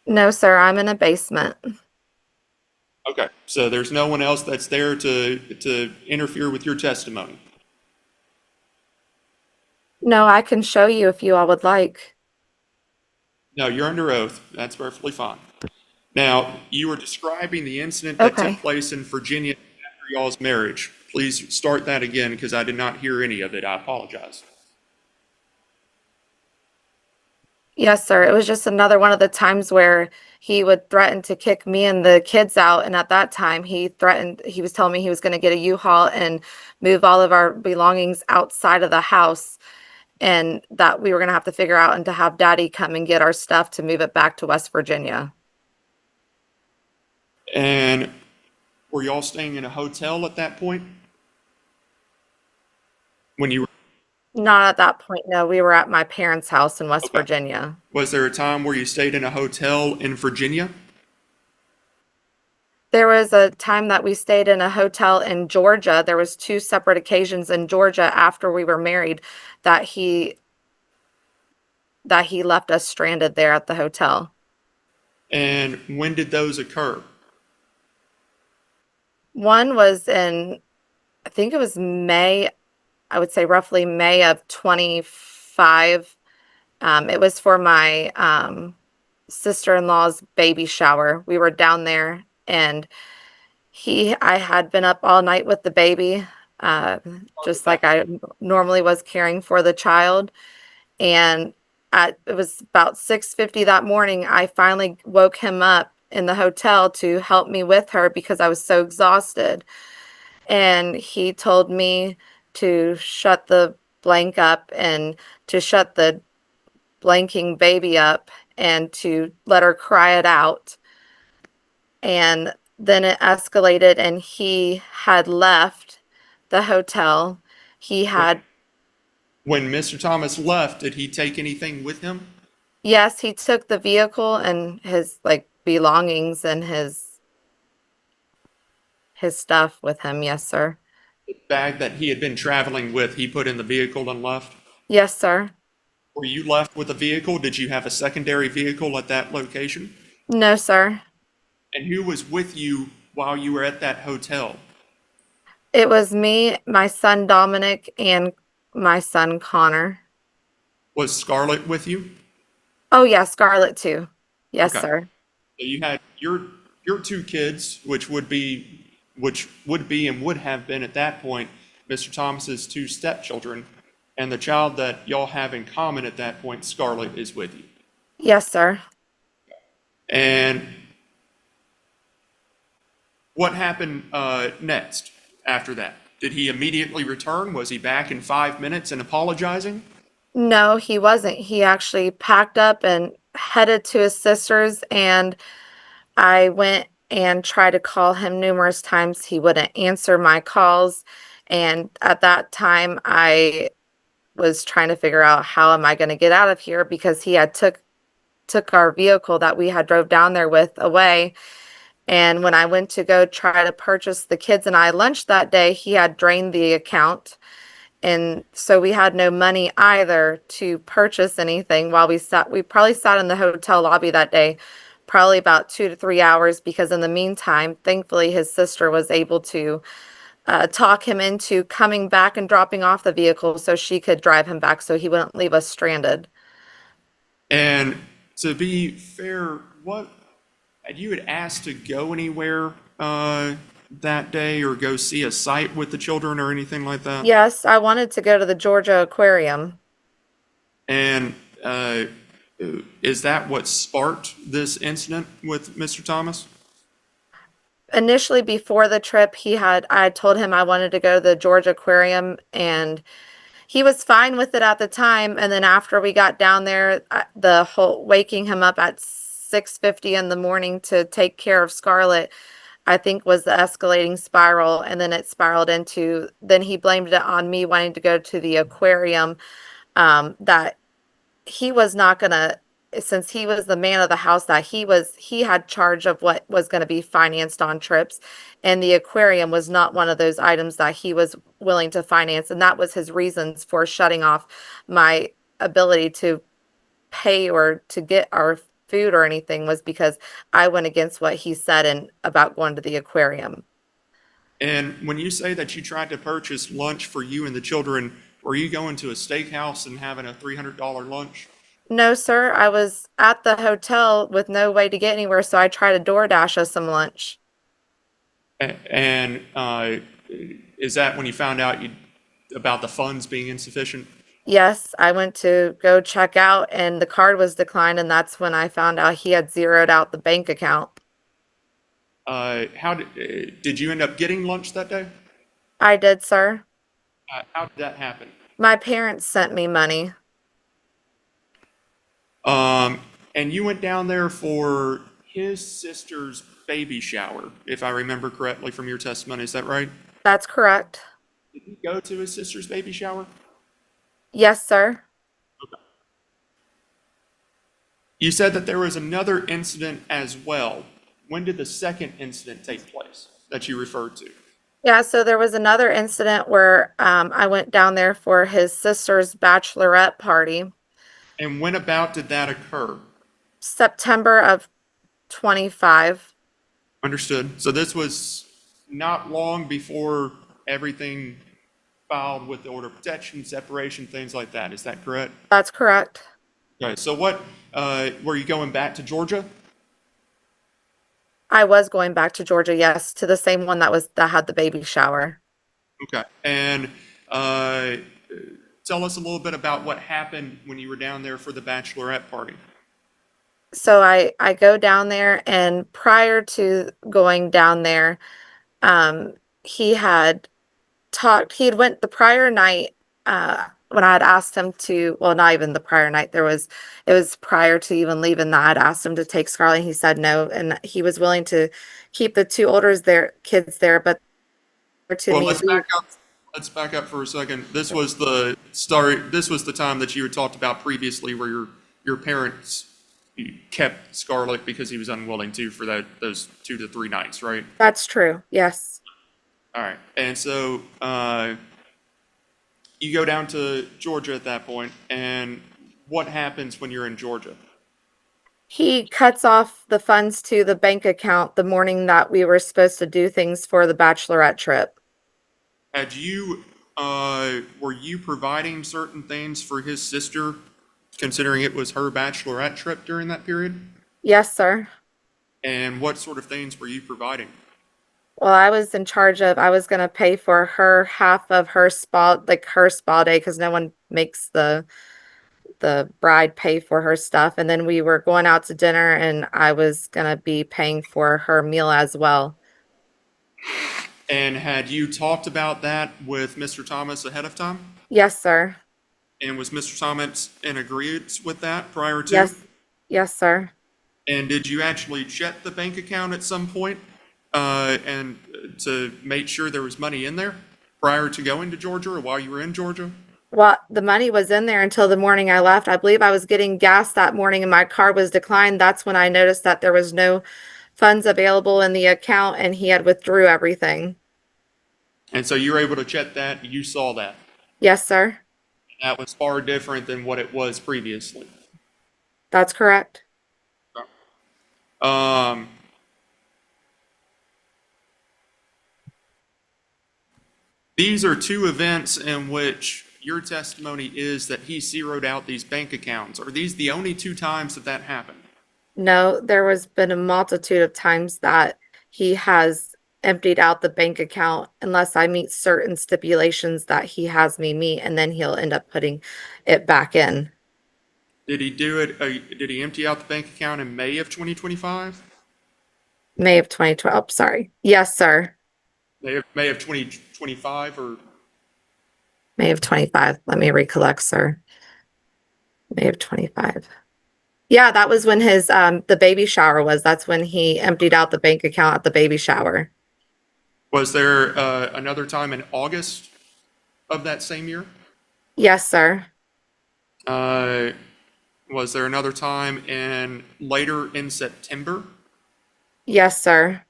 No, sir, I'm in a basement. Okay, so there's no one else that's there to interfere with your testimony? No, I can show you if you all would like. No, you're under oath. That's perfectly fine. Now, you were describing the incident that Okay. took place in Virginia after y'all's marriage. Please start that again because I did not hear any of it. I apologize. Yes, sir. It was just another one of the times where he would threaten to kick me and the kids out. And at that time, he was telling me he was going to get a U-Haul and move all of our belongings outside of the house. And that we were going to have to figure out and to have daddy come and get our stuff to move it back to West Virginia. And were y'all staying in a hotel at that point? When you were Not at that point, no. We were at my parents' house in West Okay. Virginia. Was there a time where you stayed in a hotel in Virginia? There was a time that we stayed in a hotel in Georgia. There was two separate occasions in Georgia after we were married that he left us stranded there at the hotel. And when did those occur? One was in, I think it was May, I would say roughly May of 25. It was for my sister-in-law's baby shower. We were down there and I had been up all night with the baby, just like I normally was caring for the child. And it was about 6:50 that morning, I finally woke him up in the hotel to help me with her because I was so exhausted. And he told me to shut the blank up and to shut the blanking baby up and to let her cry it out. And then it escalated and he had left the hotel. He had, When Mr. Thomas left, did he take anything with him? yes, he took the vehicle and his like belongings and his stuff with him. Yes, sir. The bag that he had been traveling with, he put in the vehicle and left? Yes, sir. Were you left with a vehicle? Did you have a secondary vehicle at that location? No, sir. And who was with you while you were at that hotel? It was me, my son Dominic, and my son Connor. Was Scarlett with you? Oh, yeah, Scarlett too. Yes, Okay. sir. So you had your two kids, which would be and would have been at that point Mr. Thomas's two stepchildren, and the child that y'all have in common at that point, Scarlett, is with you. Yes, sir. And what happened next after that? Did he immediately return? Was he back in 5 minutes and apologizing? No, he wasn't. He actually packed up and headed to his sister's, and I went and tried to call him numerous times. He wouldn't answer my calls. And at that time, I was trying to figure out how am I going to get out of here because he had took our vehicle that we had drove down there with away. And when I went to go try to purchase the kids and I lunch that day, he had drained the account. And so we had no money either to purchase anything while we probably sat in the hotel lobby that day, probably about 2 to 3 hours, because in the meantime, thankfully, his sister was able to talk him into coming back and dropping off the vehicle so she could drive him back so he wouldn't leave us stranded. And to be fair, you had asked to go anywhere that day or go see a site with the children or anything like that? Yes, I wanted to go to the Georgia Aquarium. And is that what sparked this incident with Mr. Thomas? Initially, before the trip, I told him I wanted to go to the Georgia Aquarium, and he was fine with it at the time. And then after we got down there, the whole waking him up at 6:50 in the morning to take care of Scarlett, I think was the escalating spiral. And then it spiraled into, then he blamed it on me wanting to go to the aquarium, that he was not gonna, since he was the man of the house, that he had charge of what was going to be financed on trips, and the aquarium was not one of those items that he was willing to finance, and that was his reasons for shutting off my ability to pay or to get our food or anything, was because I went against what he said and about going to the aquarium. And when you say that you tried to purchase lunch for you and the children, were you going to a steakhouse and having a $300 lunch? No, sir, I was at the hotel with no way to get anywhere, so I tried to DoorDash us some lunch. And is that when you found out about the funds being insufficient? Yes, I went to go check out and the card was declined, and that's when I found out he had zeroed out the bank account. How did you end up getting lunch that day? I did, sir. How did that happen? My parents sent me money. And you went down there for his sister's baby shower, if I remember correctly from your testimony. Is that right? That's correct. Did you go to his sister's baby shower? Yes, sir. You said that there was another incident as well. When did the second incident take place that you referred to? Yeah, so there was another incident where I went down there for his sister's bachelorette party, And when about did that occur? September of 25. Understood. So this was not long before everything filed with the order of protection, separation, things like that. Is that correct? That's correct. Okay. So what, were you going back to Georgia? I was going back to Georgia, yes, to the same one that had the baby shower. Okay. And uh, tell us a little bit about what happened when you were down there for the bachelorette party. So I go down there, and prior to going down there, he had he had went the prior night, when I had asked him to, well, not even the prior night, it was prior to even leaving that I'd asked him to take Scarlett, and he said no, and he was willing to keep the two older kids there, but to Well, me, let's back up. Let's back up for a second. This was the start. This was the time that you had talked about previously, where your parents kept Scarlett because he was unwilling to for those 2 to 3 nights, right? That's true. Yes. All right. And so you go down to Georgia at that point, and what happens when you're in Georgia? He cuts off the funds to the bank account the morning that we were supposed to do things for the bachelorette trip. Had you were you providing certain things for his sister, considering it was her bachelorette trip during that period? Yes, sir. And what sort of things were you providing? Well, I was in charge of, I was going to pay for her half of her spa, like her spa day, because no one makes the bride pay for her stuff. And then we were going out to dinner, and I was going to be paying for her meal as well. And had you talked about that with Mr. Thomas ahead of time? Yes, sir. And was Mr. Thomas in agreement with that prior to? Yes. Yes, sir. And did you actually check the bank account at some point, and to make sure there was money in there prior to going to Georgia or while you were in Georgia? Well, the money was in there until the morning I left. I believe I was getting gas that morning and my card was declined. That's when I noticed that there was no funds available in the account, and he had withdrew everything. And so you were able to check that, you saw that. Yes, sir. That was far different than what it was previously. That's correct. Um, these are two events in which your testimony is that he zeroed out these bank accounts. Are these the only 2 times that happened? No, there was been a multitude of times that he has emptied out the bank account unless I meet certain stipulations that he has me meet, and then he'll end up putting it back in. Did he do it? Did he empty out the bank account in May of 2025? May of 2012, sorry. Yes, sir. May of 2025 or? May of 25. Let me recollect, sir. May of 25. Yeah, that was when his the baby shower was. That's when he emptied out the bank account at the baby shower. Was there another time in August of that same year? Yes, sir. Was there another time later in September? Yes, sir.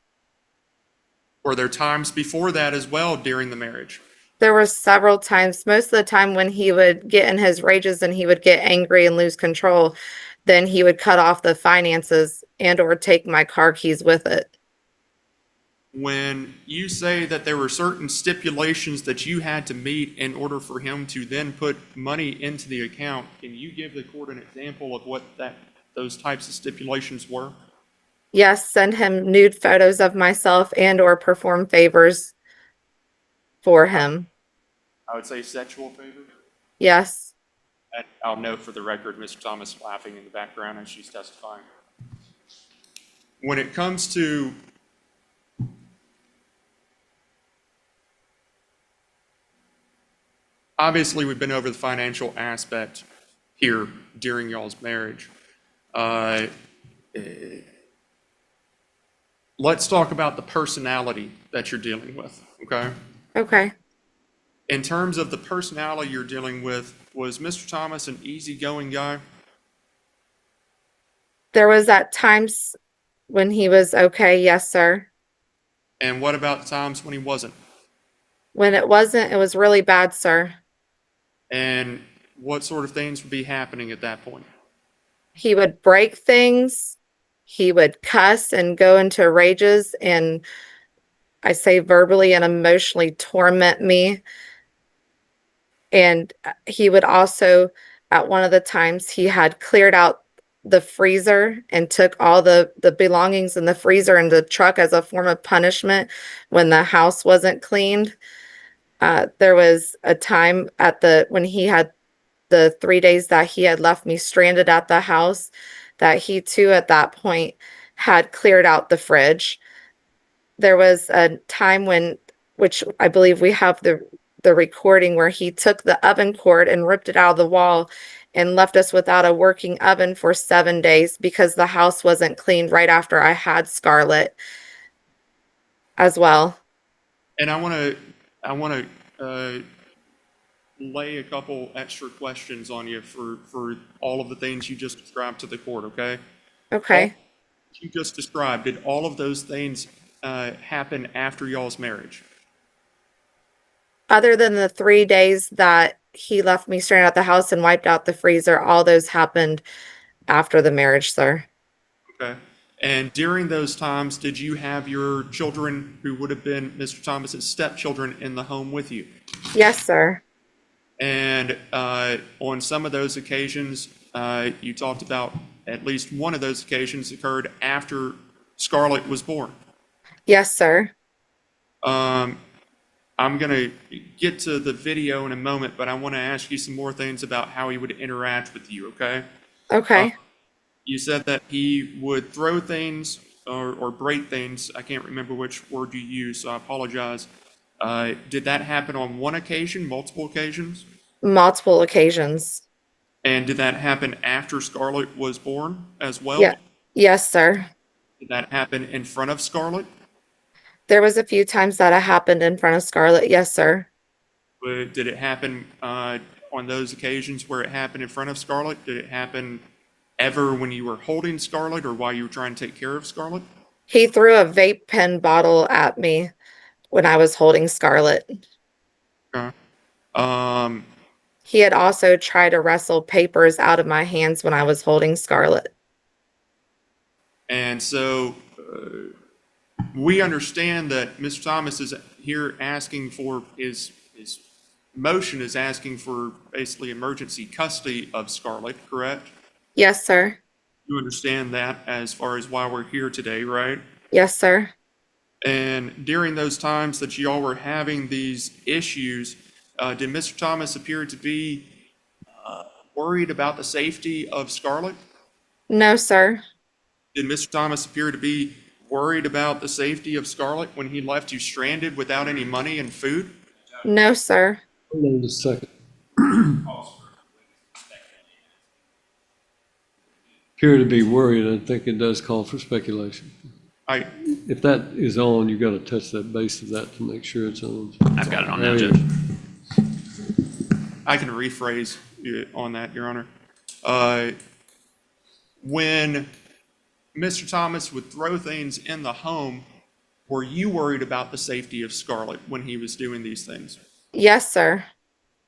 Were there times before that as well during the marriage? There were several times, most of the time when he would get in his rages and he would get angry and lose control, then he would cut off the finances and or take my car keys with it. When you say that there were certain stipulations that you had to meet in order for him to then put money into the account, can you give the court an example of what those types of stipulations were? Yes, send him nude photos of myself and or perform favors for him. I would say sexual favors. Yes. And I'll note for the record, Mr. Thomas laughing in the background as she's testifying. When it comes to obviously, we've been over the financial aspect here during y'all's marriage. Let's talk about the personality that you're dealing with, okay? Okay. In terms of the personality you're dealing with, was Mr. Thomas an easygoing guy? There was at times when he was okay, yes, sir. And what about the times when he wasn't? When it wasn't, it was really bad, sir. And what sort of things would be happening at that point? He would break things. He would cuss and go into rages, and I say verbally and emotionally torment me. And he would also, at one of the times, he had cleared out the freezer and took all the belongings in the freezer and the truck as a form of punishment when the house wasn't cleaned. There was a time when he had the 3 days that he had left me stranded at the house, that he too at that point had cleared out the fridge. There was a time which I believe we have the recording, where he took the oven cord and ripped it out of the wall and left us without a working oven for 7 days because the house wasn't cleaned right after I had Scarlett as well. And I want to lay a couple extra questions on you for all of the things you just described to the court, okay? Okay. All you just described, did all of those things happen after y'all's marriage? Other than the 3 days that he left me stranded at the house and wiped out the freezer, all those happened after the marriage, sir. Okay. And during those times, did you have your children, who would have been Mr. Thomas's stepchildren, in the home with you? Yes, sir. And on some of those occasions, you talked about at least one of those occasions occurred after Scarlett was born. Yes, sir. I'm going to get to the video in a moment, but I want to ask you some more things about how he would interact with you, okay? Okay. You said that he would throw things or break things. I can't remember which word you used, so I apologize. Did that happen on one occasion, multiple occasions? Multiple occasions. And did that happen after Scarlett was born as well? Yeah. Yes, sir. Did that happen in front of Scarlett? There was a few times that it happened in front of Scarlett. Yes, sir. Did it happen on those occasions where it happened in front of Scarlett? Did it happen ever when you were holding Scarlett or while you were trying to take care of Scarlett? He threw a vape pen bottle at me when I was holding Scarlett. Okay. He had also tried to wrestle papers out of my hands when I was holding Scarlett. And so we understand that Mr. Thomas is here asking for his motion is asking for basically emergency custody of Scarlett, correct? Yes, sir. You understand that as far as why we're here today, right? Yes, sir. And during those times that y'all were having these issues, did Mr. Thomas appear to be worried about the safety of Scarlett? No, sir. Did Mr. Thomas appear to be worried about the safety of Scarlett when he left you stranded without any money and food? No, sir. Hold on just a second. Appear to be worried, I think it does call for speculation. If that is on, you've got to touch that base of that to make sure it's on. I've got it on now, There Judge. it is. I can rephrase on that, Your Honor. When Mr. Thomas would throw things in the home, were you worried about the safety of Scarlett when he was doing these things? Yes, sir.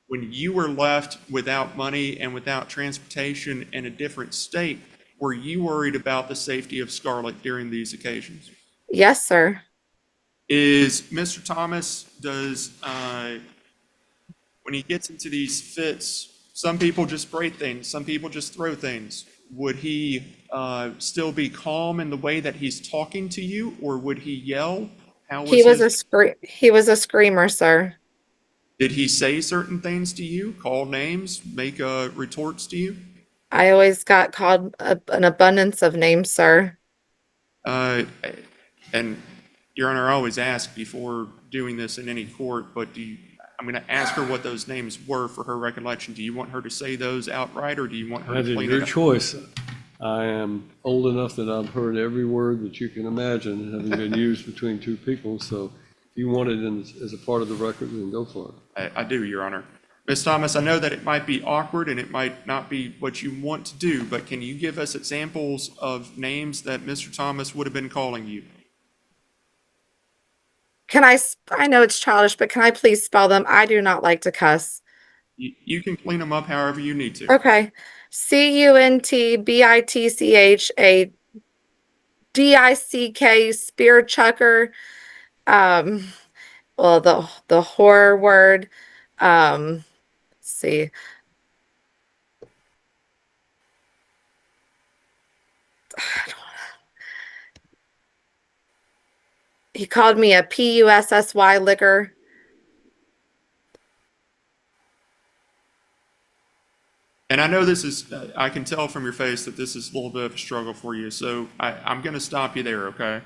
When you were left without money and without transportation in a different state, were you worried about the safety of Scarlett during these occasions? Yes, sir. Is Mr. Thomas, when he gets into these fits, some people just break things, some people just throw things. Would he still be calm in the way that he's talking to you, or would he yell? He was a screamer, sir. Did he say certain things to you, call names, make retorts to you? I always got called an abundance of names, sir. And Your Honor, I always ask before doing this in any court, but I'm going to ask her what those names were for her recollection. Do you want her to say those outright, or do you want her That to is clean your it up? choice. I am old enough that I've heard every word that you can imagine having been used between two people. So if you want it as a part of the record, then go for it. I do, Your Honor. Ms. Thomas, I know that it might be awkward and it might not be what you want to do, but can you give us examples of names that Mr. Thomas would have been calling you? I know it's childish, but can I please spell them? I do not like to cuss. You can clean them up however you need to. Okay. CUNTBITCHADICK, spear chucker. Well, the horror word. Let's see. He called me a PUSSY liquor. And I know this is, I can tell from your face that this is a little bit of a struggle for you, so I'm going to stop you there, okay?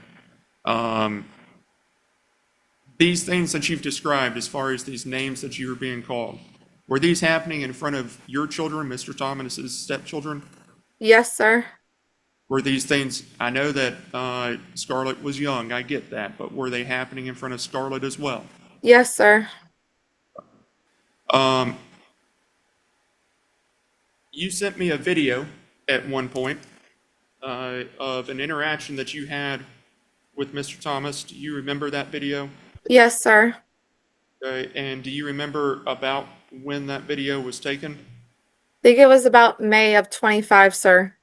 These things that you've described, as far as these names that you were being called, were these happening in front of your children, Mr. Thomas's stepchildren? Yes, sir. Were these things, I know that Scarlett was young, I get that, but were they happening in front of Scarlett as well? Yes, sir. You sent me a video at one point of an interaction that you had with Mr. Thomas. Do you remember that video? Yes, sir. And do you remember about when that video was taken? I think it was about May of 25, sir.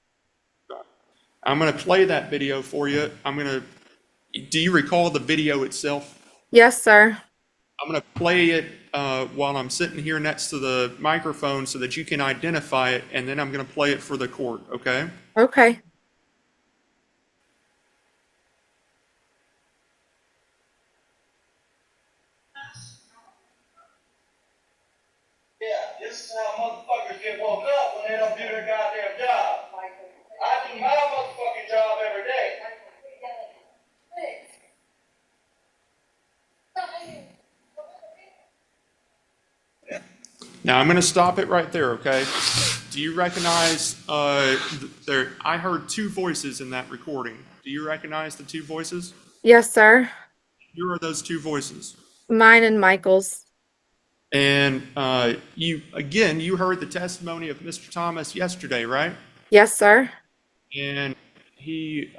I'm going to play that video for you. Do you recall the video itself? Yes, sir. I'm going to play it while I'm sitting here next to the microphone so that you can identify it, and then I'm going to play it for the court, okay? Okay. Yeah, this is how motherfuckers get woke up when they don't do their goddamn job. I do my motherfucking job every day. Now, I'm going to stop it right there, okay? Do you recognize, I heard two voices in that recording. Do you recognize the two voices? Yes, sir. Who are those two voices? Mine and Michael's. And you heard the testimony of Mr. Thomas yesterday, right? Yes, sir. And he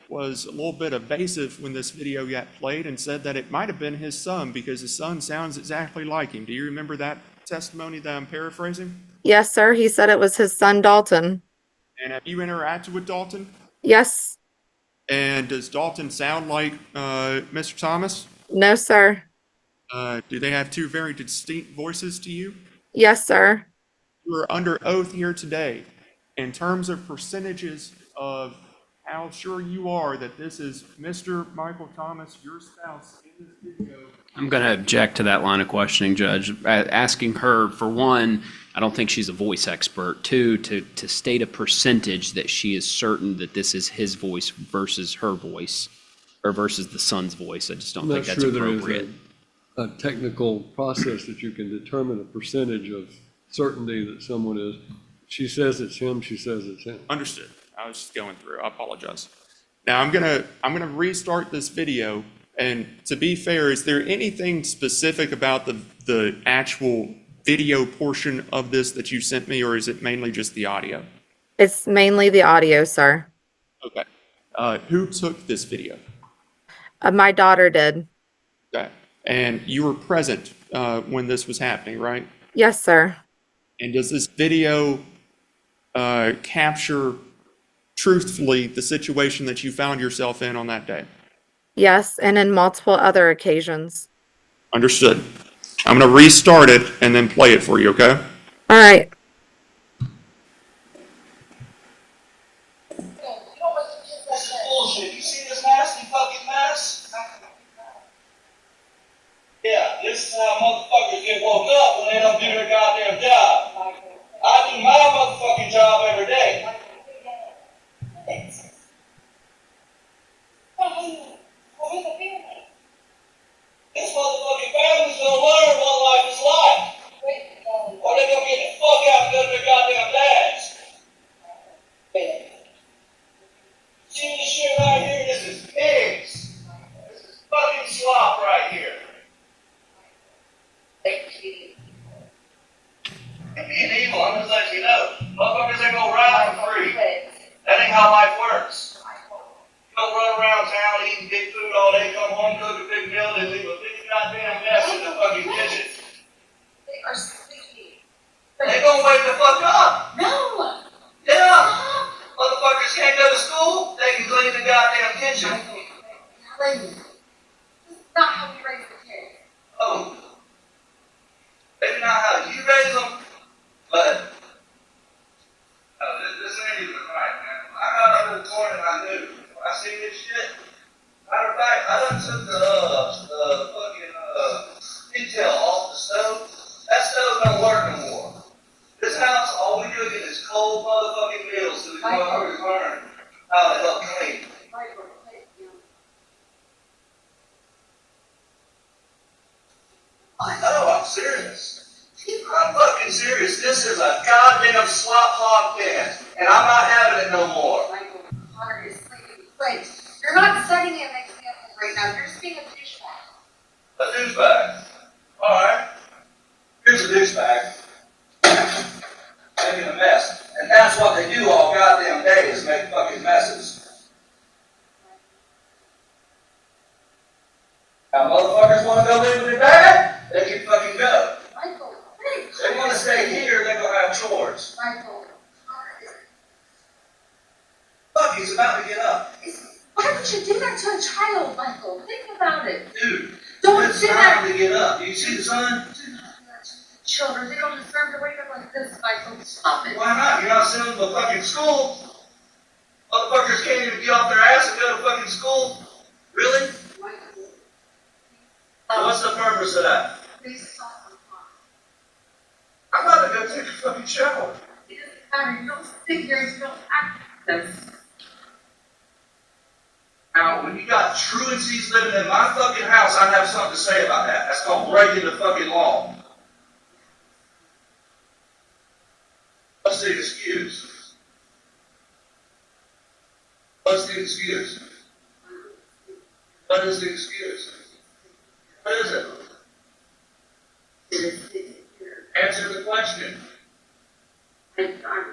was a little bit evasive when this video got played and said that it might have been his son because his son sounds exactly like him. Do you remember that testimony that I'm paraphrasing? Yes, sir. He said it was his son, Dalton. And have you interacted with Dalton? Yes. And does Dalton sound like Mr. Thomas? No, sir. Do they have two very distinct voices to you? Yes, sir. You are under oath here today. In terms of percentages of how sure you are that this is Mr. Michael Thomas, your spouse, in this video. I'm going to object to that line of questioning, Judge. Asking her, for one, I don't think she's a voice expert. Two, to state a percentage that she is certain that this is his voice versus her voice, or versus the son's voice. I just don't think that's appropriate. A technical process that you can determine a percentage of certainty that someone is. She says it's him, she says it's him. Understood. I was just going through. I apologize. Now I'm gonna restart this video. And to be fair, is there anything specific about the actual video portion of this that you sent me, or is it mainly just the audio? It's mainly the audio, sir. Okay. Who took this video? My daughter did. Okay. And you were present when this was happening, right? Yes, sir. And does this video capture truthfully the situation that you found yourself in on that day? Yes, and in multiple other occasions. Understood. I'm going to restart it and then play it for you, okay? All right. This is bullshit. You see this nasty fucking mess? Yeah, this is how motherfuckers get woke up when they don't do their goddamn job. I do my motherfucking job every day. This motherfucking family's gonna learn what life is like. Or they're gonna get the fuck out and go to their goddamn dads. See this shit right here? This is pigs. This is fucking slop right here. evil. I'm just letting you know. Motherfuckers ain't gonna ride for free. That ain't how life works. You don't run around town eating big food all day, come home, cook a big meal, and leave a big goddamn mess in the fucking kitchen. They are sleepy. They gonna wake the fuck up. No! Yeah. Motherfuckers can't go to school. They can clean the goddamn kitchen. This is not how we raise the kids. Oh. Maybe not how you raise them, but this ain't even right, man. I got up in the corner and I knew. When I seen this shit, matter of fact, I done took the fucking detail off the stove. That stove don't work no more. This house, all we cooking is cold motherfucking meals so we can learn how to help clean. No, I'm serious. I'm fucking serious. This is a goddamn slop hog pen, and I'm not having it no more. Michael, Connor is sleeping. Wait, you're not setting an example right now. You're just being a douchebag. A douchebag. Alright. Here's a douchebag. Making a mess. And that's what they do all goddamn day is make fucking messes. Now motherfuckers want to go live with their dad? They can fucking go. Michael, If they want to stay here, they're gonna have chores. Michael, Connor Fuck, he's about to get up. why would you do that to a child, Michael? Think about it. Dude, Don't it's do time that. to get up. Do you see the sun? Do not do that to children. They don't deserve to wake up like this, Michael. Stop it. Why not? You're not sending them to fucking school. Motherfuckers can't even get off their ass and go to fucking school. Really? Michael, So what's the purpose of that? please stop. I'm about to go take a fucking shower. It doesn't matter. You don't sit here and you don't act like this. Now, when you got truancies living in my fucking house, I have something to say about that. That's called breaking the fucking law. What's the excuse? What's the excuse? What is the excuse? What is it? It is sitting here. Answer the question. I'm sorry.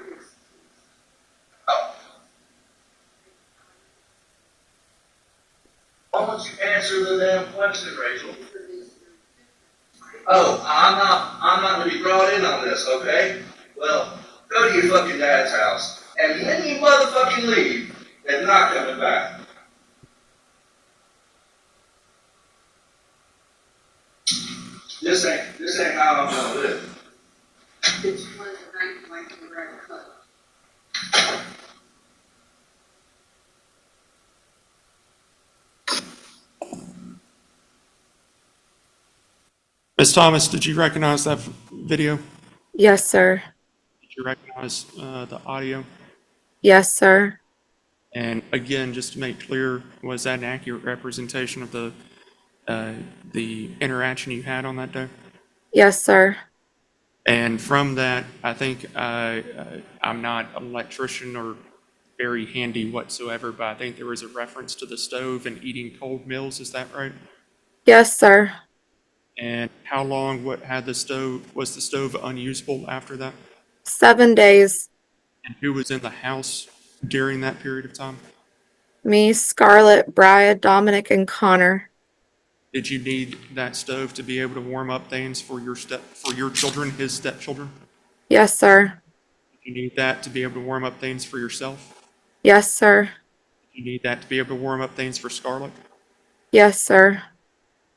Oh. Why don't you answer the damn question, Rachel? Oh, I'm not gonna be brought in on this, okay? Well, go to your fucking dad's house. And when you motherfucking leave, they're not coming back. This ain't how I'm gonna live. It's one of the night like the red coat. Ms. Thomas, did you recognize that video? Yes, sir. Did you recognize the audio? Yes, sir. And again, just to make clear, was that an accurate representation of the interaction you had on that day? Yes, sir. And from that, I think I'm not an electrician or very handy whatsoever, but I think there was a reference to the stove and eating cold meals. Is that right? Yes, sir. And how long was the stove unusable after that? 7 days. And who was in the house during that period of time? Me, Scarlett, Brian, Dominic, and Connor. Did you need that stove to be able to warm up things for your children, his stepchildren? Yes, sir. Did you need that to be able to warm up things for yourself? Yes, sir. Did you need that to be able to warm up things for Scarlett? Yes, sir.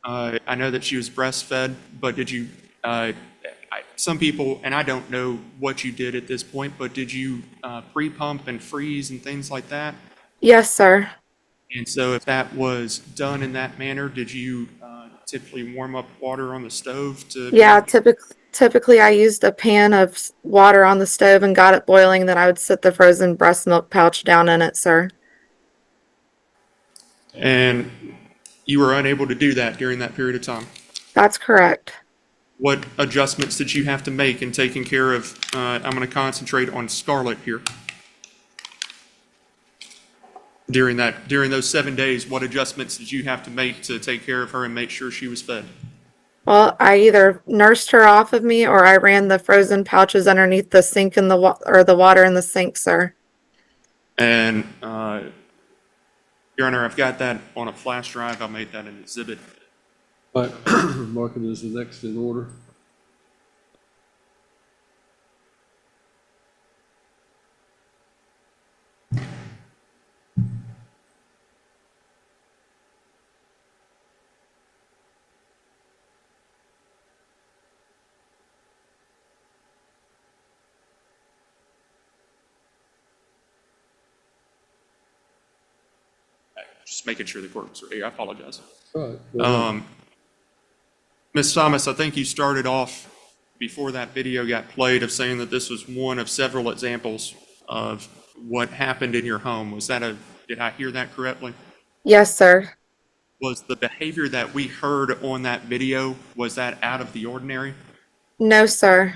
I know that she was breastfed, but did you, some people, and I don't know what you did at this point, but did you pre-pump and freeze and things like that? Yes, sir. And so if that was done in that manner, did you typically warm up water on the stove to? Yeah, typically I used a pan of water on the stove and got it boiling, then I would sit the frozen breast milk pouch down in it, sir. And you were unable to do that during that period of time? That's correct. What adjustments did you have to make in taking care of, I'm going to concentrate on Scarlett here. During those 7 days, what adjustments did you have to make to take care of her and make sure she was fed? Well, I either nursed her off of me or I ran the frozen pouches underneath the sink in or the water in the sink, sir. And, Your Honor, I've got that on a flash drive. I'll make that an exhibit. All right, mark it as the next in order. Just making sure the court was ready. I apologize. All right. go ahead. Ms. Thomas, I think you started off before that video got played of saying that this was one of several examples of what happened in your home. Did I hear that correctly? Yes, sir. Was the behavior that we heard on that video, was that out of the ordinary? No, sir.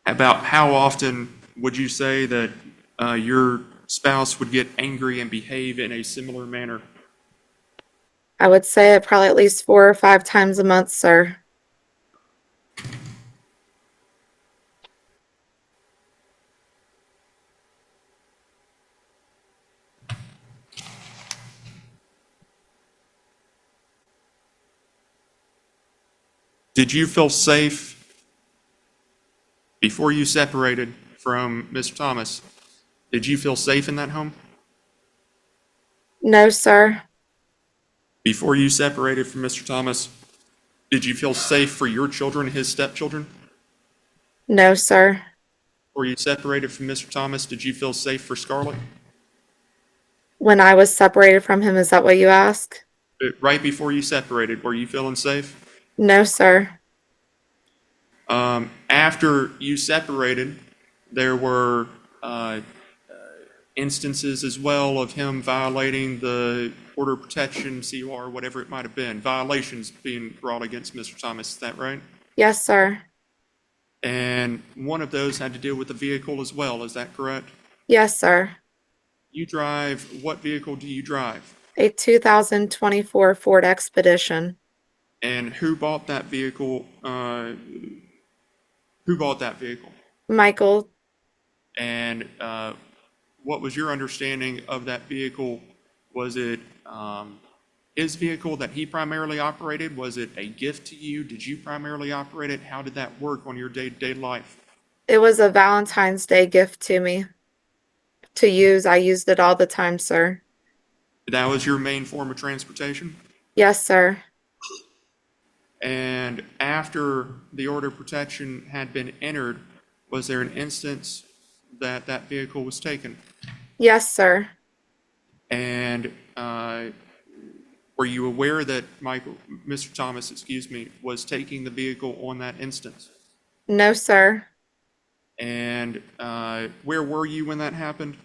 About how often would you say that your spouse would get angry and behave in a similar manner? I would say it probably at least 4 or 5 times a month, sir. Did you feel safe before you separated from Mr. Thomas? Did you feel safe in that home? No, sir. Before you separated from Mr. Thomas, did you feel safe for your children, his stepchildren? No, sir. Before you separated from Mr. Thomas, did you feel safe for Scarlett? When I was separated from him, is that what you ask? Right before you separated, were you feeling safe? No, sir. After you separated, there were instances as well of him violating the order of protection, COR, whatever it might have been, violations being brought against Mr. Thomas. Is that right? Yes, sir. And one of those had to deal with the vehicle as well. Is that correct? Yes, sir. What vehicle do you drive? A 2024 Ford Expedition. And who bought that vehicle? Who bought that vehicle? Michael. And what was your understanding of that vehicle? Was it his vehicle that he primarily operated? Was it a gift to you? Did you primarily operate it? How did that work on your day-to-day life? It was a Valentine's Day gift to me to use. I used it all the time, sir. That was your main form of transportation? Yes, sir. And after the order of protection had been entered, was there an instance that that vehicle was taken? Yes, sir. And were you aware that Mr. Thomas, was taking the vehicle on that instance? No, sir. And where were you when that happened?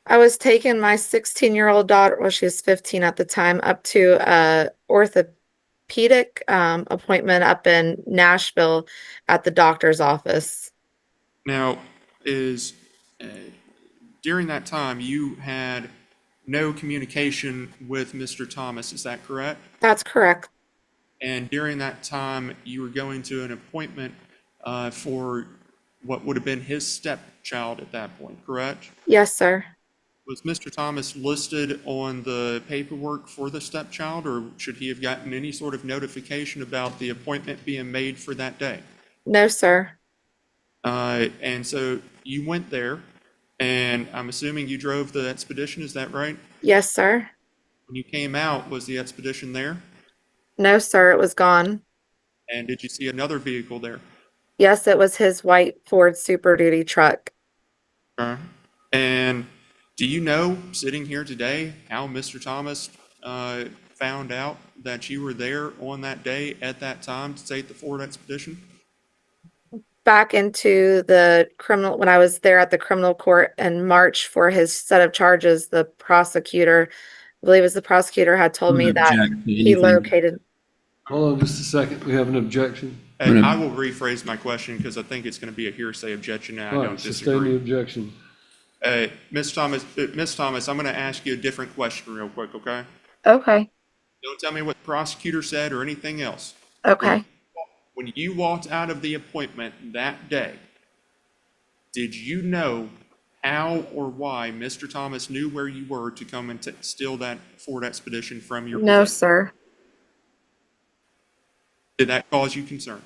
I was taking my 16-year-old daughter, well, she was 15 at the time, up to a orthopedic appointment up in Nashville at the doctor's office. Now, during that time, you had no communication with Mr. Thomas, is that correct? That's correct. And during that time, you were going to an appointment for what would have been his stepchild at that point, correct? Yes, sir. Was Mr. Thomas listed on the paperwork for the stepchild, or should he have gotten any sort of notification about the appointment being made for that day? No, sir. And so you went there, and I'm assuming you drove the Expedition, is that right? Yes, sir. When you came out, was the Expedition there? No, sir. It was gone. And did you see another vehicle there? Yes, it was his white Ford Super Duty truck. And do you know, sitting here today, how Mr. Thomas found out that you were there on that day at that time to take the Ford Expedition? Back into the criminal, when I was there at the criminal court in March for his set of charges, the prosecutor, I believe it was the prosecutor, had told me that he located. Hold on just a second. We have an objection. And I will rephrase my question because I think it's going to be a hearsay objection, and I All don't right, sustain the disagree. objection. Miss Thomas, I'm going to ask you a different question real quick, okay? Okay. Don't tell me what the prosecutor said or anything else. Okay. when you walked out of the appointment that day, did you know how or why Mr. Thomas knew where you were to come and steal that Ford Expedition from your No, possession? sir. Did that cause you concern?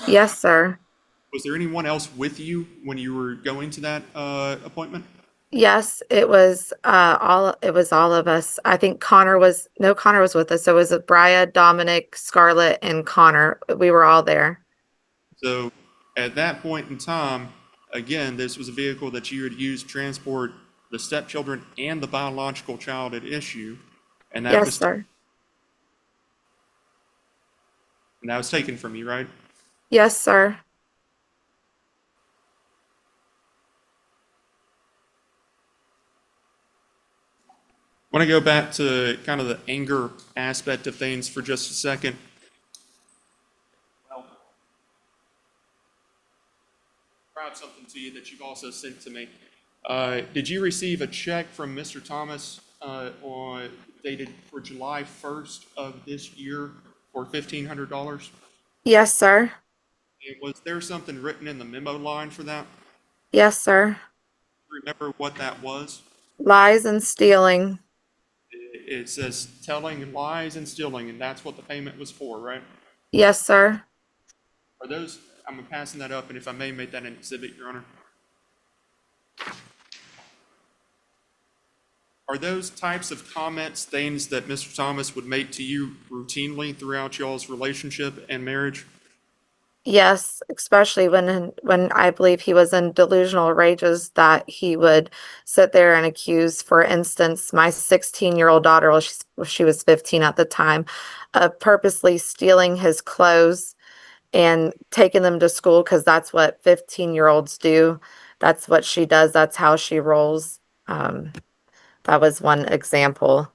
Yes, sir. Was there anyone else with you when you were going to that appointment? Yes, it was all of us. I think Connor was with us. So it was Bria, Dominic, Scarlett, and Connor. We were all there. So at that point in time, again, this was a vehicle that you had used to transport the stepchildren and the biological child at issue, and that Yes, was sir. taken from you, right? Yes, sir. I want to go back to kind of the anger aspect of things for just a second. Well, describe something to you that you've also sent to me. Did you receive a check from Mr. Thomas dated for July 1st of this year for $1,500? Yes, sir. And was there something written in the memo line for that? Yes, sir. Remember what that was? Lies and stealing. It says telling lies and stealing, and that's what the payment was for, right? Yes, sir. Are those, I'm passing that up, and if I may make that an exhibit, Your Honor. Are those types of comments things that Mr. Thomas would make to you routinely throughout y'all's relationship and marriage? Yes, especially when I believe he was in delusional rages that he would sit there and accuse, for instance, my 16-year-old daughter, well, she was 15 at the time, of purposely stealing his clothes and taking them to school because that's what 15-year-olds do. That's what she does. That's how she rolls. That was one example.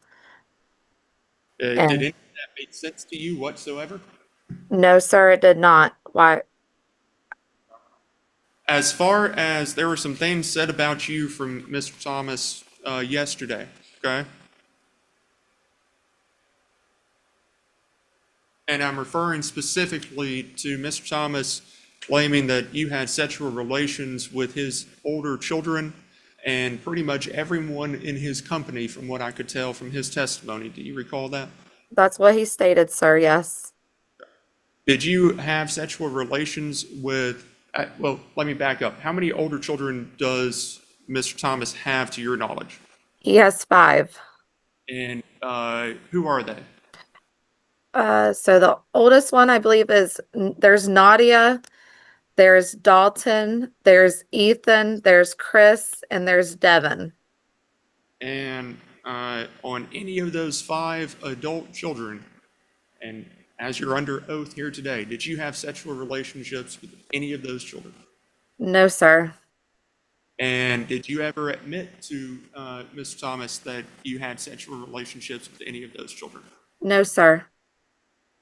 Did And any of that make sense to you whatsoever? no, sir, it did not. Why? As far as there were some things said about you from Mr. Thomas yesterday, okay? And I'm referring specifically to Mr. Thomas claiming that you had sexual relations with his older children and pretty much everyone in his company, from what I could tell from his testimony. Do you recall that? That's what he stated, sir. Yes. Did you have sexual relations with, well, let me back up. How many older children does Mr. Thomas have to your knowledge? He has 5. And who are they? So the oldest one I believe there's Nadia, there's Dalton, there's Ethan, there's Chris, and there's Devin. And on any of those 5 adult children, and as you're under oath here today, did you have sexual relationships with any of those children? No, sir. And did you ever admit to Mr. Thomas that you had sexual relationships with any of those children? No, sir.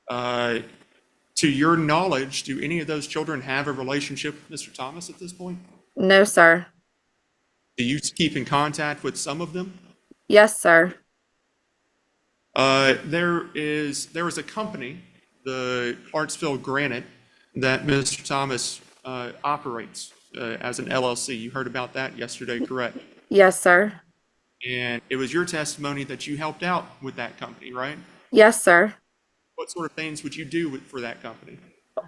To your knowledge, do any of those children have a relationship with Mr. Thomas at this point? No, sir. Do you keep in contact with some of them? Yes, sir. There was a company, the Clarksville Granite, that Mr. Thomas operates as an LLC. You heard about that yesterday, correct? Yes, sir. And it was your testimony that you helped out with that company, right? Yes, sir. What sort of things would you do for that company?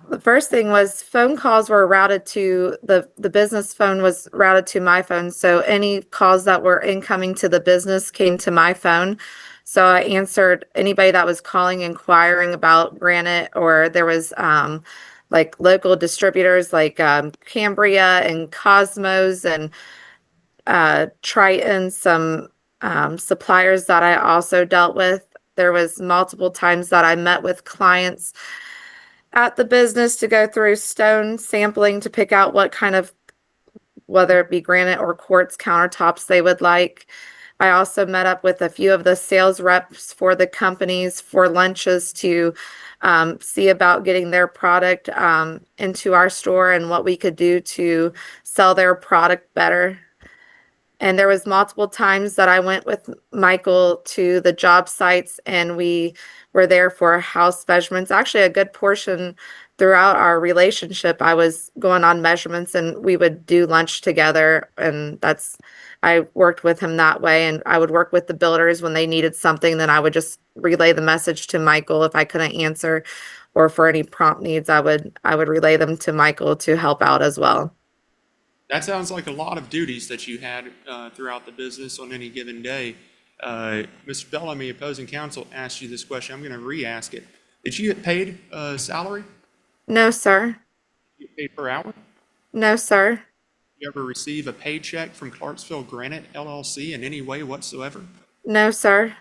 The first thing was phone calls were routed to the business phone was routed to my phone. So any calls that were incoming to the business came to my phone. So I answered anybody that was calling, inquiring about Granite, or there was like local distributors like Cambria and Cosmos and Triton, some suppliers that I also dealt with. There was multiple times that I met with clients at the business to go through stone sampling to pick out what kind of, whether it be granite or quartz countertops they would like. I also met up with a few of the sales reps for the companies for lunches to see about getting their product into our store and what we could do to sell their product better. And there was multiple times that I went with Michael to the job sites and we were there for house measurements. Actually, a good portion throughout our relationship, I was going on measurements and we would do lunch together. And I worked with him that way. And I would work with the builders when they needed something. Then I would just relay the message to Michael if I couldn't answer, or for any prompt needs, I would relay them to Michael to help out as well. That sounds like a lot of duties that you had throughout the business on any given day. Mr. Bellamy, opposing counsel, asked you this question. I'm going to re-ask it. Did you get paid salary? No, sir. You get paid per hour? No, sir. You ever receive a paycheck from Clarksville Granite LLC in any way whatsoever? No, sir.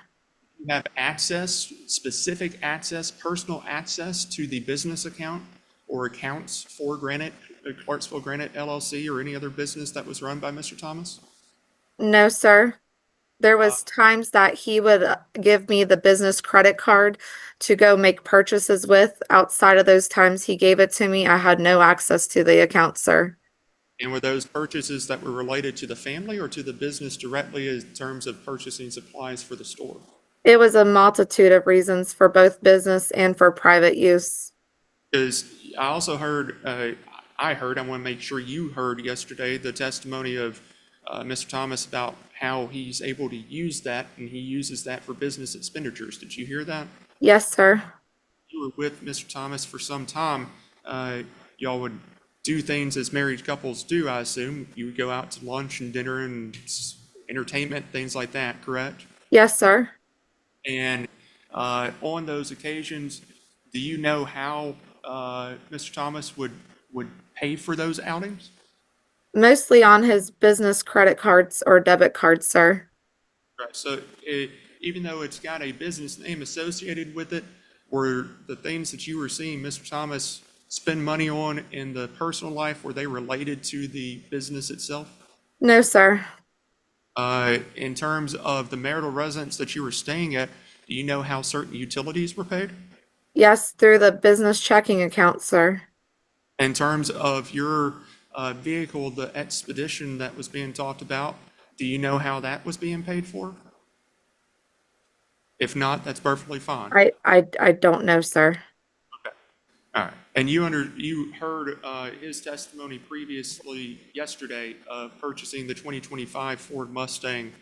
You have access, specific access, personal access to the business account or accounts for Granite, Clarksville Granite LLC, or any other business that was run by Mr. Thomas? No, sir. There was times that he would give me the business credit card to go make purchases with. Outside of those times he gave it to me, I had no access to the account, sir. And were those purchases that were related to the family or to the business directly in terms of purchasing supplies for the store? It was a multitude of reasons for both business and for private use. Because I also heard, I want to make sure you heard yesterday the testimony of Mr. Thomas about how he's able to use that, and he uses that for business expenditures. Did you hear that? Yes, sir. You were with Mr. Thomas for some time. Y'all would do things as married couples do, I assume. You would go out to lunch and dinner and entertainment, things like that, correct? Yes, sir. And on those occasions, do you know how Mr. Thomas would pay for those outings? Mostly on his business credit cards or debit cards, sir. Right. So even though it's got a business name associated with it, were the things that you were seeing Mr. Thomas spend money on in the personal life, were they related to the business itself? No, sir. In terms of the marital residence that you were staying at, do you know how certain utilities were paid? Yes, through the business checking account, sir. In terms of your vehicle, the expedition that was being talked about, do you know how that was being paid for? If not, that's perfectly fine. I don't know, sir. All right. And you heard his testimony previously yesterday of purchasing the 2025 Ford Mustang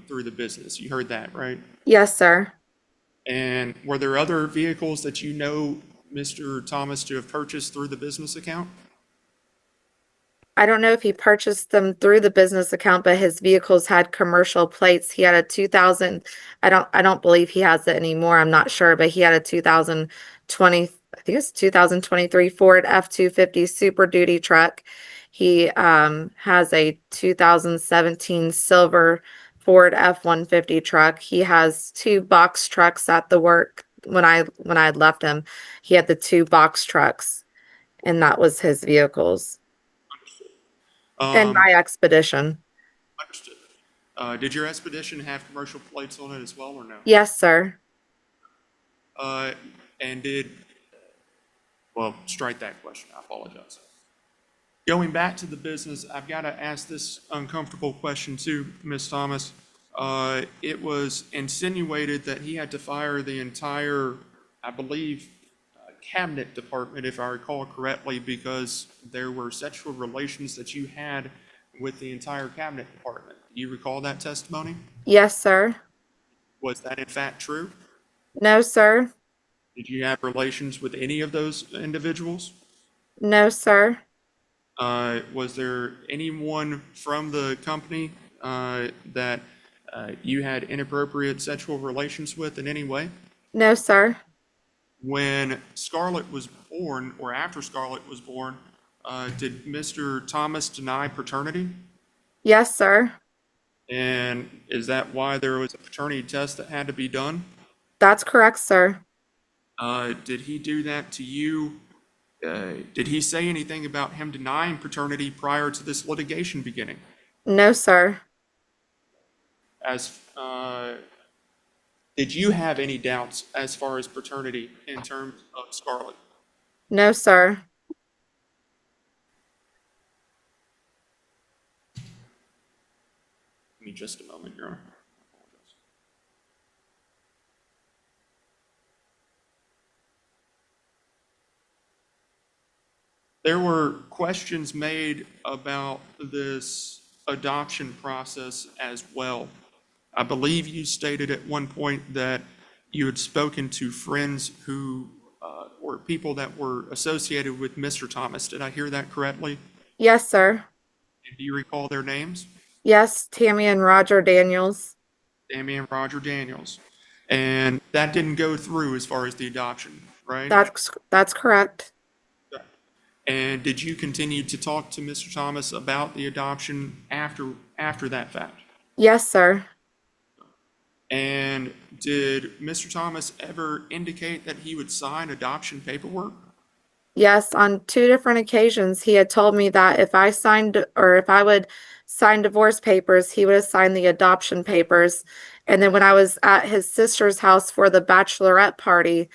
through the business. You heard that, right? Yes, sir. And were there other vehicles that you know Mr. Thomas to have purchased through the business account? I don't know if he purchased them through the business account, but his vehicles had commercial plates. He had a 2000, I don't believe he has it anymore. I'm not sure, but he had a 2020, I think it's 2023 Ford F-250 Super Duty truck. He has a 2017 silver Ford F-150 truck. He has 2 box trucks at the work. When I had left him, he had the 2 box trucks, and that was his vehicles. And my expedition. Understood. Did your expedition have commercial plates on it as well, or no? Yes, sir. And well, strike that question. I apologize. Going back to the business, I've got to ask this uncomfortable question too, Ms. Thomas. It was insinuated that he had to fire the entire, I believe, cabinet department, if I recall correctly, because there were sexual relations that you had with the entire cabinet department. Do you recall that testimony? Yes, sir. Was that in fact true? No, sir. Did you have relations with any of those individuals? No, sir. Was there anyone from the company that you had inappropriate sexual relations with in any way? No, sir. When Scarlett was born, or after Scarlett was born, did Mr. Thomas deny paternity? Yes, sir. And is that why there was a paternity test that had to be done? That's correct, sir. Did he do that to you? Did he say anything about him denying paternity prior to this litigation beginning? No, sir. Did you have any doubts as far as paternity in terms of Scarlett? No, sir. Give me just a moment, Your Honor. There were questions made about this adoption process as well. I believe you stated at one point that you had spoken to friends who, or people that were associated with Mr. Thomas. Did I hear that correctly? Yes, sir. And do you recall their names? Yes, Tammy and Roger Daniels. Tammy and Roger Daniels. And that didn't go through as far as the adoption, right? That's correct. And did you continue to talk to Mr. Thomas about the adoption after that fact? Yes, sir. And did Mr. Thomas ever indicate that he would sign adoption paperwork? Yes, on 2 different occasions, he had told me that if I signed or if I would sign divorce papers, he would have signed the adoption papers. And then when I was at his sister's house for the bachelorette party,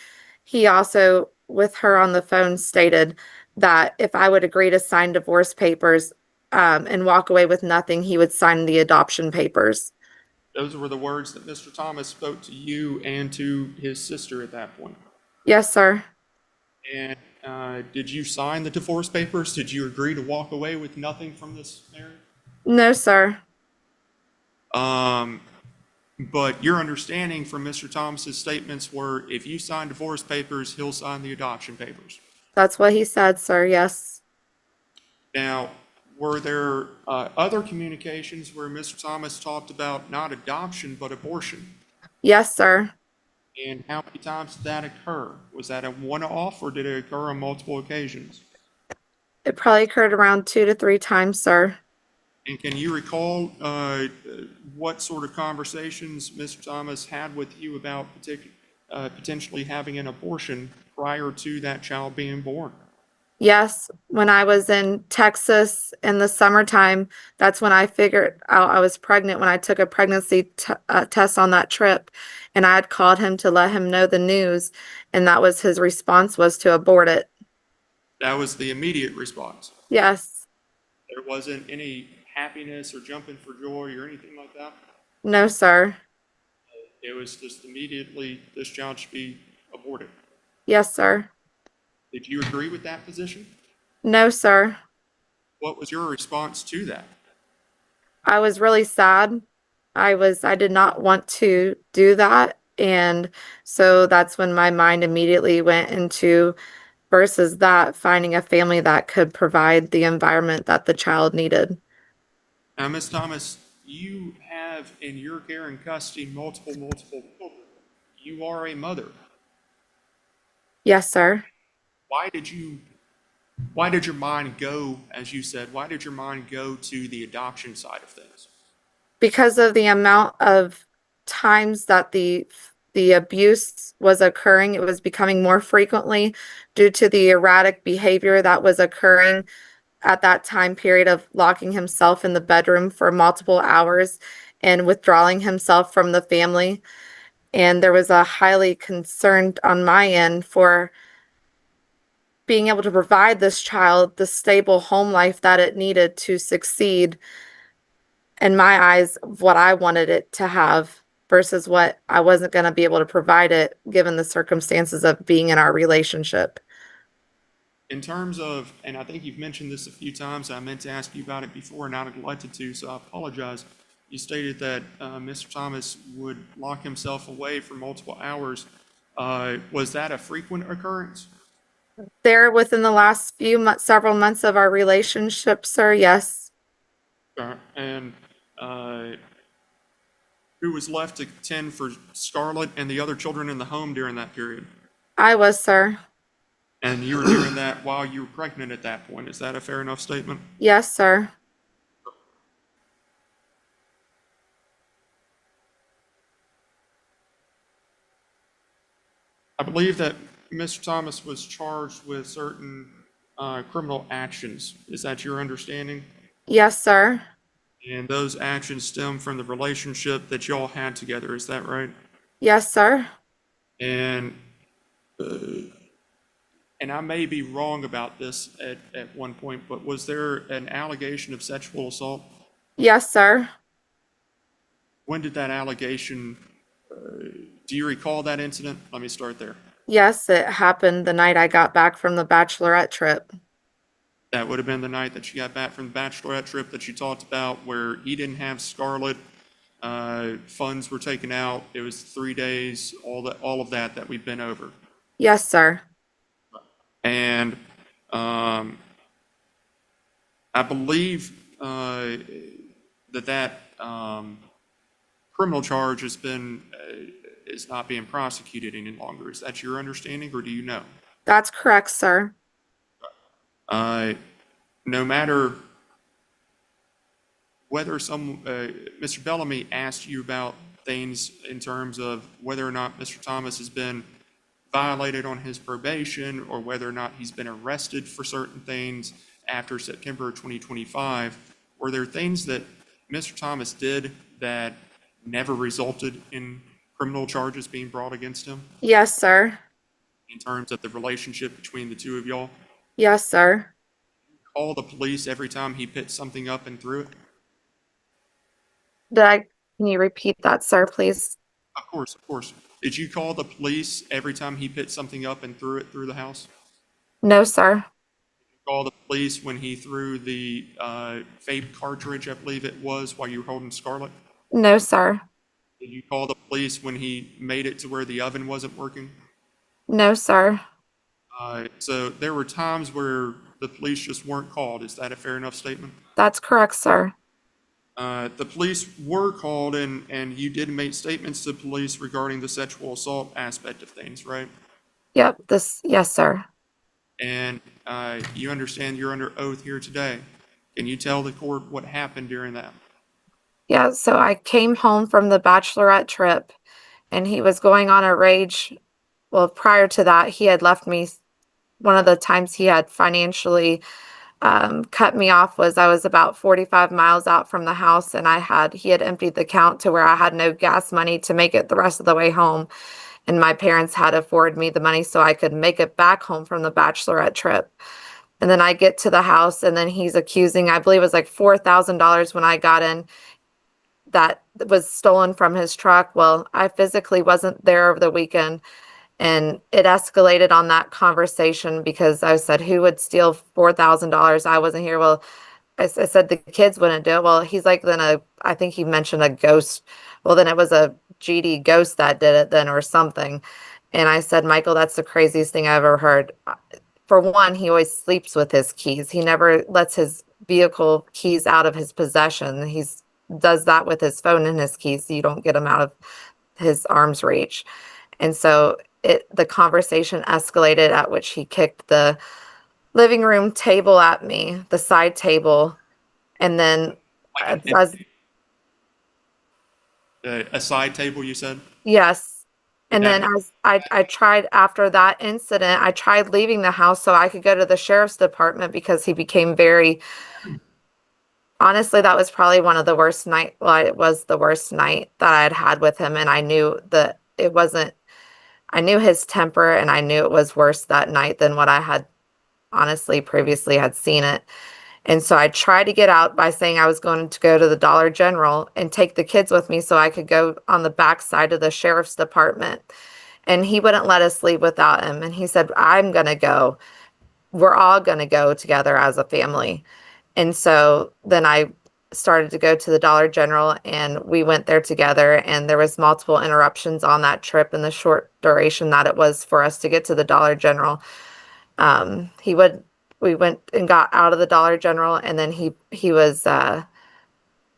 he also, with her on the phone, stated that if I would agree to sign divorce papers, and walk away with nothing, he would sign the adoption papers. Those were the words that Mr. Thomas spoke to you and to his sister at that point. Yes, sir. And did you sign the divorce papers? Did you agree to walk away with nothing from this marriage? No, sir. But your understanding from Mr. Thomas's statements were if you sign divorce papers, he'll sign the adoption papers. That's what he said, sir. Yes. Now, were there other communications where Mr. Thomas talked about not adoption, but abortion? Yes, sir. And how many times did that occur? Was that a one-off or did it occur on multiple occasions? It probably occurred around 2 to 3 times, sir. And can you recall what sort of conversations Mr. Thomas had with you about potentially having an abortion prior to that child being born? Yes, when I was in Texas in the summertime, that's when I figured out I was pregnant when I took a pregnancy test on that trip. And I had called him to let him know the news. And that was his response, was to abort it. That was the immediate response. Yes. There wasn't any happiness or jumping for joy or anything like that? No, sir. It was just immediately, this child should be aborted. Yes, sir. Did you agree with that position? No, sir. What was your response to that? I was really sad. I did not want to do that. And so that's when my mind immediately went into versus that, finding a family that could provide the environment that the child needed. Now, Ms. Thomas, you have in your care and custody multiple children. You are a mother. Yes, sir. Why did your mind go, as you said, why did your mind go to the adoption side of things? Because of the amount of times that the abuse was occurring, it was becoming more frequently due to the erratic behavior that was occurring at that time period of locking himself in the bedroom for multiple hours and withdrawing himself from the family. And there was a highly concerned on my end for being able to provide this child the stable home life that it needed to succeed in my eyes, what I wanted it to have versus what I wasn't going to be able to provide it given the circumstances of being in our relationship. In terms of, and I think you've mentioned this a few times, I meant to ask you about it before and I neglected to, so I apologize. You stated that Mr. Thomas would lock himself away for multiple hours. Was that a frequent occurrence? There within the last few months, several months of our relationship, sir, yes. And who was left to tend for Scarlett and the other children in the home during that period? I was, sir. And you were doing that while you were pregnant at that point. Is that a fair enough statement? Yes, sir. I believe that Mr. Thomas was charged with certain criminal actions. Is that your understanding? Yes, sir. And those actions stem from the relationship that y'all had together. Is that right? Yes, sir. And I may be wrong about this at one point, but was there an allegation of sexual assault? Yes, sir. When did that allegation, do you recall that incident? Let me start there. Yes, it happened the night I got back from the bachelorette trip. That would have been the night that you got back from the bachelorette trip that you talked about, where he didn't have Scarlett. Funds were taken out. It was 3 days. All of that we've been over. Yes, sir. And I believe that criminal charge has been is not being prosecuted any longer. Is that your understanding, or do you know? That's correct, sir. No matter whether Mr. Bellamy asked you about things in terms of whether or not Mr. Thomas has been violated on his probation, or whether or not he's been arrested for certain things after September 2025, were there things that Mr. Thomas did that never resulted in criminal charges being brought against him Yes, sir. in terms of the relationship between the two of y'all? Yes, sir. Call the police every time he picked something up and threw it? Can you repeat that, sir, please? Of course, of course. Did you call the police every time he picked something up and threw it through the house? No, sir. Call the police when he threw the vape cartridge, I believe it was, while you were holding Scarlett? No, sir. Did you call the police when he made it to where the oven wasn't working? No, sir. So there were times where the police just weren't called. Is that a fair enough statement? That's correct, sir. The police were called, and you did make statements to police regarding the sexual assault aspect of things, right? Yep. Yes, sir. And you understand you're under oath here today. Can you tell the court what happened during that? Yeah. So I came home from the bachelorette trip and he was going on a rage. Well, prior to that, he had left me. One of the times he had financially cut me off was I was about 45 miles out from the house, and he had emptied the account to where I had no gas money to make it the rest of the way home. And my parents had afforded me the money so I could make it back home from the bachelorette trip. And then I get to the house, and then he's accusing, I believe it was like $4,000 when I got in, that was stolen from his truck. Well, I physically wasn't there over the weekend. And it escalated on that conversation because I said, who would steal $4,000? I wasn't here. Well, I said the kids wouldn't do it. Well, he's like, I think he mentioned a ghost. Well, then it was a GD ghost that did it then or something. And I said, Michael, that's the craziest thing I ever heard. For one, he always sleeps with his keys. He never lets his vehicle keys out of his possession. Does that with his phone and his keys. So you don't get them out of his arm's reach. And so the conversation escalated, at which he kicked the living room table at me, the side table. And then A side table, you said? yes. And Yeah. then I tried, after that incident, I tried leaving the house so I could go to the sheriff's department because he became very, honestly, that was probably one of the worst night. Well, it was the worst night that I had with him. And I knew that it wasn't, I knew his temper, and I knew it was worse that night than what I had honestly previously had seen it. And so I tried to get out by saying I was going to go to the Dollar General and take the kids with me so I could go on the back side of the sheriff's department. And he wouldn't let us leave without him. And he said, I'm going to go. We're all going to go together as a family. And so then I started to go to the Dollar General, and we went there together, and there was multiple interruptions on that trip in the short duration that it was for us to get to the Dollar General. We went and got out of the Dollar General, and then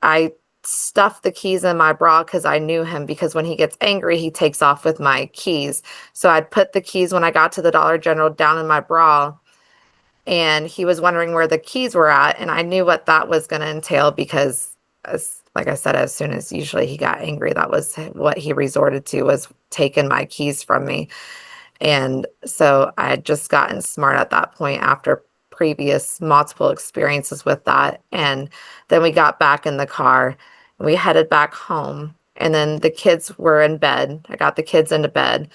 I stuffed the keys in my bra because I knew him, because when he gets angry, he takes off with my keys. So I'd put the keys when I got to the Dollar General down in my bra, and he was wondering where the keys were at. And I knew what that was going to entail because, like I said, as soon as usually he got angry, that was what he resorted to, was taking my keys from me. And so I had just gotten smart at that point after previous multiple experiences with that. And then we got back in the car and we headed back home. And then the kids were in bed. I got the kids into bed.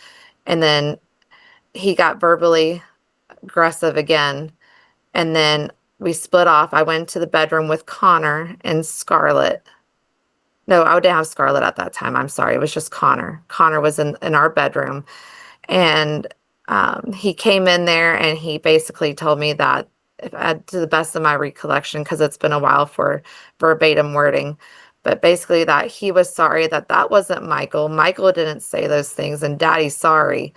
And then he got verbally aggressive again. And then we split off. I went to the bedroom with Connor and Scarlett. No, I didn't have Scarlett at that time. I'm sorry. It was just Connor. Connor was in our bedroom. And he came in there and he basically told me that to the best of my recollection, because it's been a while for verbatim wording. But basically that he was sorry that that wasn't Michael. Michael didn't say those things, and Daddy's sorry.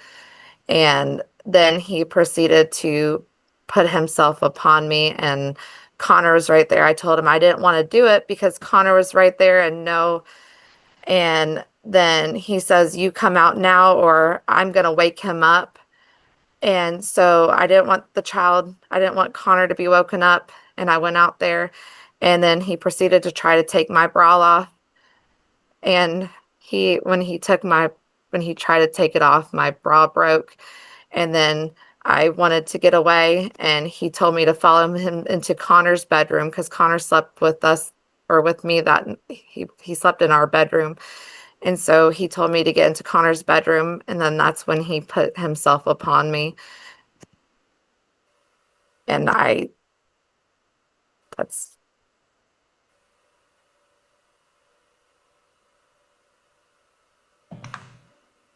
And then he proceeded to put himself upon me, and Connor was right there. I told him I didn't want to do it because Connor was right there and no. And then he says, "You come out now or I'm going to wake him up." And so I didn't want Connor to be woken up. And I went out there, and then he proceeded to try to take my bra off. And when he tried to take it off, my bra broke. And then I wanted to get away, and he told me to follow him into Connor's bedroom, because Connor slept with us, or with me, that he slept in our bedroom. And so he told me to get into Connor's bedroom, and then that's when he put himself upon me. And that's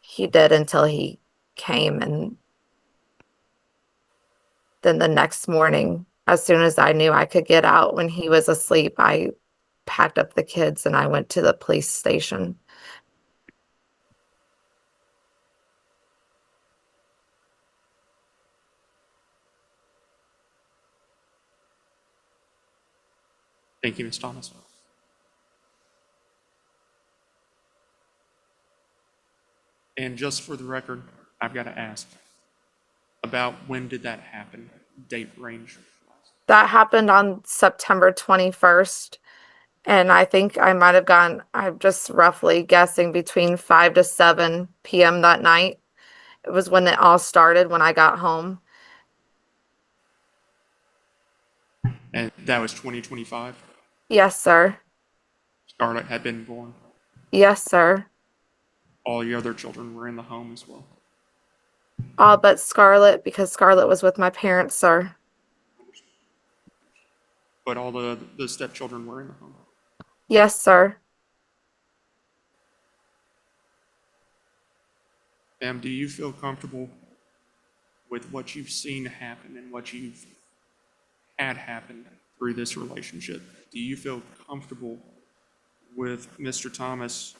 he did until he came. And then the next morning, as soon as I knew I could get out when he was asleep, I packed up the kids and I went to the police station. Thank you, Ms. Thomas. And just for the record, I've got to ask about when did that happen? Date range. That happened on September 21st. And I think I might have gone, I'm just roughly guessing, between 5 to 7 p.m. that night. It was when it all started, when I got home. And that was 2025. Yes, sir. Scarlett had been born. Yes, sir. All your other children were in the home as well. All but Scarlett, because Scarlett was with my parents, sir. But all the stepchildren were in the home. Yes, sir. Ma'am, do you feel comfortable with what you've seen happen and what you've had happen through this relationship? Do you feel comfortable with Mr. Thomas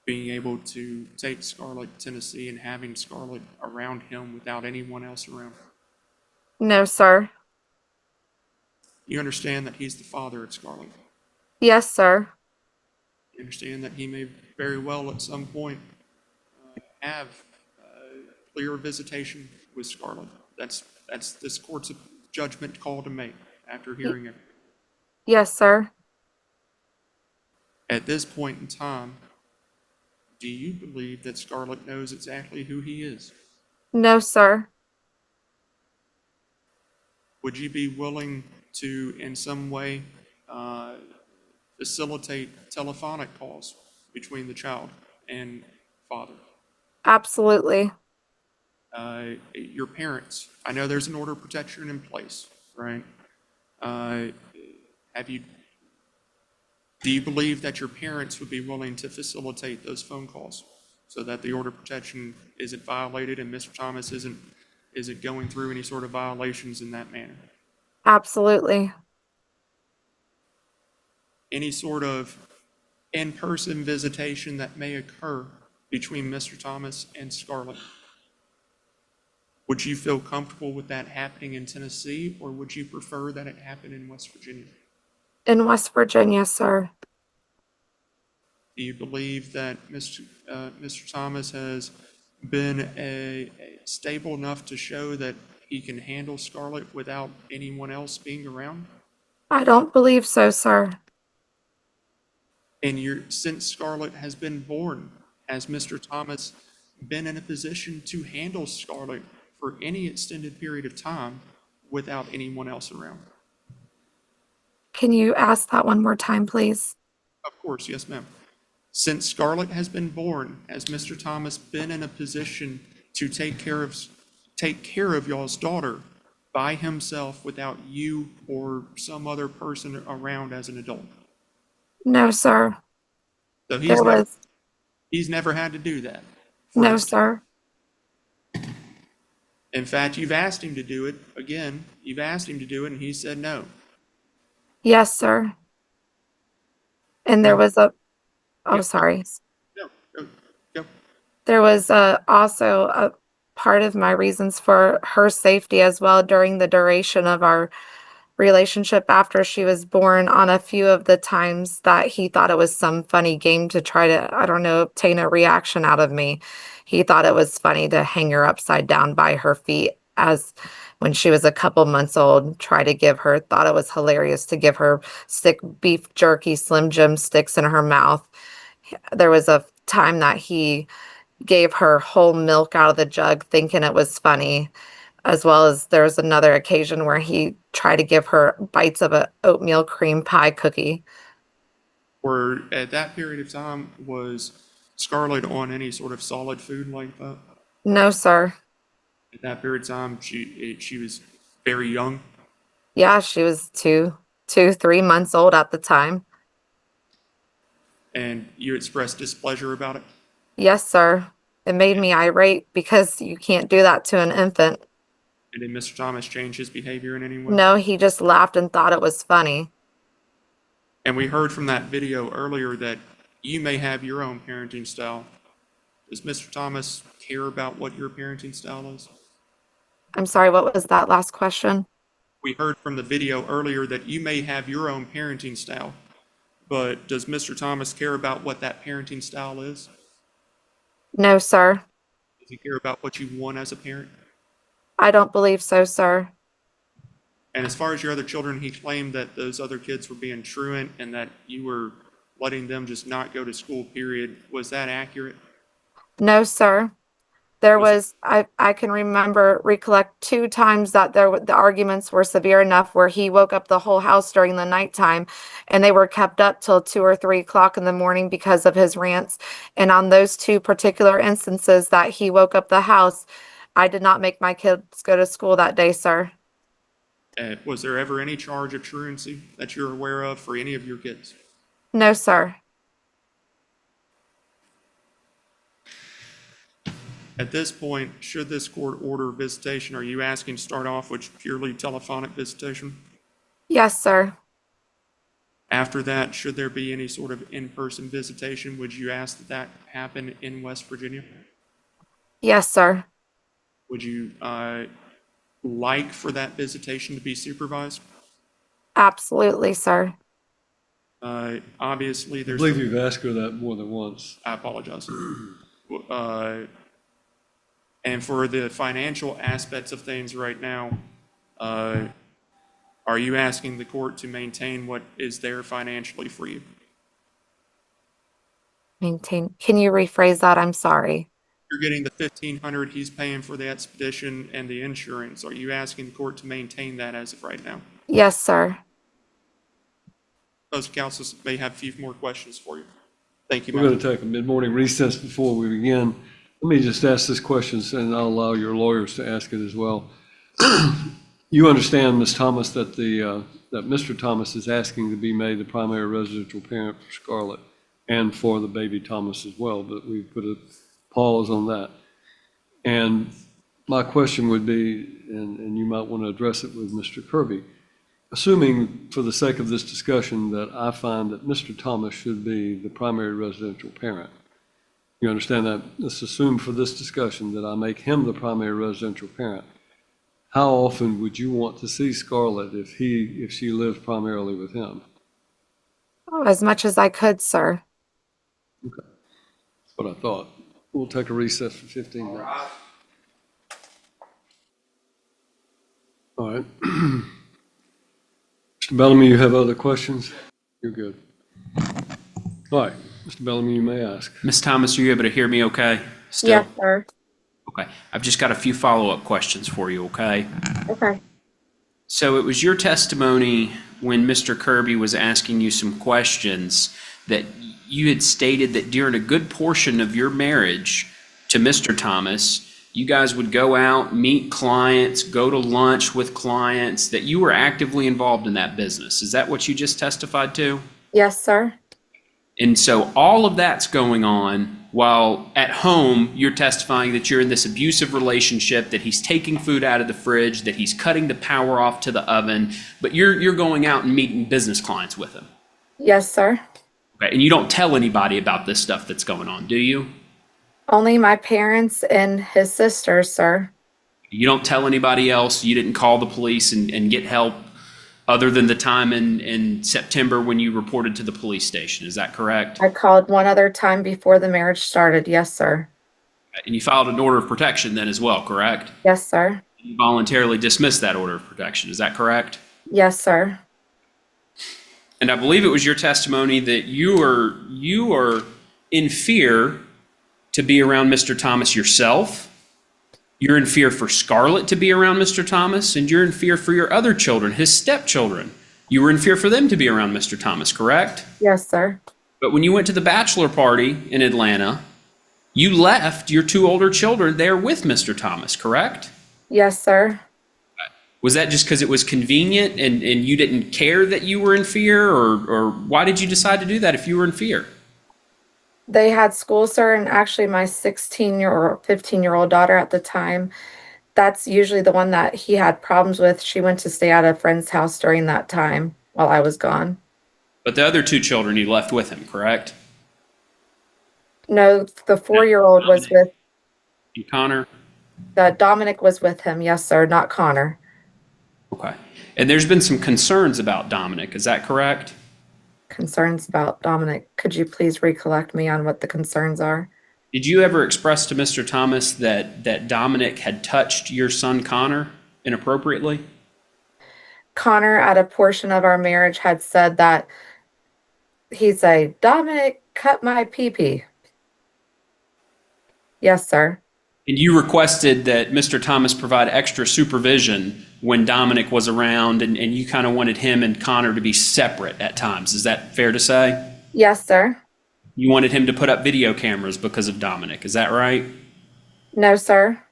being able to take Scarlett to Tennessee and having Scarlett around him without anyone else around? No, sir. You understand that he's the father of Scarlett. Yes, sir. You understand that he may very well at some point have clear visitation with Scarlett. That's this court's judgment call to make after hearing it. Yes, sir. At this point in time, do you believe that Scarlett knows exactly who he is? No, sir. Would you be willing to, in some way, facilitate telephonic calls between the child and father? Absolutely. Your parents, I know there's an order of protection in place, right? Do you believe that your parents would be willing to facilitate those phone calls so that the order of protection isn't violated and Mr. Thomas isn't going through any sort of violations in that manner? Absolutely. Any sort of in-person visitation that may occur between Mr. Thomas and Scarlett, would you feel comfortable with that happening in Tennessee, or would you prefer that it happen in West Virginia? In West Virginia, sir. Do you believe that Mr. Thomas has been stable enough to show that he can handle Scarlett without anyone else being around? I don't believe so, sir. And since Scarlett has been born, has Mr. Thomas been in a position to handle Scarlett for any extended period of time without anyone else around? Can you ask that one more time, please? Of course, yes, ma'am. Since Scarlett has been born, has Mr. Thomas been in a position to take care of y'all's daughter by himself without you or some other person around as an adult? No, sir. So he's never had to do that. No, sir. In fact, you've asked him to do it again. You've asked him to do it, and he said no. Yes, sir. And there No. was a, oh, Yep. sorry. No. Go. Go. There was also a part of my reasons for her safety as well during the duration of our relationship after she was born on a few of the times that he thought it was some funny game to try to, I don't know, obtain a reaction out of me. He thought it was funny to hang her upside down by her feet as when she was a couple months old, try to give her, thought it was hilarious to give her stick beef jerky Slim Jim sticks in her mouth. There was a time that he gave her whole milk out of the jug thinking it was funny, as well as there was another occasion where he tried to give her bites of a oatmeal cream pie cookie. Or at that period of time, was Scarlett on any sort of solid food like that? No, sir. At that period of time, she was very young. Yeah, she was 3 months old at the time. And you expressed displeasure about it? Yes, sir. It made me irate because you can't do that to an infant. And did Mr. Thomas change his behavior in any way? No, he just laughed and thought it was funny. And we heard from that video earlier that you may have your own parenting style. Does Mr. Thomas care about what your parenting style is? I'm sorry, what was that last question? We heard from the video earlier that you may have your own parenting style, but does Mr. Thomas care about what that parenting style is? No, sir. Does he care about what you want as a parent? I don't believe so, sir. And as far as your other children, he claimed that those other kids were being truant and that you were letting them just not go to school, period. Was that accurate? No, sir. There was, I can recollect 2 times that the arguments were severe enough where he woke up the whole house during the nighttime and they were kept up till 2 or 3 o'clock in the morning because of his rants. And on those 2 particular instances that he woke up the house, I did not make my kids go to school that day, sir. Was there ever any charge of truancy that you're aware of for any of your kids? No, sir. At this point, should this court order visitation, are you asking to start off with purely telephonic visitation? Yes, sir. After that, should there be any sort of in-person visitation, would you ask that that happen in West Virginia? Yes, sir. Would you like for that visitation to be supervised? Absolutely, sir. Obviously, I there's. believe you've asked her that more than once. I apologize. And for the financial aspects of things right now, are you asking the court to maintain what is there financially for you? Maintain. Can you rephrase that? I'm sorry. You're getting the $1,500 he's paying for the expedition and the insurance. Are you asking the court to maintain that as of right now? Yes, sir. Those counsels may have a few more questions for you. Thank you, We're going Madam. to take a mid-morning recess before we begin. Let me just ask this question, and I'll allow your lawyers to ask it as well. You understand, Ms. Thomas, that that Mr. Thomas is asking to be made the primary residential parent for Scarlett and for the baby Thomas as well, but we put a pause on that. And my question would be, and you might want to address it with Mr. Kirby, assuming for the sake of this discussion that I find that Mr. Thomas should be the primary residential parent. You understand that? Let's assume for this discussion that I make him the primary residential parent. How often would you want to see Scarlett if she lives primarily with him? Oh, as much as I could, sir. Okay. That's what I thought. We'll take a recess for 15 minutes. All right. Mr. Bellamy, you have other questions? You're good. All right, Mr. Bellamy, you may ask. Ms. Thomas, are you able to hear me okay? Still? Yes, sir. Okay. I've just got a few follow-up questions for you, okay? Okay. So it was your testimony when Mr. Kirby was asking you some questions that you had stated that during a good portion of your marriage to Mr. Thomas, you guys would go out, meet clients, go to lunch with clients, that you were actively involved in that business. Is that what you just testified to? Yes, sir. And so all of that's going on while at home you're testifying that you're in this abusive relationship, that he's taking food out of the fridge, that he's cutting the power off to the oven, but you're going out and meeting business clients with him. Yes, sir. Okay, and you don't tell anybody about this stuff that's going on, do you? Only my parents and his sister, sir. You don't tell anybody else? You didn't call the police and get help other than the time in September when you reported to the police station, is that correct? I called one other time before the marriage started. Yes, sir. And you filed an order of protection then as well, correct? Yes, sir. You voluntarily dismissed that order of protection, is that correct? Yes, sir. And I believe it was your testimony that you are in fear to be around Mr. Thomas yourself. You're in fear for Scarlett to be around Mr. Thomas, and you're in fear for your other children, his stepchildren. You were in fear for them to be around Mr. Thomas, correct? Yes, sir. But when you went to the bachelor party in Atlanta, you left your two older children there with Mr. Thomas, correct? Yes, sir. Was that just because it was convenient and you didn't care that you were in fear, or why did you decide to do that if you were in fear? They had school, sir, and actually my 16-year-old, 15-year-old daughter at the time, that's usually the one that he had problems with. She went to stay at a friend's house during that time while I was gone. But the other two children you left with him, correct? No, the 4-year-old was with, And Connor? Dominic was with him. Yes, sir, not Connor. Okay. And there's been some concerns about Dominic, is that correct? Concerns about Dominic. Could you please recollect me on what the concerns are? Did you ever express to Mr. Thomas that Dominic had touched your son Connor inappropriately? Connor, at a portion of our marriage, had said that he'd say, Dominic, cut my pee-pee. Yes, sir. And you requested that Mr. Thomas provide extra supervision when Dominic was around, and you kind of wanted him and Connor to be separate at times. Is that fair to say? Yes, sir. You wanted him to put up video cameras because of Dominic. Is that right? No, sir.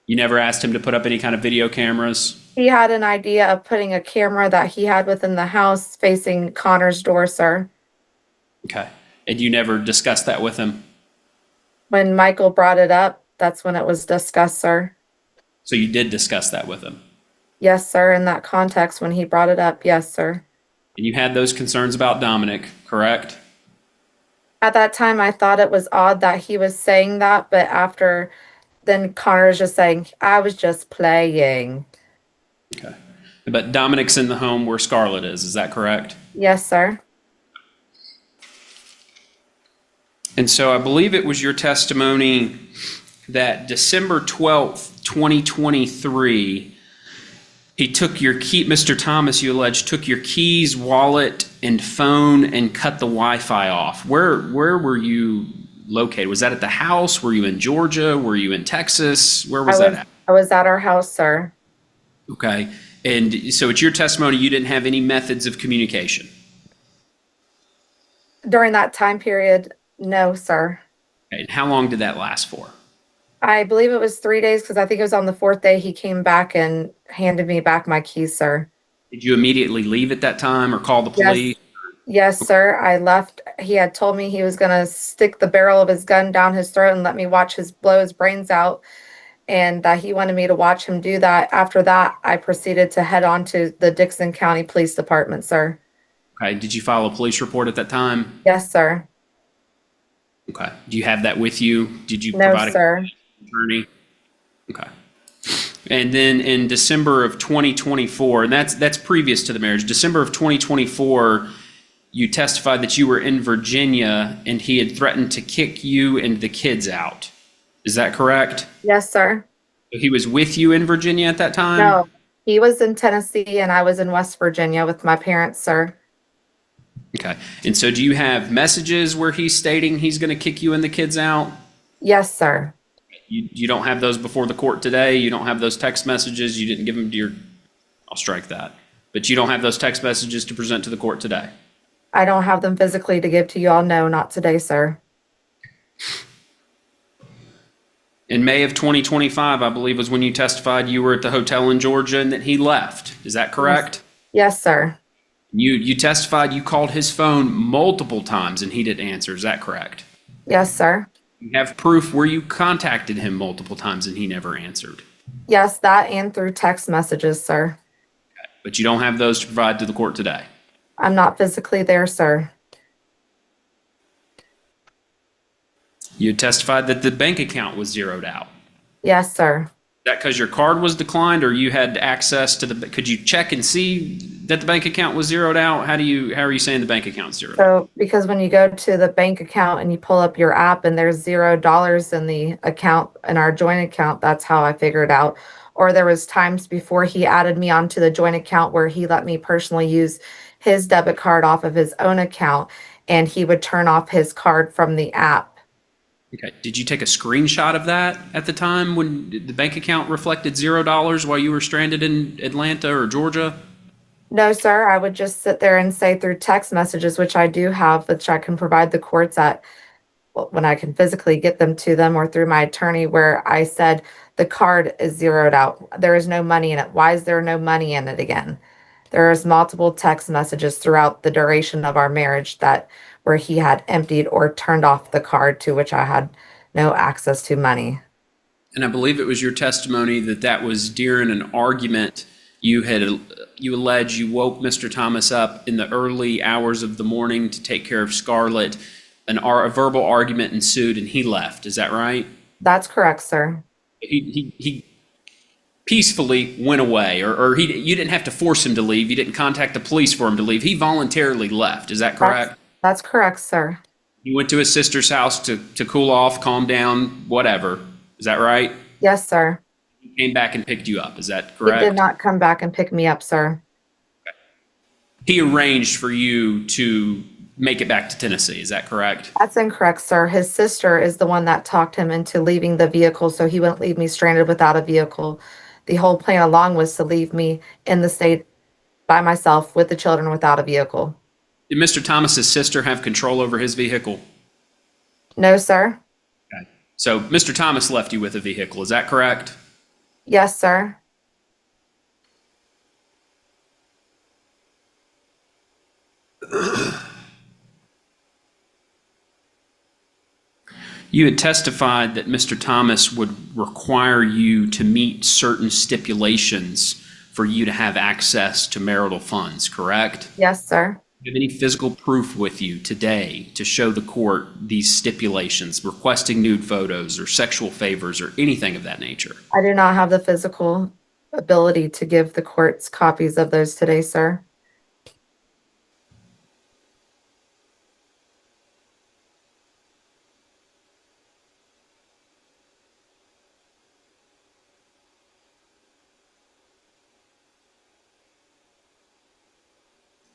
You never asked him to put up any kind of video cameras? He had an idea of putting a camera that he had within the house facing Connor's door, sir. Okay. And you never discussed that with him? When Michael brought it up, that's when it was discussed, sir. So you did discuss that with him? Yes, sir. In that context, when he brought it up, yes, sir. And you had those concerns about Dominic, correct? At that time, I thought it was odd that he was saying that, but after, then Connor's just saying, I was just playing. Okay. But Dominic's in the home where Scarlett is that correct? Yes, sir. And so I believe it was your testimony that December 12th, 2023, he took your key, Mr. Thomas, you allege, took your keys, wallet, and phone and cut the Wi-Fi off. Where were you located? Was that at the house? Were you in Georgia? Were you in Texas? Where was that at? I was at our house, sir. Okay. And so it's your testimony you didn't have any methods of communication? During that time period, no, sir. Okay. And how long did that last for? I believe it was 3 days because I think it was on the 4th day he came back and handed me back my keys, sir. Did you immediately leave at that time or call the police? Yes, sir. I left. He had told me he was going to stick the barrel of his gun down his throat and let me watch blow his brains out, and that he wanted me to watch him do that. After that, I proceeded to head on to the Dixon County Police Department, sir. Okay. Did you file a police report at that time? Yes, sir. Okay. Do you have that with you? Did you No, provide sir. an attorney? Okay. And then in December of 2024, and that's previous to the marriage, December of 2024, you testified that you were in Virginia and he had threatened to kick you and the kids out. Is that correct? Yes, sir. So he was with you in Virginia at that time? No, he was in Tennessee and I was in West Virginia with my parents, sir. Okay. And so do you have messages where he's stating he's going to kick you and the kids out? Yes, sir. You don't have those before the court today? You don't have those text messages? You didn't give them to your... I'll strike that. But you don't have those text messages to present to the court today? I don't have them physically to give to you all. No, not today, sir. In May of 2025, I believe, was when you testified you were at the hotel in Georgia and that he left. Is that correct? Yes, sir. You testified you called his phone multiple times and he didn't answer. Is that correct? Yes, sir. You have proof where you contacted him multiple times and he never answered. Yes, that and through text messages, sir. But you don't have those to provide to the court today. I'm not physically there, sir. You had testified that the bank account was zeroed out. Yes, sir. Is that because your card was declined, or you had access to the? Could you check and see that the bank account was zeroed out? How are you saying the bank account's zeroed out? So, because when you go to the bank account and you pull up your app and there's $0 in the account, in our joint account, that's how I figured out. Or there was times before he added me onto the joint account where he let me personally use his debit card off of his own account, and he would turn off his card from the app. Okay. Did you take a screenshot of that at the time when the bank account reflected $0 while you were stranded in Atlanta or Georgia? No, sir. I would just sit there and say through text messages, which I do have, which I can provide the courts when I can physically get them to them, or through my attorney, where I said the card is zeroed out. There is no money in it. Why is there no money in it again? There's multiple text messages throughout the duration of our marriage where he had emptied or turned off the card to which I had no access to money. And I believe it was your testimony that was during an argument you allege you woke Mr. Thomas up in the early hours of the morning to take care of Scarlett. A verbal argument ensued and he left. Is that right? That's correct, sir. He peacefully went away, or you didn't have to force him to leave. You didn't contact the police for him to leave. He voluntarily left. Is that correct? That's correct, sir. He went to his sister's house to cool off, calm down, whatever. Is that right? Yes, sir. He came back and picked you up. Is that He correct? did not come back and pick me up, sir. He arranged for you to make it back to Tennessee. Is that correct? That's incorrect, sir. His sister is the one that talked him into leaving the vehicle so he wouldn't leave me stranded without a vehicle. The whole plan along was to leave me in the state by myself with the children without a vehicle. Did Mr. Thomas's sister have control over his vehicle? No, sir. Okay. So Mr. Thomas left you with a vehicle. Is that correct? Yes, sir. You had testified that Mr. Thomas would require you to meet certain stipulations for you to have access to marital funds, correct? Yes, sir. Do you have any physical proof with you today to show the court these stipulations, requesting nude photos or sexual favors or anything of that nature? I do not have the physical ability to give the courts copies of those today, sir.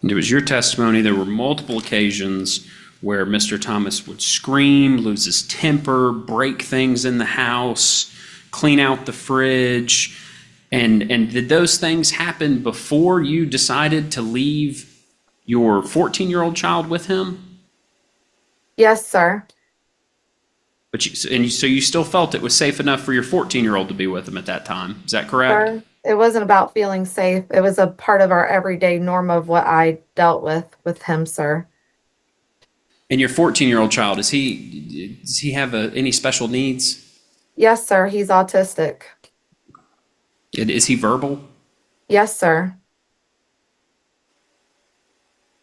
And it was your testimony there were multiple occasions where Mr. Thomas would scream, lose his temper, break things in the house, clean out the fridge. And did those things happen before you decided to leave your 14-year-old child with him? Yes, sir. But so you still felt it was safe enough for your 14-year-old to be with him at that time. Is that correct? Sir, it wasn't about feeling safe. It was a part of our everyday norm of what I dealt with him, sir. And your 14-year-old child, does he have any special needs? Yes, sir. He's autistic. And is he verbal? Yes, sir.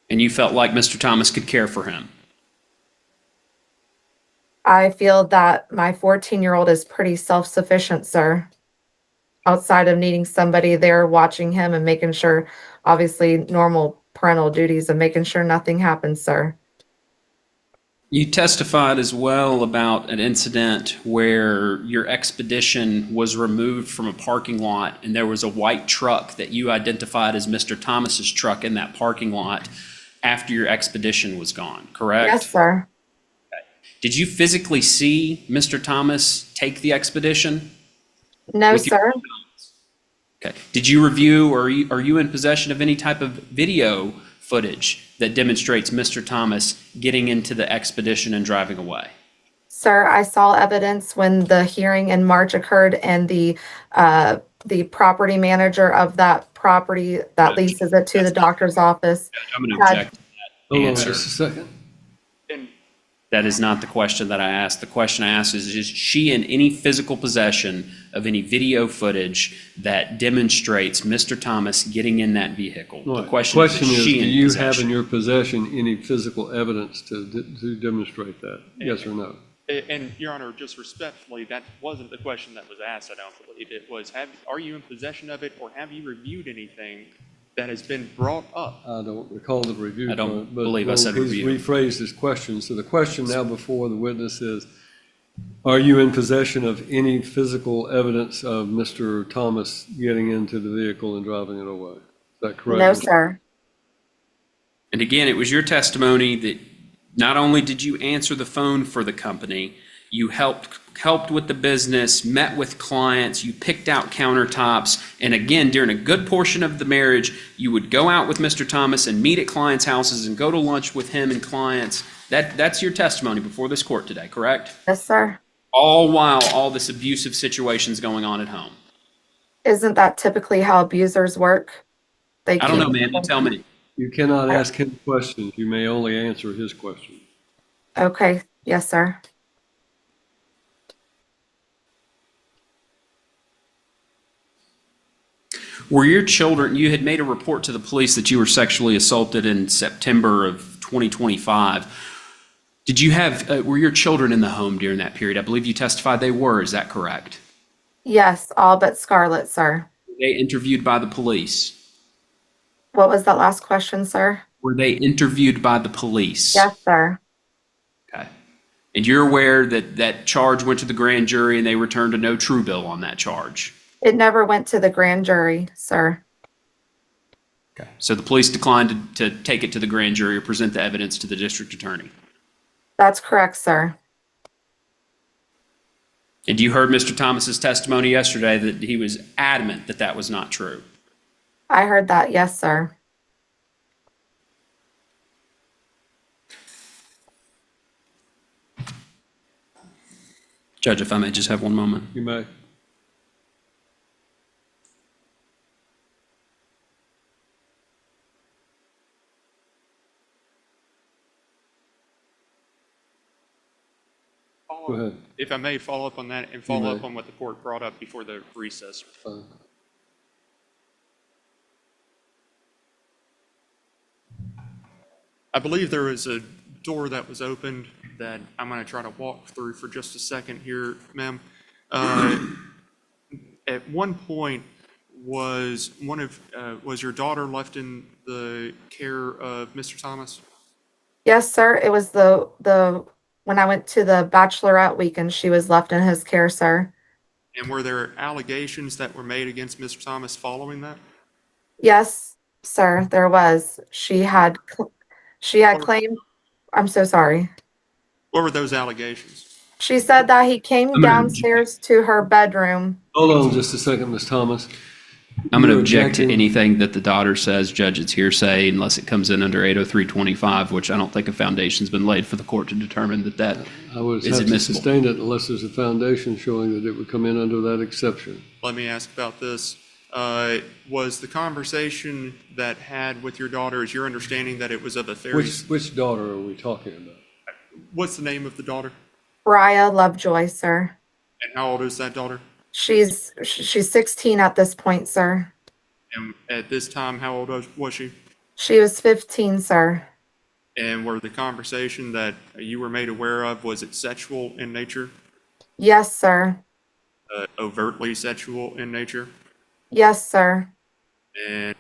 And you felt like Mr. Thomas could care for him? I feel that my 14-year-old is pretty self-sufficient, sir. Outside of needing somebody there watching him and making sure, obviously, normal parental duties of making sure nothing happens, sir. You testified as well about an incident where your expedition was removed from a parking lot and there was a white truck that you identified as Mr. Thomas's truck in that parking lot after your expedition was gone, correct? Yes, sir. Did you physically see Mr. Thomas take the expedition? No, With your- sir. Okay. Did you review, or are you in possession of any type of video footage that demonstrates Mr. Thomas getting into the expedition and driving away? Sir, I saw evidence when the hearing in March occurred, and the property manager of that property that leases it to the doctor's office. I'm going to object to that Hold on answer. just a second. And That is not the question that I asked. The question I asked is she in any physical possession of any video footage that demonstrates Mr. Thomas getting in that vehicle? Right. The question is Do she in you have possession? in your possession any physical evidence to demonstrate that? Yes or no? And Your Honor, just respectfully, that wasn't the question that was asked, I don't believe. It was, are you in possession of it, or have you reviewed anything that has been brought up? I don't recall the review. I don't but believe I said he's review. rephrased his question. So the question now before the witness is, are you in possession of any physical evidence of Mr. Thomas getting into the vehicle and driving it away? Is that correct? No, Mr. sir. And again, it was your testimony that not only did you answer the phone for the company, you helped with the business, met with clients, you picked out countertops, and again, during a good portion of the marriage, you would go out with Mr. Thomas and meet at clients' houses and go to lunch with him and clients. That's your testimony before this court today, correct? Yes, sir. All while all this abusive situation's going on at home. Isn't that typically how abusers work? They I don't know, keep- ma'am. You tell me. You cannot ask him questions. You may only answer his question. Okay. Yes, sir. Were your children, you had made a report to the police that you were sexually assaulted in September of 2025. Did you have, were your children in the home during that period? I believe you testified they were. Is that correct? Yes, all but Scarlett, sir. Were they interviewed by the police? What was that last question, sir? Were they interviewed by the police? Yes, sir. Okay. And you're aware that that charge went to the grand jury and they returned a no true bill on that charge? It never went to the grand jury, sir. Okay. So the police declined to take it to the grand jury or present the evidence to the district attorney? That's correct, sir. And you heard Mr. Thomas's testimony yesterday that he was adamant that that was not true? I heard that. Yes, sir. Judge, if I may just have one moment. You may. Go ahead. If I may follow up on that and follow up on what the court brought up before the recess. Fine. I believe there was a door that was opened that I'm going to try to walk through for just a second here, ma'am. At one point, was your daughter left in the care of Mr. Thomas? Yes, sir. It was the when I went to the bachelorette week and she was left in his care, sir. And were there allegations that were made against Mr. Thomas following that? Yes, sir, there was. She had claimed, I'm so sorry. What were those allegations? She said that he came I'm gonna- downstairs to her bedroom. Hold on just a second, Ms. Thomas. I'm going to You're object to objecting- anything that the daughter says, Judge, it's hearsay unless it comes in under 80325, which I don't think a foundation's been laid for the court to determine that I would is have to admissible. sustain it unless there's a foundation showing that it would come in under that exception. Let me ask about this. Was the conversation that had with your daughter, is your understanding that it was of a very... Which daughter are we talking about? What's the name of the daughter? Briah Lovejoy, sir. And how old is that daughter? She's 16 at this point, sir. And at this time, how old was she? She was 15, sir. And were the conversation that you were made aware of, was it sexual in nature? Yes, sir. Overtly sexual in nature? Yes, sir. And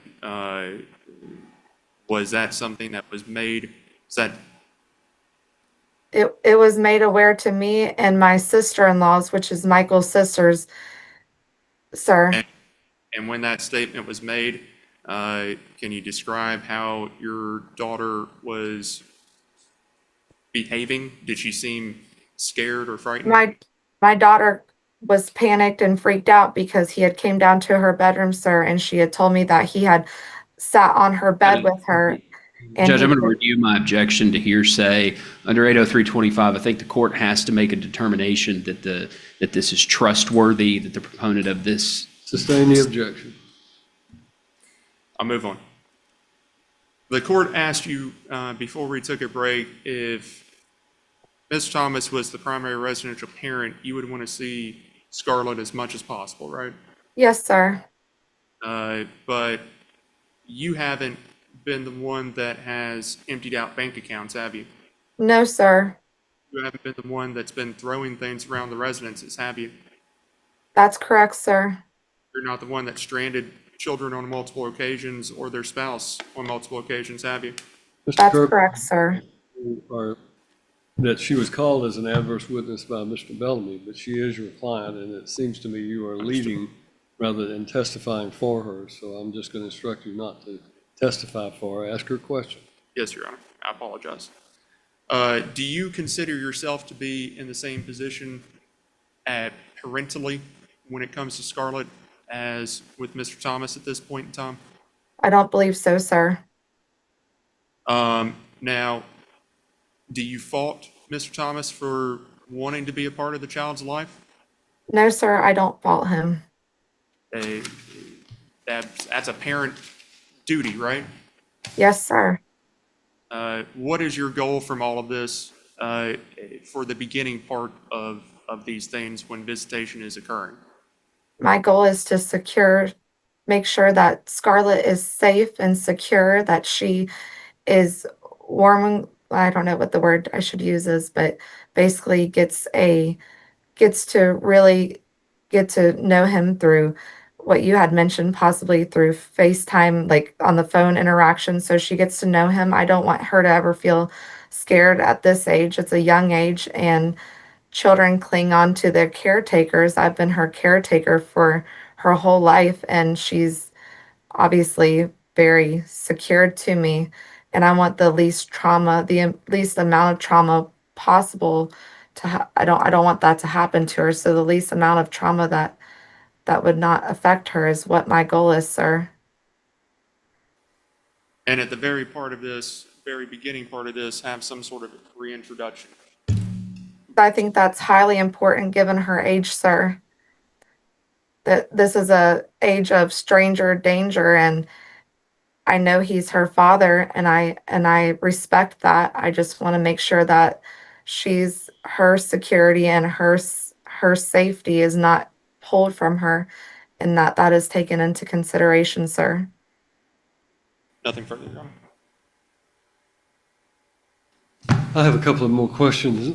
was that something that was made, is that, It was made aware to me and my sister-in-laws, which is Michael's sisters, sir. and when that statement was made, can you describe how your daughter was behaving? Did she seem scared or frightened? My daughter was panicked and freaked out because he had came down to her bedroom, sir, and she had told me that he had sat on her bed with her. And Judge, he I'm going to said- review my objection to hearsay. Under 80325, I think the court has to make a determination that this is trustworthy, that the proponent of this... Sustain the objection. I'll move on. The court asked you before we took a break if Ms. Thomas was the primary residential parent, you would want to see Scarlett as much as possible, right? Yes, sir. But you haven't been the one that has emptied out bank accounts, have you? No, sir. You haven't been the one that's been throwing things around the residences, have you? That's correct, sir. You're not the one that stranded children on multiple occasions or their spouse on multiple occasions, have you? Mr. That's Kirby, correct, sir. or that she was called as an adverse witness by Mr. Bellamy, but she is your client, and it seems to me you are leading rather than testifying for her. So I'm just going to instruct you not to testify for her. Ask her a question. Yes, Your Honor. I apologize. Do you consider yourself to be in the same position parentally when it comes to Scarlett as with Mr. Thomas at this point in time? I don't believe so, sir. Now, do you fault Mr. Thomas for wanting to be a part of the child's life? No, sir, I don't fault him. That's a parent duty, right? Yes, sir. What is your goal from all of this for the beginning part of these things when visitation is occurring? My goal is to make sure that Scarlett is safe and secure, that she is warm. I don't know what the word I should use is, but basically gets to really get to know him through what you had mentioned, possibly through FaceTime, like on the phone interaction. So she gets to know him. I don't want her to ever feel scared at this age. It's a young age, and children cling on to their caretakers. I've been her caretaker for her whole life, and she's obviously very secured to me. And I want the least trauma, the least amount of trauma possible I don't want that to happen to her. So the least amount of trauma that would not affect her is what my goal is, sir. And at the very beginning part of this, have some sort of reintroduction. I think that's highly important given her age, sir. That this is a age of stranger danger, and I know he's her father, and I respect that. I just want to make sure that her security and her safety is not pulled from her, and that is taken into consideration, sir. Nothing further, Your Honor. I have a couple of more questions.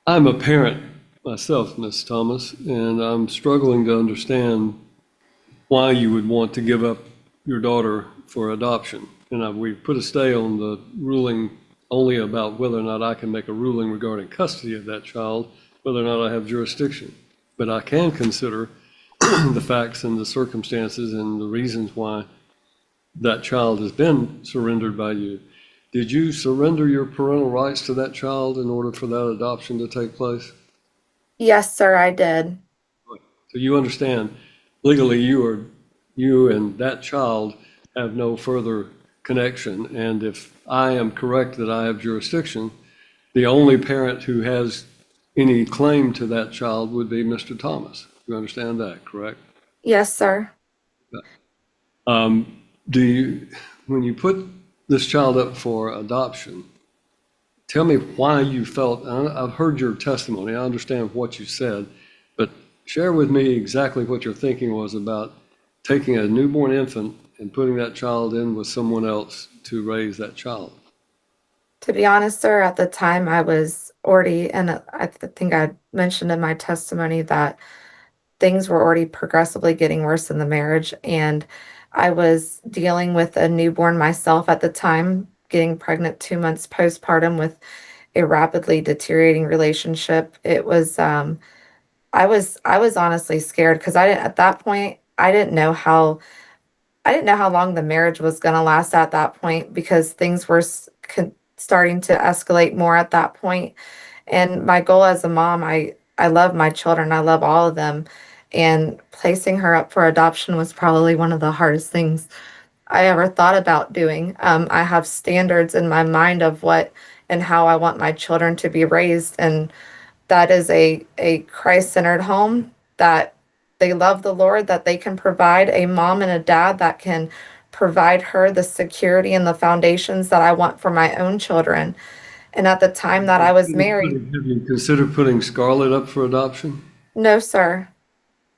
I'm a parent myself, Ms. Thomas, and I'm struggling to understand why you would want to give up your daughter for adoption. And we put a stay on the ruling only about whether or not I can make a ruling regarding custody of that child, whether or not I have jurisdiction. But I can consider the facts and the circumstances and the reasons why that child has been surrendered by you. Did you surrender your parental rights to that child in order for that adoption to take place? Yes, sir, I did. So you understand, legally, you and that child have no further connection. And if I am correct that I have jurisdiction, the only parent who has any claim to that child would be Mr. Thomas. You understand that, correct? Yes, sir. When you put this child up for adoption, tell me why you felt, I've heard your testimony, I understand what you said, but share with me exactly what your thinking was about taking a newborn infant and putting that child in with someone else to raise that child. To be honest, sir, at the time I was already, and I think I mentioned in my testimony that things were already progressively getting worse in the marriage, and I was dealing with a newborn myself at the time, getting pregnant 2 months postpartum with a rapidly deteriorating relationship. I was honestly scared because at that point I didn't know how long the marriage was going to last at that point, because things were starting to escalate more at that point. And my goal as a mom, I love my children. I love all of them. And placing her up for adoption was probably one of the hardest things I ever thought about doing. I have standards in my mind of what and how I want my children to be raised. And that is a Christ-centered home, that they love the Lord, that they can provide a mom and a dad that can provide her the security and the foundations that I want for my own children. And at the time that I was married, Have you considered putting Scarlett up for adoption? no, sir.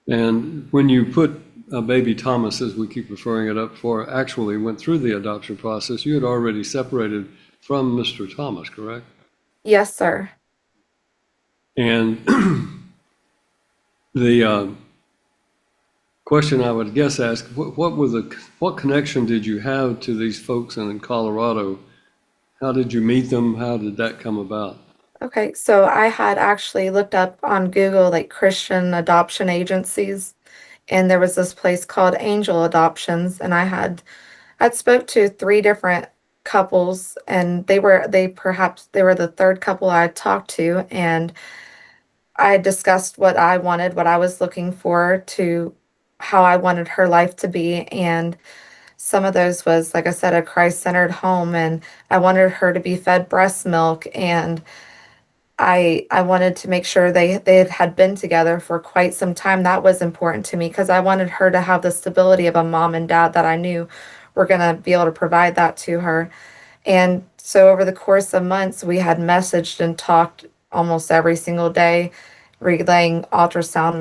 And when you put baby Thomas, as we keep referring it up for, actually went through the adoption process, you had already separated from Mr. Thomas, correct? Yes, sir. And the question I would guess ask, what connection did you have to these folks in Colorado? How did you meet them? How did that come about? Okay, so I had actually looked up on Google like Christian adoption agencies, and there was this place called Angel Adoptions, and I'd spoke to 3 different couples, and they were the third couple I talked to, and I discussed what I wanted, what I was looking for to how I wanted her life to be, and some of those was, like I said, a Christ-centered home, and I wanted her to be fed breast milk, and I wanted to make sure they had been together for quite some time. That was important to me because I wanted her to have the stability of a mom and dad that I knew were going to be able to provide that to her. And so over the course of months, we had messaged and talked almost every single day, relaying ultrasound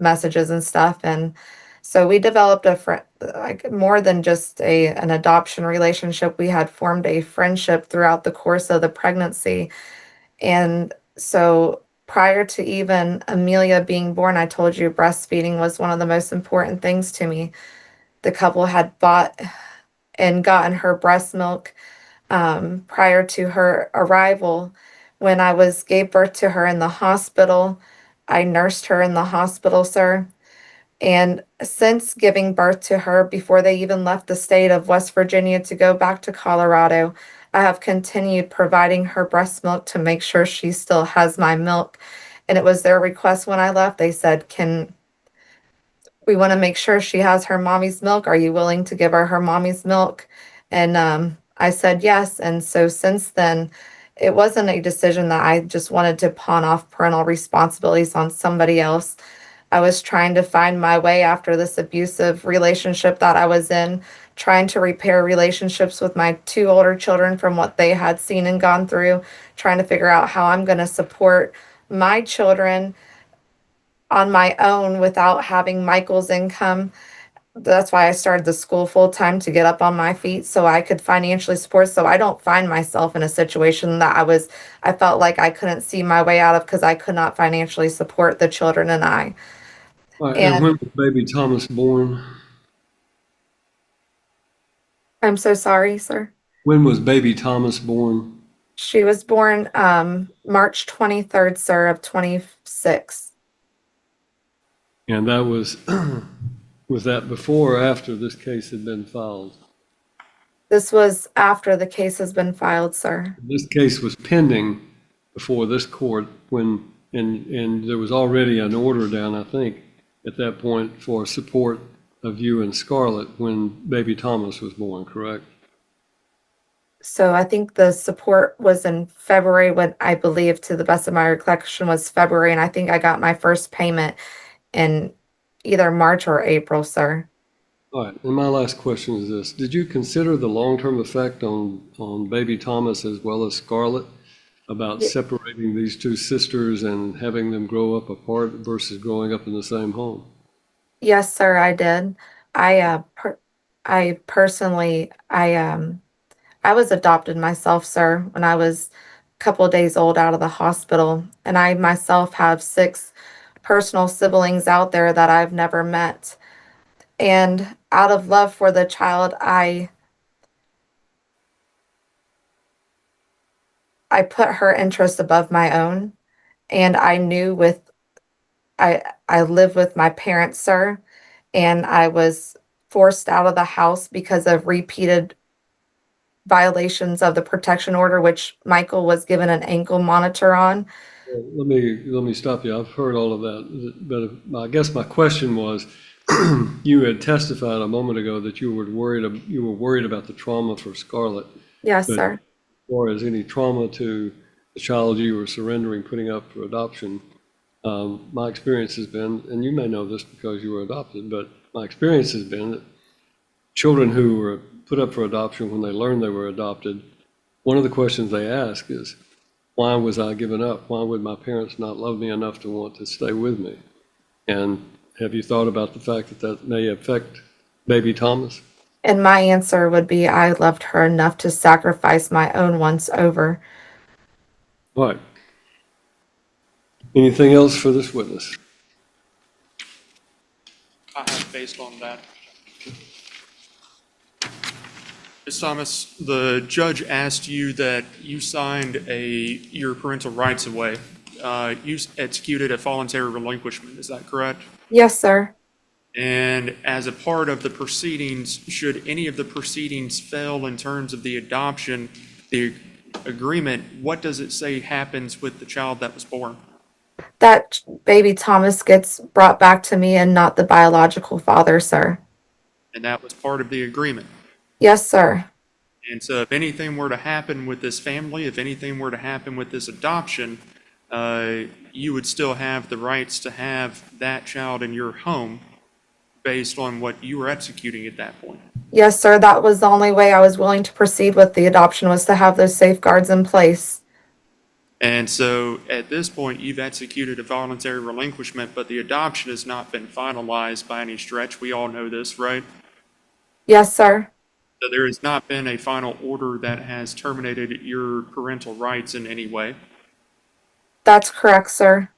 messages and stuff. And so we developed a friend, like more than just an adoption relationship. We had formed a friendship throughout the course of the pregnancy. And so prior to even Amelia being born, I told you breastfeeding was one of the most important things to me. The couple had bought and gotten her breast milk prior to her arrival. When I gave birth to her in the hospital, I nursed her in the hospital, sir. And since giving birth to her, before they even left the state of West Virginia to go back to Colorado, I have continued providing her breast milk to make sure she still has my milk. And it was their request when I left. They said, we want to make sure she has her mommy's milk. Are you willing to give her her mommy's milk? And I said yes. And so since then, it wasn't a decision that I just wanted to pawn off parental responsibilities on somebody else. I was trying to find my way after this abusive relationship that I was in, trying to repair relationships with my 2 older children from what they had seen and gone through, trying to figure out how I'm going to support my children on my own without having Michael's income. That's why I started the school full time to get up on my feet so I could financially support, so I don't find myself in a situation that I felt like I couldn't see my way out of because I could not financially support the children and I. All right, and And when was baby Thomas born? I'm so sorry, sir. When was baby Thomas born? She was born March 23rd, sir, of 26. And that was, was that before or after this case had been filed? This was after the case has been filed, sir. This case was pending before this court when, and there was already an order down, I think, at that point for support of you and Scarlett when baby Thomas was born, correct? So I think the support was in February, when I believe, to the best of my recollection, was February, and I think I got my first payment in either March or April, sir. All right, and my last question is this. Did you consider the long-term effect on baby Thomas as well as Scarlett about separating these 2 sisters and having them grow up apart versus growing up in the same home? Yes, sir, I did. I personally, I was adopted myself, sir, when I was a couple of days old out of the hospital, and I myself have 6 personal siblings out there that I've never met. And out of love for the child, I put her interest above my own. And I knew I live with my parents, sir, and I was forced out of the house because of repeated violations of the protection order, which Michael was given an ankle monitor on. Well, let me stop you. I've heard all of that, but I guess my question was, you had testified a moment ago that you were worried about the trauma for Scarlett. Yes, But sir. as far as any trauma to the child you were surrendering, putting up for adoption, my experience has been, and you may know this because you were adopted, but my experience has been that children who were put up for adoption, when they learned they were adopted, one of the questions they ask is, why was I given up? Why would my parents not love me enough to want to stay with me? And have you thought about the fact that that may affect baby Thomas? And my answer would be I loved her enough to sacrifice my own wants over. All right. Anything else for this witness? I have based on that. Ms. Thomas, the judge asked you that you signed your parental rights away. You executed a voluntary relinquishment, is that correct? Yes, sir. And as a part of the proceedings, should any of the proceedings fail in terms of the adoption, the agreement, what does it say happens with the child that was born? That baby Thomas gets brought back to me and not the biological father, sir. And that was part of the agreement. Yes, sir. And so if anything were to happen with this family, if anything were to happen with this adoption, you would still have the rights to have that child in your home based on what you were executing at that point. Yes, sir. That was the only way I was willing to proceed with the adoption, was to have those safeguards in place. And so at this point, you've executed a voluntary relinquishment, but the adoption has not been finalized by any stretch. We all know this, right? Yes, sir. So there has not been a final order that has terminated your parental rights in any way. That's correct, sir.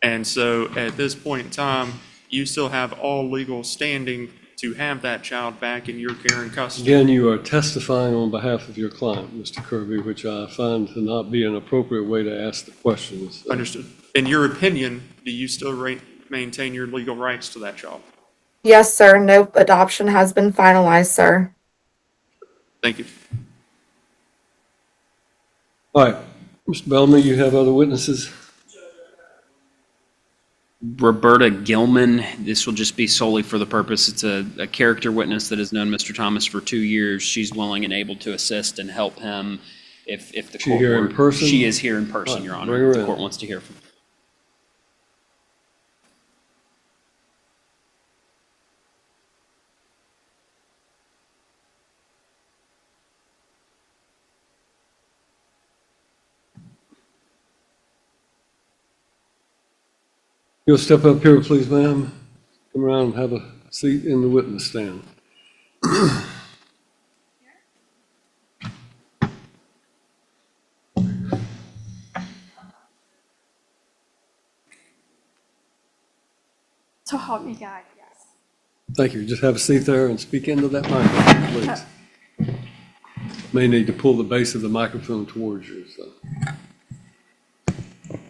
And so at this point in time, you still have all legal standing to have that child back in your care and custody. Again, you are testifying on behalf of your client, Mr. Kirby, which I find to not be an appropriate way to ask the questions. Understood. In your opinion, do you still maintain your legal rights to that child? Yes, sir. No adoption has been finalized, sir. Thank you. All right, Mr. Bellamy, you have other witnesses? Roberta Gilman, this will just be solely for the purpose, it's a character witness that has known Mr. Thomas for 2 years. She's willing and able to assist and help him if the She court here in person? She is here in person, Right, Your bring Honor. her The in. court wants to hear from her. You'll step up here, please, ma'am. Come around and have a seat in the witness stand. So help me God, yes. Thank you. Just have a seat there and speak into that microphone, please. May need to pull the base of the microphone towards you, so.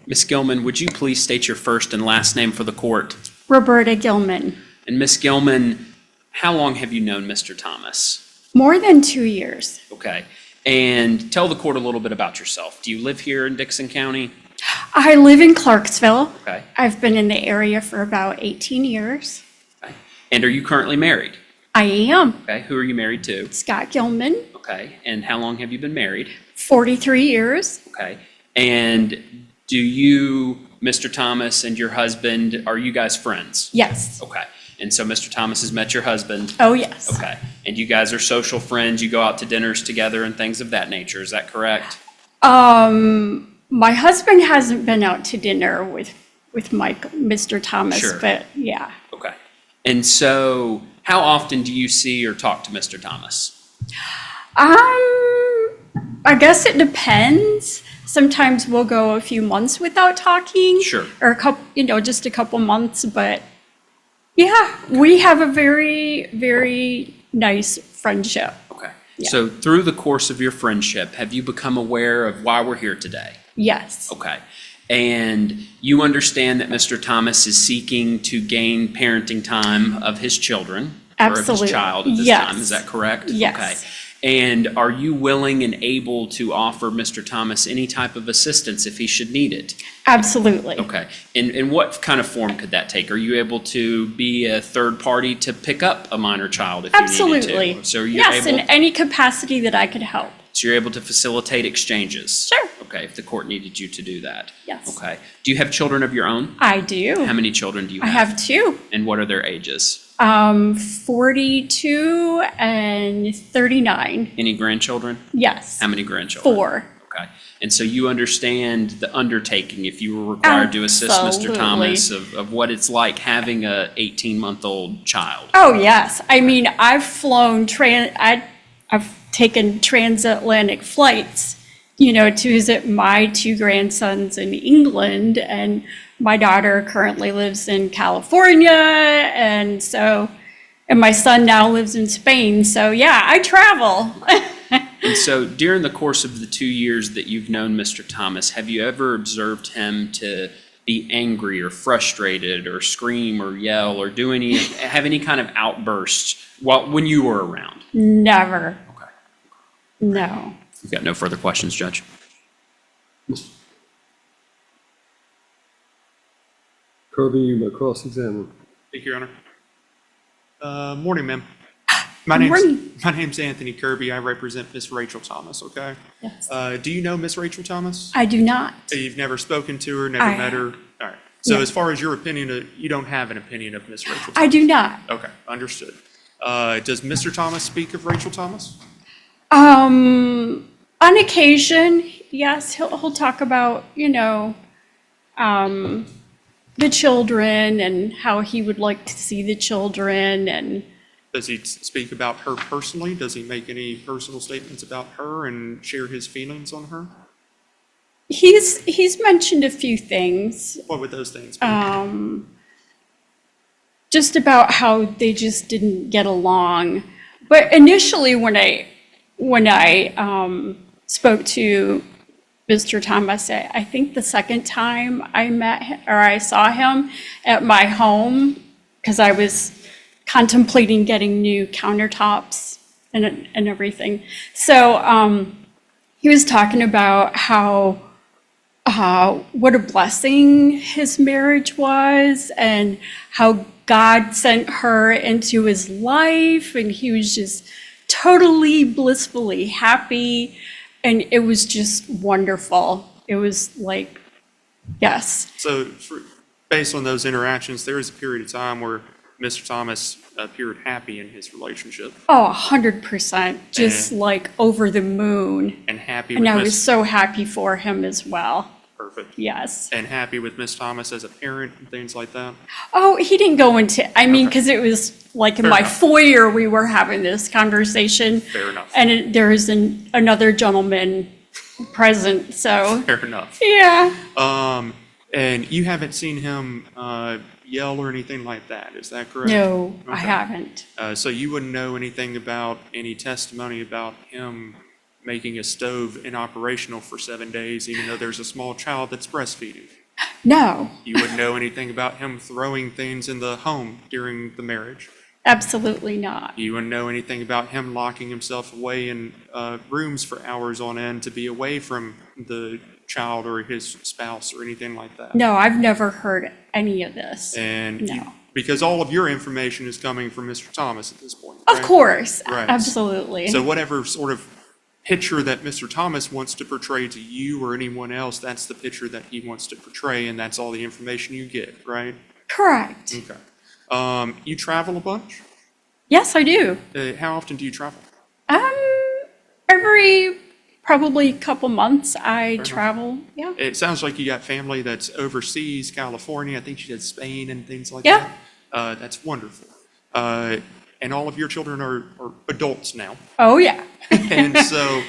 Ms. Gilman, would you please state your first and last name for the court? Roberta Gilman. And Ms. Gilman, how long have you known Mr. Thomas? More than 2 years. Okay. And tell the court a little bit about yourself. Do you live here in Dixon County? I live in Clarksville. Okay. I've been in the area for about 18 years. Okay. And are you currently married? I am. Okay. Who are you married to? Scott Gilman, Okay. And how long have you been married? 43 years. Okay. And do you, Mr. Thomas, and your husband, are you guys friends? Yes. Okay. And so Mr. Thomas has met your husband? Oh, yes. Okay. And you guys are social friends, you go out to dinners together and things of that nature, is that correct? My husband hasn't been out to dinner with Mr. Thomas, Sure. but yeah. Okay. And so how often do you see or talk to Mr. Thomas? I guess it depends. Sometimes we'll go a few months without talking. Sure. Or a couple, just a couple months, but yeah, we have a very, very nice friendship. Okay. Yeah. So through the course of your friendship, have you become aware of why we're here today? Yes. Okay. And you understand that Mr. Thomas is seeking to gain parenting time of his children? Or of Absolutely. his child at this Yes. time, is that correct? Yes. Okay. And are you willing and able to offer Mr. Thomas any type of assistance if he should need it? Absolutely. Okay. And what kind of form could that take? Are you able to be a third party to pick up a minor child if you Absolutely. needed to? So you're Yes, able, in any capacity that I could help. so you're able to facilitate exchanges? Sure. Okay, if the court needed you to do that. Yes. Okay. Do you have children of your own? I do. How many children do you I have? have 2. And what are their ages? 42 and 39. Any grandchildren? Yes. How many grandchildren? 4. Okay. And so you understand the undertaking, if you were required to assist Mr. Absolutely. Thomas, of what it's like having a 18-month-old child. Oh, yes. I mean, I've flown, I've taken transatlantic flights, you know, to visit my 2 grandsons in England, and my daughter currently lives in California, and my son now lives in Spain. So yeah, I travel. And so during the course of the 2 years that you've known Mr. Thomas, have you ever observed him to be angry or frustrated or scream or yell or have any kind of outburst when you were around? Never. Okay. No. You've got no further questions, Judge? Kirby, you may cross-examine. Thank you, Your Honor. Morning, ma'am. Morning. My name's Anthony Kirby. I represent Miss Rachel Thomas, okay? Yes. Do you know Miss Rachel Thomas? I do not. You've never spoken to her, never I met her? All right. So Yeah. as far as your opinion, you don't have an opinion of Miss Rachel Thomas? I do not. Okay, understood. Does Mr. Thomas speak of Rachel Thomas? On occasion, yes, he'll talk about, you know, the children and how he would like to see the children, and Does he speak about her personally? Does he make any personal statements about her and share his feelings on her? he's mentioned a few things, What would those things be? just about how they just didn't get along. But initially, when I spoke to Mr. Thomas, I think the second time I saw him at my home, because I was contemplating getting new countertops and everything. So he was talking about how what a blessing his marriage was, and how God sent her into his life, and he was just totally blissfully happy, and it was just wonderful. It was like, yes. So based on those interactions, there is a period of time where Mr. Thomas appeared happy in his relationship Oh, 100%, just like over the moon. and happy And with I was Miss so happy for him as well. Perfect. Yes. And happy with Miss Thomas as a parent and things like that. Oh, he didn't go into, I mean, because it was like in Fair my enough. foyer, we were having this conversation. Fair enough. And there was another gentleman present, so, Fair enough. yeah. And you haven't seen him yell or anything like that, is that correct? No, I Okay. haven't. So you wouldn't know anything about any testimony about him making a stove inoperational for 7 days, even though there's a small child that's breastfeeding. No, You wouldn't know anything about him throwing things in the home during the marriage. absolutely not. You wouldn't know anything about him locking himself away in rooms for hours on end to be away from the child or his spouse or anything like that. No, I've never heard any of this. And No. because all of your information is coming from Mr. Thomas at this point. Of right? course, Right. absolutely. So whatever sort of picture that Mr. Thomas wants to portray to you or anyone else, that's the picture that he wants to portray, and that's all the information you get, right? Correct. Okay. You travel a bunch? Yes, I do. How often do you travel? Every probably couple months I travel. Yeah. It sounds like you got family that's overseas, California, I think you said Spain and things like Yeah. that. That's wonderful. And all of your children are adults now. Oh, yeah. And so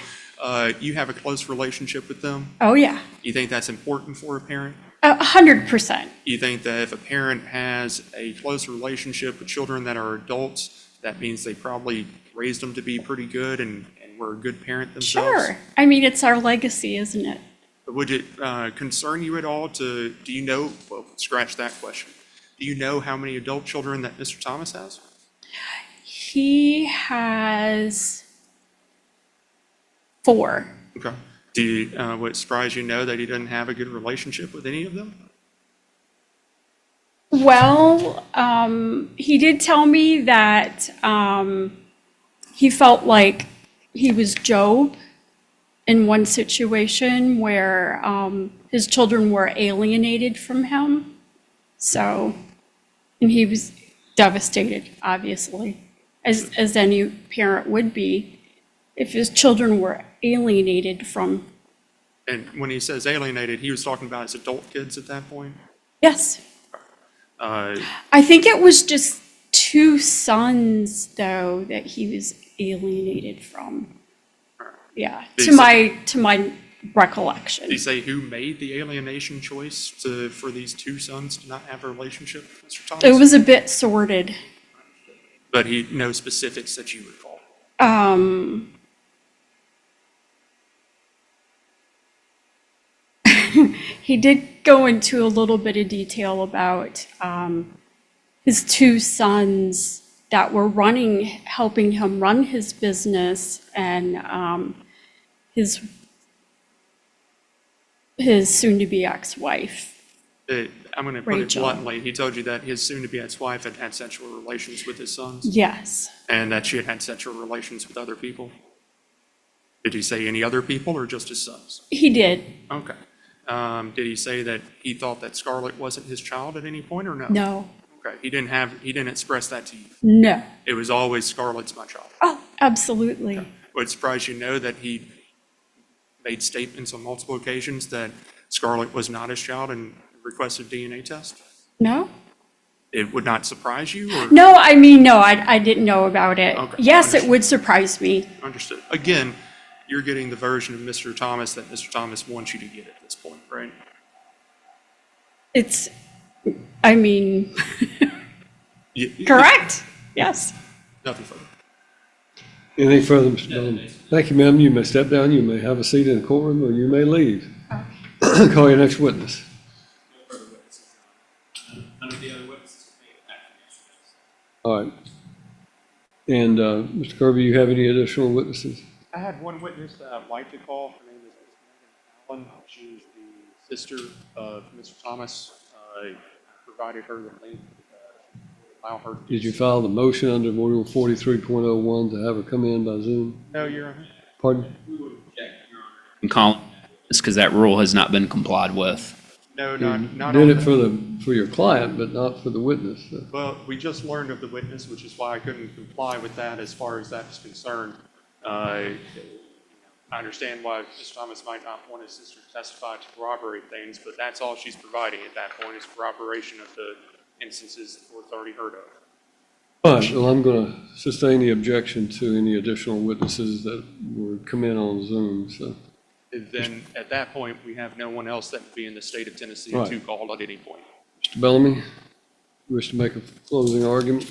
you have a close relationship with them. Oh, yeah. You think that's important for a parent? 100%. You think that if a parent has a close relationship with children that are adults, that means they probably raised them to be pretty good and were a good parent themselves? Sure. I mean, it's our legacy, isn't it? Would it concern you at all do you know, well, scratch that question. Do you know how many adult children that Mr. Thomas has? He has 4. Okay. Would it surprise you to know that he doesn't have a good relationship with any of them? Well, he did tell me that he felt like he was Job in one situation where his children were alienated from him. So, and he was devastated, obviously, as any parent would be if his children were alienated from, And when he says alienated, he was talking about his adult kids at that point? yes. Uh, I think it was just two sons, though, that he was alienated from. Yeah, Did to he my recollection. Did he say who made the alienation choice for these two sons to not have a relationship with Mr. Thomas? It was a bit sordid. But no specifics that you recall. He did go into a little bit of detail about his two sons that were helping him run his business, and his soon-to-be ex-wife. I'm going to put it Rachel. bluntly. He told you that his soon-to-be ex-wife had had sexual relations with his sons? Yes. And that she had had sexual relations with other people? Did he say any other people or just his sons? He did. Okay. Did he say that he thought that Scarlett wasn't his child at any point or no? No. Okay. He didn't express that to you. No. It was always Scarlett's my child. Oh, absolutely. Would it surprise you to know that he made statements on multiple occasions that Scarlett was not his child and requested a DNA test? No? It would not surprise you or? No, I mean, no, I didn't know about it. Okay, Yes, it understood. would surprise me. Understood. Again, you're getting the version of Mr. Thomas that Mr. Thomas wants you to get at this point, right? It's, I mean, You- correct. Yes. Nothing further. Anything further, Mr. Bellamy? Thank you, ma'am. You may step down, you may have a seat in the courtroom, or you may leave. Call your next witness. None of the other witnesses made it back from yesterday. All right. And Mr. Kirby, you have any additional witnesses? I had one witness that I'd like to call. Her name is Ms. Megan Allen. She's the sister of Mr. Thomas. I provided her the link. Allow her. Did you file the motion under Rule 43.01 to have her come in by Zoom? No, Your Honor. Pardon? And calling this because that rule has not been complied with. No, not Did on it the- for your client, but not for the witness. So. Well, we just learned of the witness, which is why I couldn't comply with that as far as that is concerned. I understand why Mr. Thomas might not want his sister to testify to corroborate things, but that's all she's providing at that point is corroboration of the instances the court's already heard of. All right, well, I'm going to sustain the objection to any additional witnesses that would come in on Zoom, so. And then at that point, we have no one else that would be in the state of Tennessee Right. to call at any point. Mr. Bellamy, you wish to make a closing argument?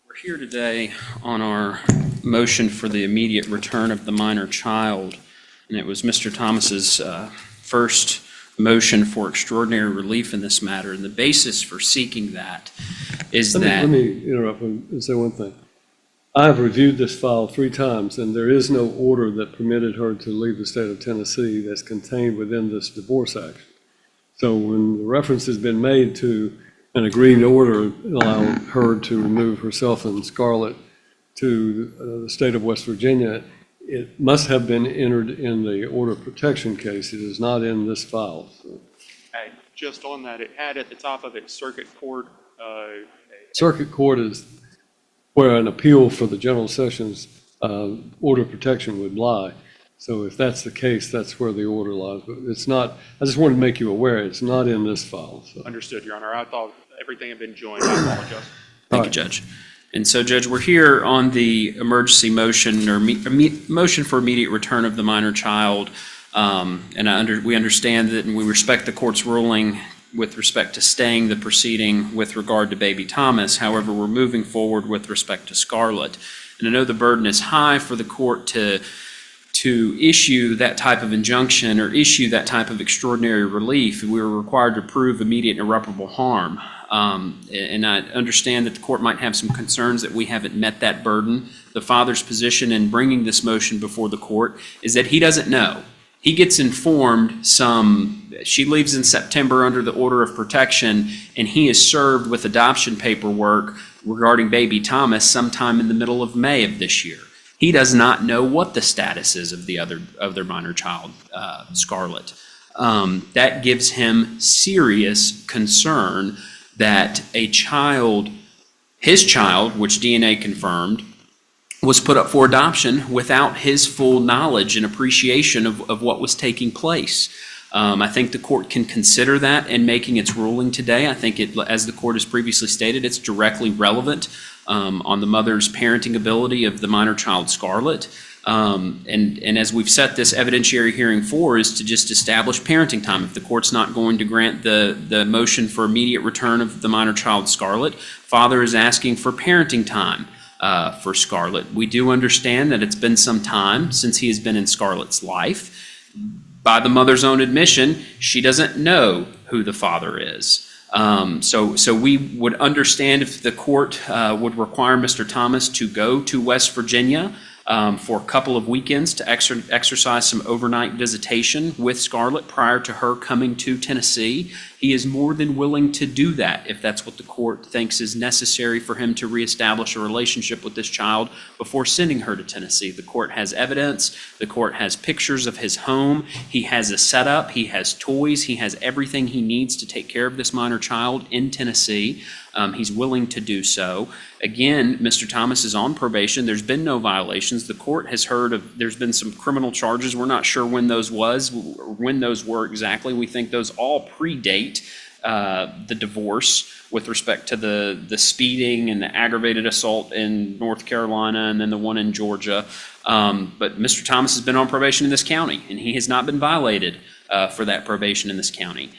We're here today on our motion for the immediate return of the minor child, and it was Mr. Thomas's first motion for extraordinary relief in this matter, and the basis for seeking that is Let that. me interrupt and say one thing. I've reviewed this file 3 times, and there is no order that permitted her to leave the state of Tennessee that's contained within this divorce action. So when the reference has been made to an agreed order allowing her to remove herself and Scarlett to the state of West Virginia, it must have been entered in the order of protection case. It is not in this file. So. Just on that, it had at the top of it circuit court. Circuit court is where an appeal for the general sessions order of protection would lie. So if that's the case, that's where the order lies. But it's not, I just wanted to make you aware, it's not in this file. So. Understood, Your Honor. I thought everything had been joined. I apologize. Thank you, Judge. And so, Judge, we're here on the emergency motion or motion for immediate return of the minor child. And we understand that and we respect the court's ruling with respect to staying the proceeding with regard to baby Thomas. However, we're moving forward with respect to Scarlett. And I know the burden is high for the court to issue that type of injunction or issue that type of extraordinary relief. We were required to prove immediate and irreparable harm. And I understand that the court might have some concerns that we haven't met that burden. The father's position in bringing this motion before the court is that he doesn't know. He gets informed some She leaves in September under the order of protection, and he is served with adoption paperwork regarding baby Thomas sometime in the middle of May of this year. He does not know what the status is of their minor child, Scarlett. That gives him serious concern that a child, his child, which DNA confirmed, was put up for adoption without his full knowledge and appreciation of what was taking place. I think the court can consider that in making its ruling today. I think it, as the court has previously stated, it's directly relevant on the mother's parenting ability of the minor child, Scarlett. And as we've set this evidentiary hearing for, is to just establish parenting time. If the court's not going to grant the motion for immediate return of the minor child, Scarlett, father is asking for parenting time for Scarlett. We do understand that it's been some time since he has been in Scarlett's life. By the mother's own admission, she doesn't know who the father is. So we would understand if the court would require Mr. Thomas to go to West Virginia for a couple of weekends to exercise some overnight visitation with Scarlett prior to her coming to Tennessee. He is more than willing to do that if that's what the court thinks is necessary for him to reestablish a relationship with this child before sending her to Tennessee. The court has evidence. The court has pictures of his home. He has a setup. He has toys. He has everything he needs to take care of this minor child in Tennessee. He's willing to do so. Again, Mr. Thomas is on probation. There's been no violations. The court has heard of, there's been some criminal charges. We're not sure when those were exactly. We think those all predate the divorce with respect to the speeding and the aggravated assault in North Carolina and then the one in Georgia. But Mr. Thomas has been on probation in this county, and he has not been violated for that probation in this county.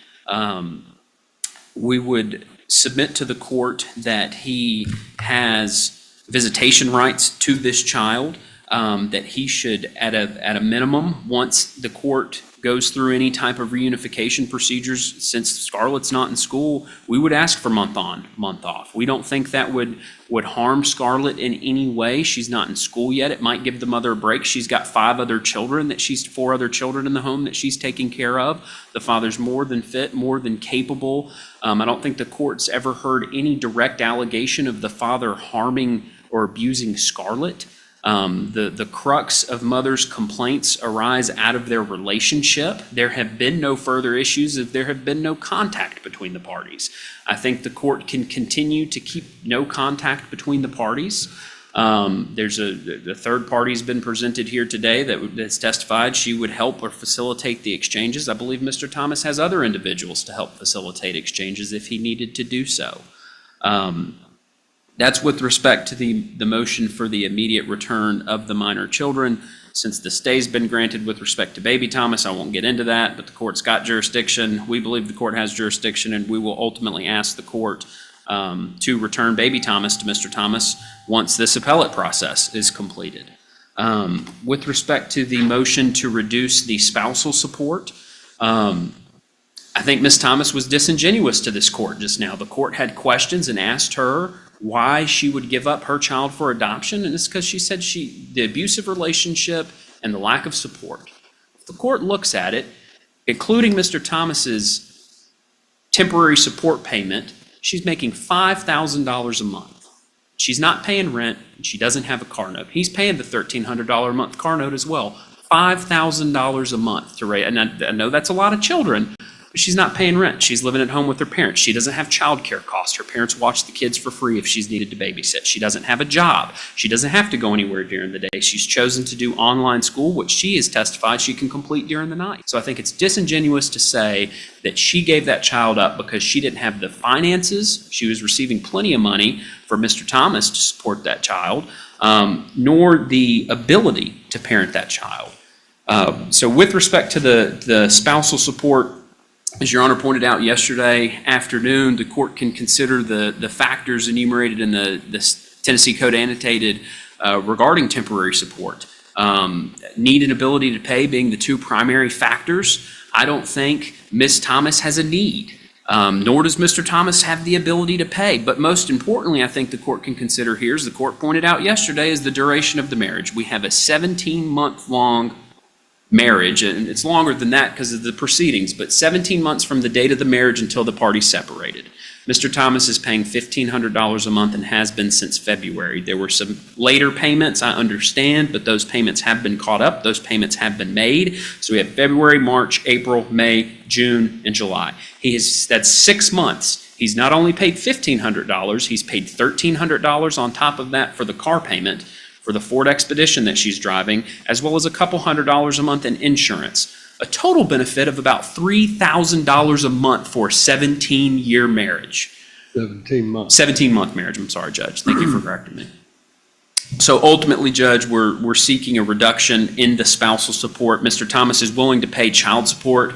We would submit to the court that he has visitation rights to this child, that he should, at a minimum, once the court goes through any type of reunification procedures, since Scarlett's not in school, we would ask for month on, month off. We don't think that would harm Scarlett in any way. She's not in school yet. It might give the mother a break. She's got four other children in the home that she's taking care of. The father's more than fit, more than capable. I don't think the court's ever heard any direct allegation of the father harming or abusing Scarlett. The crux of mother's complaints arise out of their relationship. There have been no further issues if there have been no contact between the parties. I think the court can continue to keep no contact between the parties. The third party has been presented here today that's testified she would help or facilitate the exchanges. I believe Mr. Thomas has other individuals to help facilitate exchanges if he needed to do so. That's with respect to the motion for the immediate return of the minor children. Since the stay's been granted with respect to baby Thomas, I won't get into that, but the court's got jurisdiction. We believe the court has jurisdiction, and we will ultimately ask the court to return baby Thomas to Mr. Thomas once this appellate process is completed. With respect to the motion to reduce the spousal support, I think Ms. Thomas was disingenuous to this court just now. The court had questions and asked her why she would give up her child for adoption, and it's because she said the abusive relationship and the lack of support. If the court looks at it, including Mr. Thomas's temporary support payment, she's making $5,000 a month. She's not paying rent, and she doesn't have a car note. He's paying the $1,300 a month car note as well. $5,000 a month to raise, and I know that's a lot of children, but she's not paying rent. She's living at home with her parents. She doesn't have child care costs. Her parents watch the kids for free if she's needed to babysit. She doesn't have a job. She doesn't have to go anywhere during the day. She's chosen to do online school, which she has testified she can complete during the night. So I think it's disingenuous to say that she gave that child up because she didn't have the finances. She was receiving plenty of money for Mr. Thomas to support that child, nor the ability to parent that child. So with respect to the spousal support, as Your Honor pointed out yesterday afternoon, the court can consider the factors enumerated in the Tennessee Code annotated regarding temporary support. Need and ability to pay being the two primary factors. I don't think Ms. Thomas has a need, nor does Mr. Thomas have the ability to pay. But most importantly, I think the court can consider here, as the court pointed out yesterday, is the duration of the marriage. We have a 17-month-long marriage, and it's longer than that because of the proceedings, but 17 months from the date of the marriage until the parties separated. Mr. Thomas is paying $1,500 a month and has been since February. There were some later payments, I understand, but those payments have been caught up. Those payments have been made. So we have February, March, April, May, June, and July. That's 6 months. He's not only paid $1,500, he's paid $1,300 on top of that for the car payment for the Ford Expedition that she's driving, as well as a couple $100 a month in insurance. A total benefit of about $3,000 a month for a 17-year marriage. 17 months. 17-month marriage, I'm sorry, Judge. Thank you for correcting me. So ultimately, Judge, we're seeking a reduction in the spousal support. Mr. Thomas is willing to pay child support,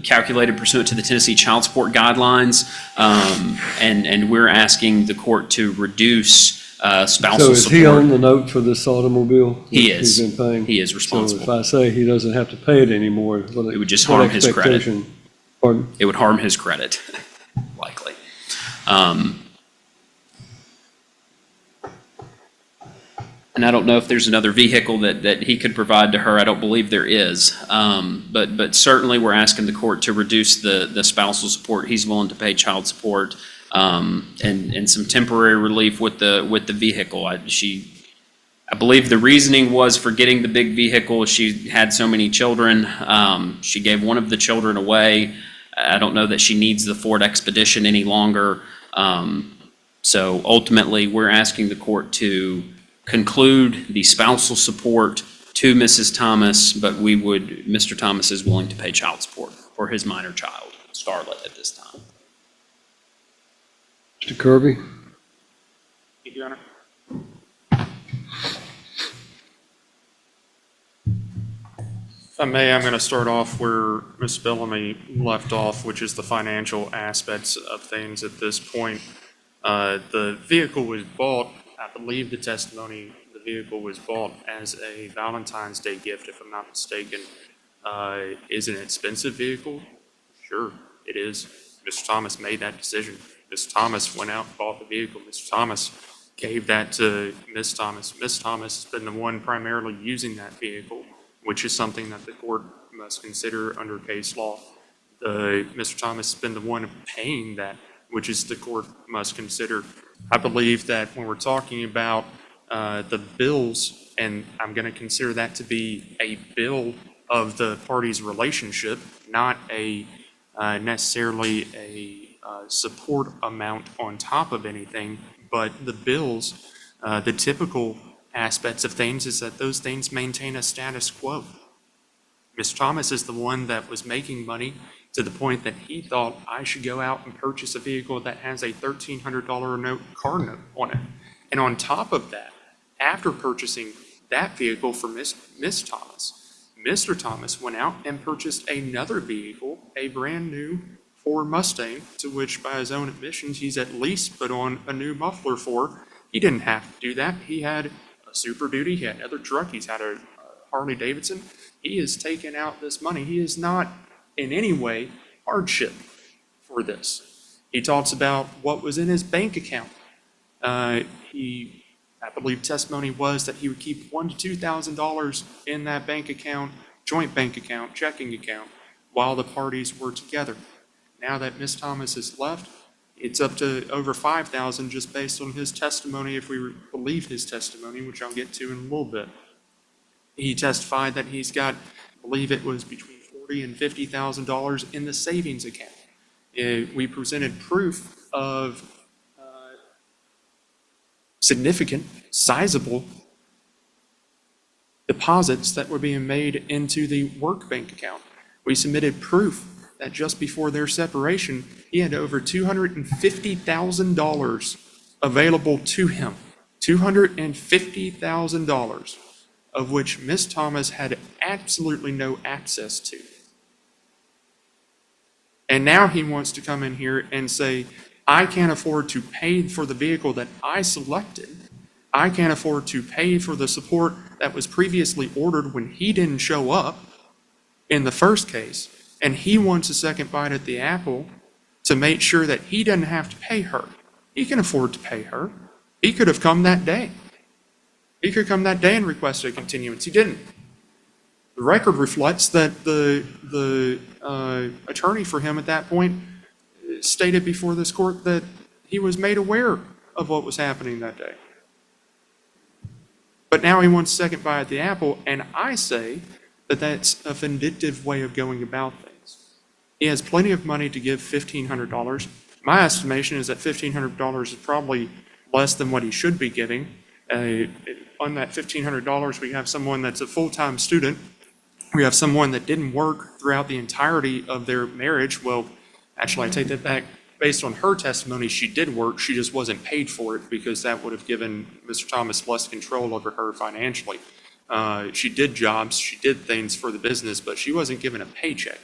calculated pursuant to the Tennessee child support guidelines, and we're asking the court to reduce spousal So is support. he on the note for this automobile? He that is. He's been paying? He is responsible. So if I say he doesn't have to pay it anymore, it would just harm his credit. Pardon? It would harm his credit, likely. And I don't know if there's another vehicle that he could provide to her. I don't believe there is. But certainly we're asking the court to reduce the spousal support. He's willing to pay child support, and some temporary relief with the vehicle. I believe the reasoning was for getting the big vehicle. She had so many children. She gave one of the children away. I don't know that she needs the Ford Expedition any longer. So ultimately, we're asking the court to conclude the spousal support to Mrs. Thomas, but Mr. Thomas is willing to pay child support for his minor child, Scarlett, at this time. Mr. Kirby? Thank you, Your Honor. If I may, I'm going to start off where Ms. Bellamy left off, which is the financial aspects of things at this point. The vehicle was bought, I believe the testimony, the vehicle was bought as a Valentine's Day gift, if I'm not mistaken. Is it an expensive vehicle? Sure, it is. Mr. Thomas made that decision. Ms. Thomas went out and bought the vehicle. Mr. Thomas gave that to Ms. Thomas. Ms. Thomas has been the one primarily using that vehicle, which is something that the court must consider under case law. Mr. Thomas has been the one paying that, which is the court must consider. I believe that when we're talking about the bills, and I'm going to consider that to be a bill of the parties' relationship, not necessarily a support amount on top of anything, but the bills, the typical aspects of things is that those things maintain a status quo. Mr. Thomas is the one that was making money to the point that he thought I should go out and purchase a vehicle that has a $1,300 car note on it. And on top of that, after purchasing that vehicle for Miss Thomas, Mr. Thomas went out and purchased another vehicle, a brand new Ford Mustang, to which by his own admissions, he's at least put on a new muffler for. He didn't have to do that. He had a Super Duty, he had another truck, he's had a Harley Davidson. He has taken out this money. He is not in any way hardship for this. He talks about what was in his bank account. I believe testimony was that he would keep $1,000 to $2,000 in that bank account, joint bank account, checking account, while the parties were together. Now that Ms. Thomas has left, it's up to over $5,000 just based on his testimony, if we believe his testimony, which I'll get to in a little bit. He testified that he's got, I believe it was between $40,000 and $50,000 in the savings account. We presented proof of significant, sizable deposits that were being made into the work bank account. We submitted proof that just before their separation, he had over $250,000 available to him. $250,000, of which Ms. Thomas had absolutely no access to. And now he wants to come in here and say, I can't afford to pay for the vehicle that I selected. I can't afford to pay for the support that was previously ordered when he didn't show up in the first case. And he wants a second bite at the apple to make sure that he doesn't have to pay her. He can afford to pay her. He could have come that day. He could come that day and requested a continuance. He didn't. The record reflects that the attorney for him at that point stated before this court that he was made aware of what was happening that day. But now he wants second bite at the apple, and I say that that's a vindictive way of going about things. He has plenty of money to give $1,500. My estimation is that $1,500 is probably less than what he should be giving. On that $1,500, we have someone that's a full-time student. We have someone that didn't work throughout the entirety of their marriage. Well, actually, I take that back. Based on her testimony, she did work. She just wasn't paid for it because that would have given Mr. Thomas less control over her financially. She did jobs, she did things for the business, but she wasn't given a paycheck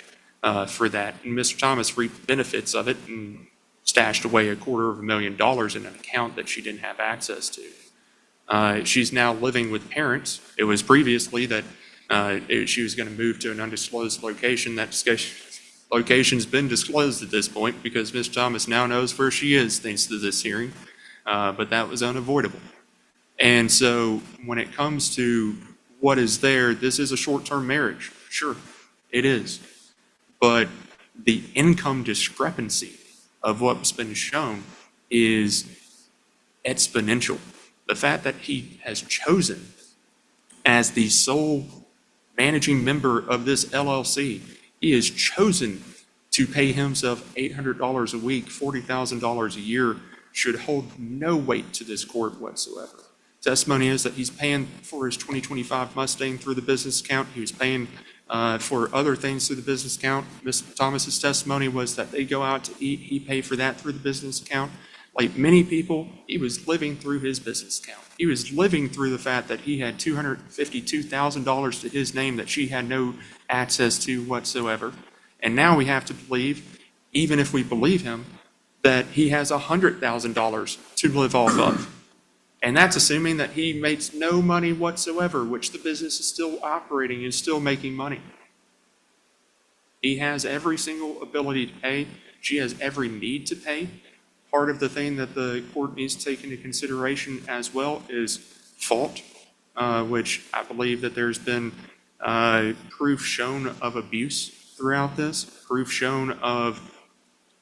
for that. And Mr. Thomas reaped benefits of it and stashed away $250,000 in an account that she didn't have access to. She's now living with parents. It was previously that she was going to move to an undisclosed location. That location's been disclosed at this point because Ms. Thomas now knows where she is thanks to this hearing, but that was unavoidable. And so when it comes to what is there, this is a short-term marriage. Sure, it is. But the income discrepancy of what's been shown is exponential. The fact that he has chosen as the sole managing member of this LLC, he has chosen to pay himself $800 a week, $40,000 a year, should hold no weight to this court whatsoever. Testimony is that he's paying for his 2025 Mustang through the business account. He was paying for other things through the business account. Mr. Thomas's testimony was that they go out to eat. He paid for that through the business account. Like many people, he was living through his business account. He was living through the fact that he had $252,000 to his name that she had no access to whatsoever. And now we have to believe, even if we believe him, that he has $100,000 to live off of. And that's assuming that he makes no money whatsoever, which the business is still operating and still making money. He has every single ability to pay. She has every need to pay. Part of the thing that the court needs to take into consideration as well is fault, which I believe that there's been proof shown of abuse throughout this, proof shown of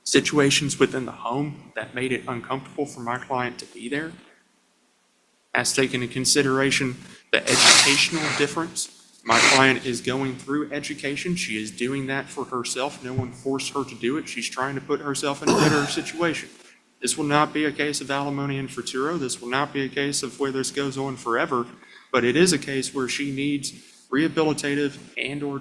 situations within the home that made it uncomfortable for my client to be there. As taken into consideration the educational difference, my client is going through education. She is doing that for herself. No one forced her to do it. She's trying to put herself in a better situation. This will not be a case of alimony in futuro. This will not be a case of where this goes on forever, but it is a case where she needs rehabilitative and or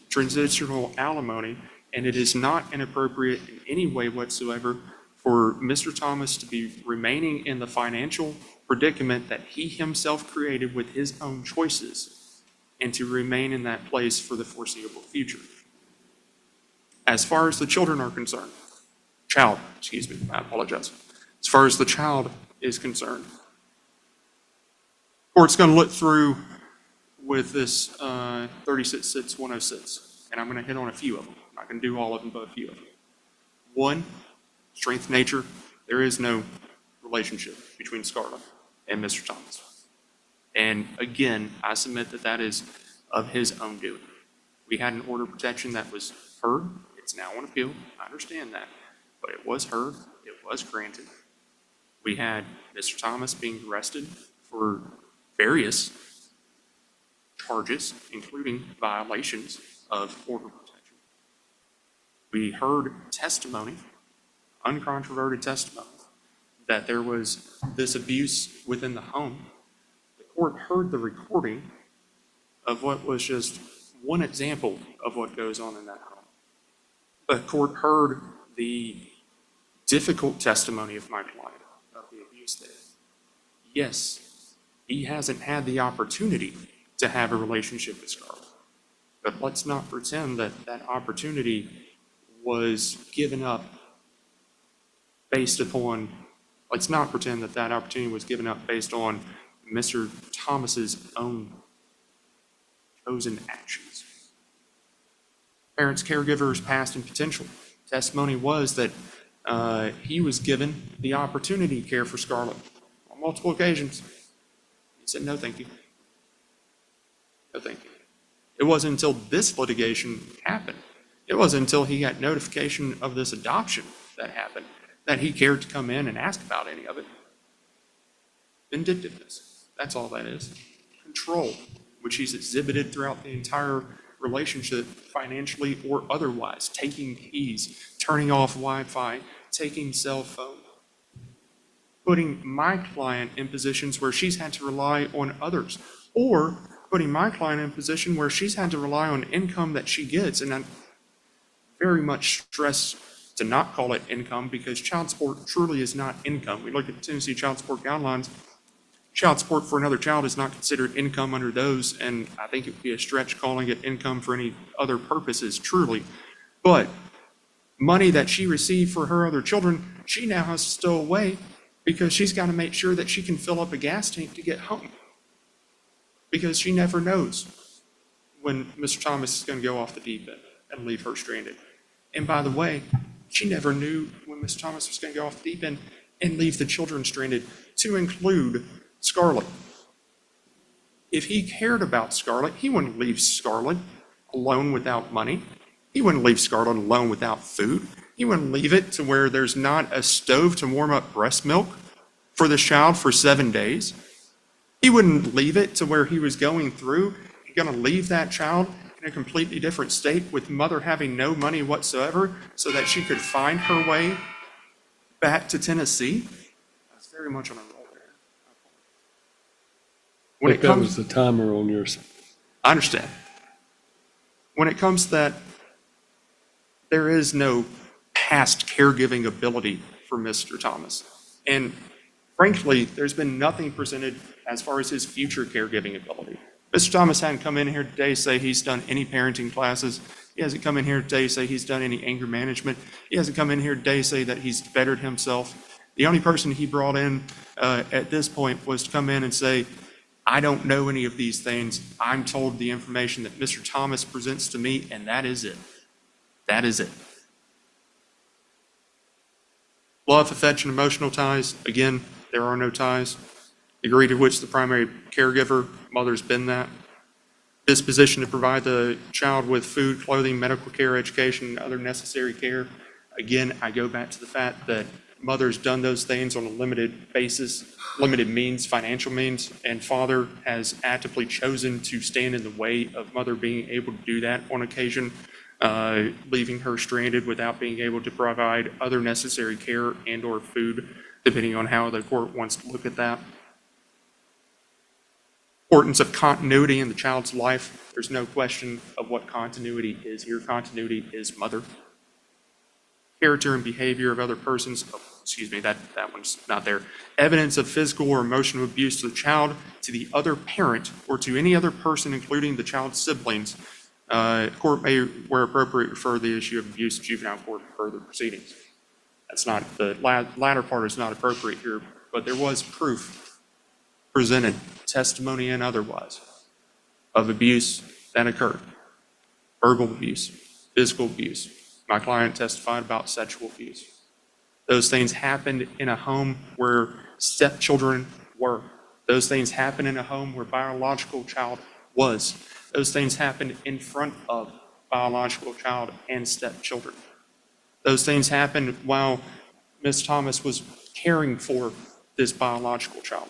transitional alimony, and it is not inappropriate in any way whatsoever for Mr. Thomas to be remaining in the financial predicament that he himself created with his own choices and to remain in that place for the foreseeable future. As far as the children are concerned, I apologize. As far as the child is concerned, court's going to look through with this 36-106, and I'm going to hit on a few of them. I'm not going to do all of them, but a few of them. One, strength of nature. There is no relationship between Scarlett and Mr. Thomas. And again, I submit that that is of his own doing. We had an order of protection that was heard. It's now on appeal. I understand that. But it was heard. It was granted. We had Mr. Thomas being arrested for various charges, including violations of order of protection. We heard testimony, uncontroverted testimony, that there was this abuse within the home. The court heard the recording of what was just one example of what goes on in that home. The court heard the difficult testimony of my client of the abuse there. Yes, he hasn't had the opportunity to have a relationship with Scarlett, but let's not pretend that that opportunity was given up based upon, let's not pretend that that opportunity was given up based on Mr. Thomas's own chosen actions. Parents, caregivers, past and potential. Testimony was that he was given the opportunity to care for Scarlett on multiple occasions. He said, no, thank you. No, thank you. It wasn't until this litigation happened. It wasn't until he got notification of this adoption that happened that he cared to come in and ask about any of it. Vindictiveness. That's all that is. Control, which he's exhibited throughout the entire relationship, financially or otherwise. Taking keys, turning off Wi-Fi, taking cell phone. Putting my client in positions where she's had to rely on others, or putting my client in a position where she's had to rely on income that she gets. And I very much stress to not call it income, because child support truly is not income. We look at the Tennessee Child Support Guidelines. Child support for another child is not considered income under those, and I think it would be a stretch calling it income for any other purposes, truly. But money that she received for her other children, she now has to stow away because she's got to make sure that she can fill up a gas tank to get home. Because she never knows when Mr. Thomas is going to go off the deep end and leave her stranded. And by the way, she never knew when Mr. Thomas was going to go off the deep end and leave the children stranded, to include Scarlett. If he cared about Scarlett, he wouldn't leave Scarlett alone without money. He wouldn't leave Scarlett alone without food. He wouldn't leave it to where there's not a stove to warm up breast milk for the child for 7 days. He wouldn't leave it to where he was going through, going to leave that child in a completely different state with mother having no money whatsoever so that she could find her way back to Tennessee. That's very much on a roll there. I think that was the timer on yours. I understand. When it comes to that, there is no past caregiving ability for Mr. Thomas. And frankly, there's been nothing presented as far as his future caregiving ability. Mr. Thomas hadn't come in here today to say he's done any parenting classes. He hasn't come in here today to say he's done any anger management. He hasn't come in here today to say that he's bettered himself. The only person he brought in at this point was to come in and say, I don't know any of these things. I'm told the information that Mr. Thomas presents to me, and that is it. That is it. Love, affection, emotional ties. Again, there are no ties. Degree to which the primary caregiver, mother's been that. Disposition to provide the child with food, clothing, medical care, education, and other necessary care. Again, I go back to the fact that mother's done those things on a limited basis, limited means, financial means, and father has actively chosen to stand in the way of mother being able to do that on occasion, leaving her stranded without being able to provide other necessary care and or food, depending on how the court wants to look at that. Importance of continuity in the child's life. There's no question of what continuity is here. Continuity is mother. Character and behavior of other persons. Oh, excuse me, that one's not there. Evidence of physical or emotional abuse to the child, to the other parent, or to any other person, including the child's siblings. Court may, where appropriate, refer the issue of abuse to juvenile court for further proceedings. That's not, the latter part is not appropriate here, but there was proof presented, testimony and otherwise, of abuse that occurred. Verbal abuse, physical abuse. My client testified about sexual abuse. Those things happened in a home where stepchildren were. Those things happened in a home where biological child was. Those things happened in front of biological child and stepchildren. Those things happened while Ms. Thomas was caring for this biological child.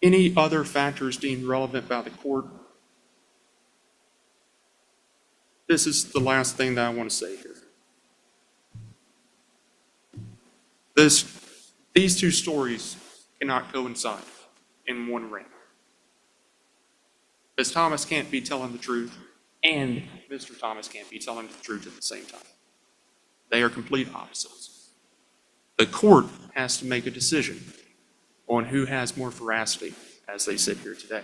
Any other factors deemed relevant by the court? This is the last thing that I want to say here. These two stories cannot coincide in one ring. Ms. Thomas can't be telling the truth, and Mr. Thomas can't be telling the truth at the same time. They are complete opposites. The court has to make a decision on who has more veracity as they sit here today.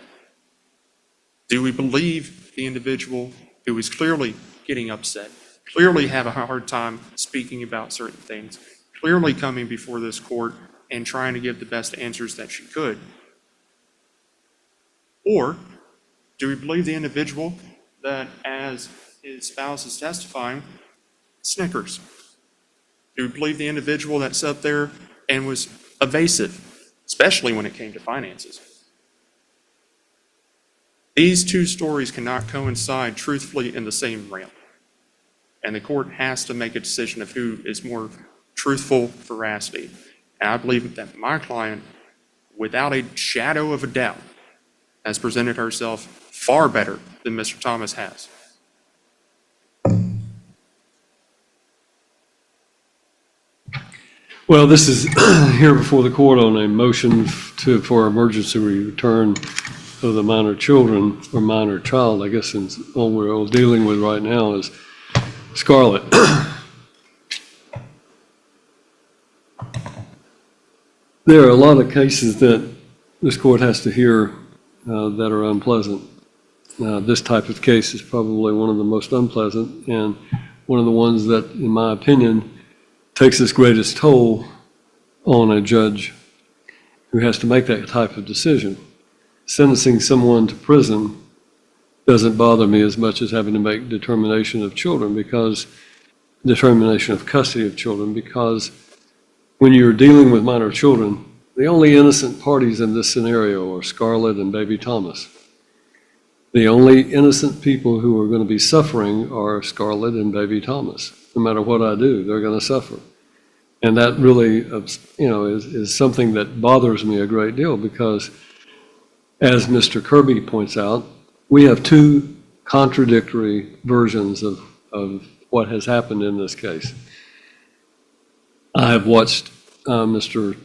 Do we believe the individual who is clearly getting upset, clearly have a hard time speaking about certain things, clearly coming before this court and trying to give the best answers that she could? Or do we believe the individual that, as his spouse is testifying, snickers? Do we believe the individual that sat there and was evasive especially when it came to finances. These two stories cannot coincide truthfully in the same realm. And the court has to make a decision of who is more truthful veracity. And I believe that my client, without a shadow of a doubt, has presented herself far better than Mr. Thomas has. Well, this is here before the court on a motion for emergency return of the minor children, or minor child, I guess, and all we're all dealing with right now is Scarlett. There are a lot of cases that this court has to hear that are unpleasant. This type of case is probably one of the most unpleasant, and one of the ones that, in my opinion, takes its greatest toll on a judge who has to make that type of decision. Sentencing someone to prison doesn't bother me as much as having to make determination of custody of children, because when you're dealing with minor children, the only innocent parties in this scenario are Scarlett and baby Thomas. The only innocent people who are going to be suffering are Scarlett and baby Thomas. No matter what I do, they're going to suffer. And that really, is something that bothers me a great deal, because as Mr. Kirby points out, we have two contradictory versions of what has happened in this case. I have watched Mr.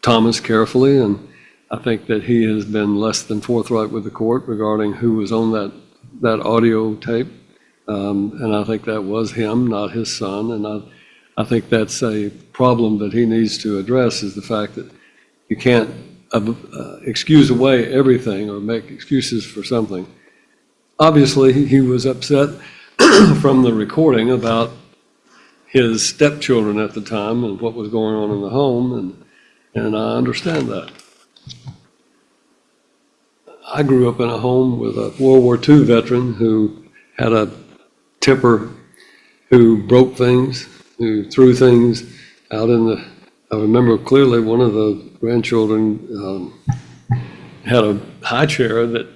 Thomas carefully, and I think that he has been less than forthright with the court regarding who was on that audio tape. And I think that was him, not his son. And I think that's a problem that he needs to address, is the fact that you can't excuse away everything or make excuses for something. Obviously, he was upset from the recording about his stepchildren at the time and what was going on in the home, and I understand that. I grew up in a home with a World War II veteran who had a temper, who broke things, who threw things out I remember clearly one of the grandchildren had a high chair that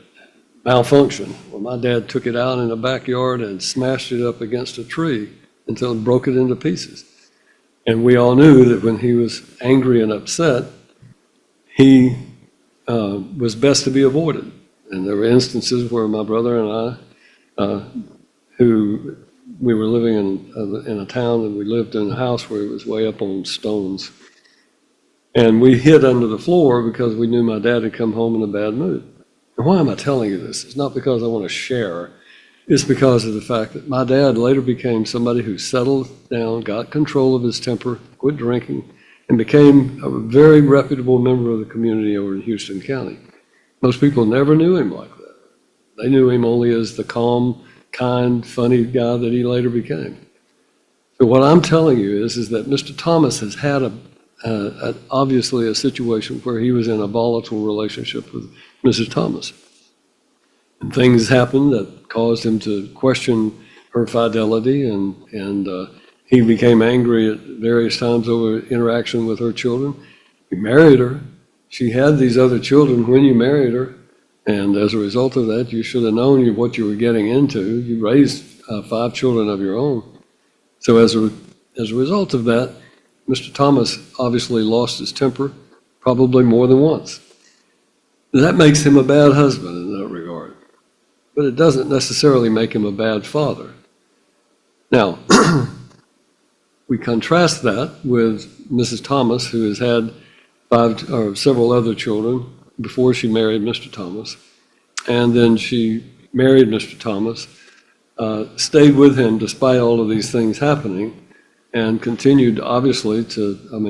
malfunctioned. Well, my dad took it out in the backyard and smashed it up against a tree until it broke it into pieces. And we all knew that when he was angry and upset, he was best to be avoided. And there were instances where my brother and I, who we were living in a town, and we lived in a house where it was way up on stones. And we hid under the floor because we knew my dad had come home in a bad mood. And why am I telling you this? It's not because I want to share. It's because of the fact that my dad later became somebody who settled down, got control of his temper, quit drinking, and became a very reputable member of the community over in Houston County. Most people never knew him like that. They knew him only as the calm, kind, funny guy that he later became. So what I'm telling you is that Mr. Thomas has had obviously a situation where he was in a volatile relationship with Mrs. Thomas. And things happened that caused him to question her fidelity, and he became angry at various times over interaction with her children. He married her. She had these other children when you married her, and as a result of that, you should have known what you were getting into. You raised 5 children of your own. So as a result of that, Mr. Thomas obviously lost his temper, probably more than once. That makes him a bad husband in that regard, but it doesn't necessarily make him a bad father. Now, we contrast that with Mrs. Thomas, who has had several other children before she married Mr. Thomas, and then she married Mr. Thomas, stayed with him despite all of these things happening, and continued, obviously,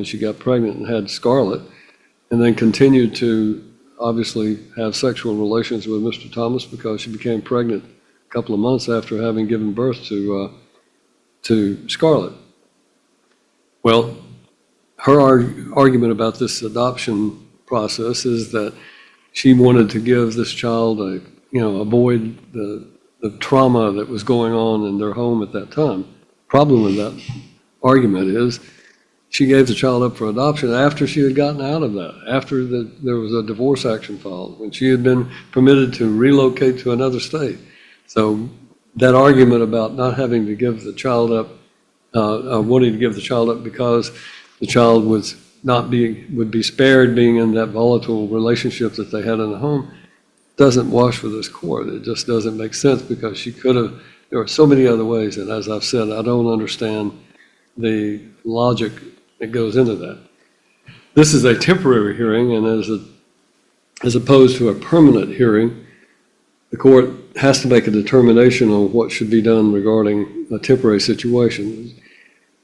she got pregnant and had Scarlett, and then continued to obviously have sexual relations with Mr. Thomas because she became pregnant a couple of months after having given birth to Scarlett. Well, her argument about this adoption process is that she wanted to give this child avoid the trauma that was going on in their home at that time. Problem with that argument is she gave the child up for adoption after she had gotten out of that, after there was a divorce action filed, when she had been permitted to relocate to another state. So that argument about not having to give the child up, wanting to give the child up because the child would be spared being in that volatile relationship that they had in the home, doesn't wash for this court. It just doesn't make sense because she could have, there are so many other ways, and as I've said, I don't understand the logic that goes into that. This is a temporary hearing, and as opposed to a permanent hearing, the court has to make a determination on what should be done regarding a temporary situation.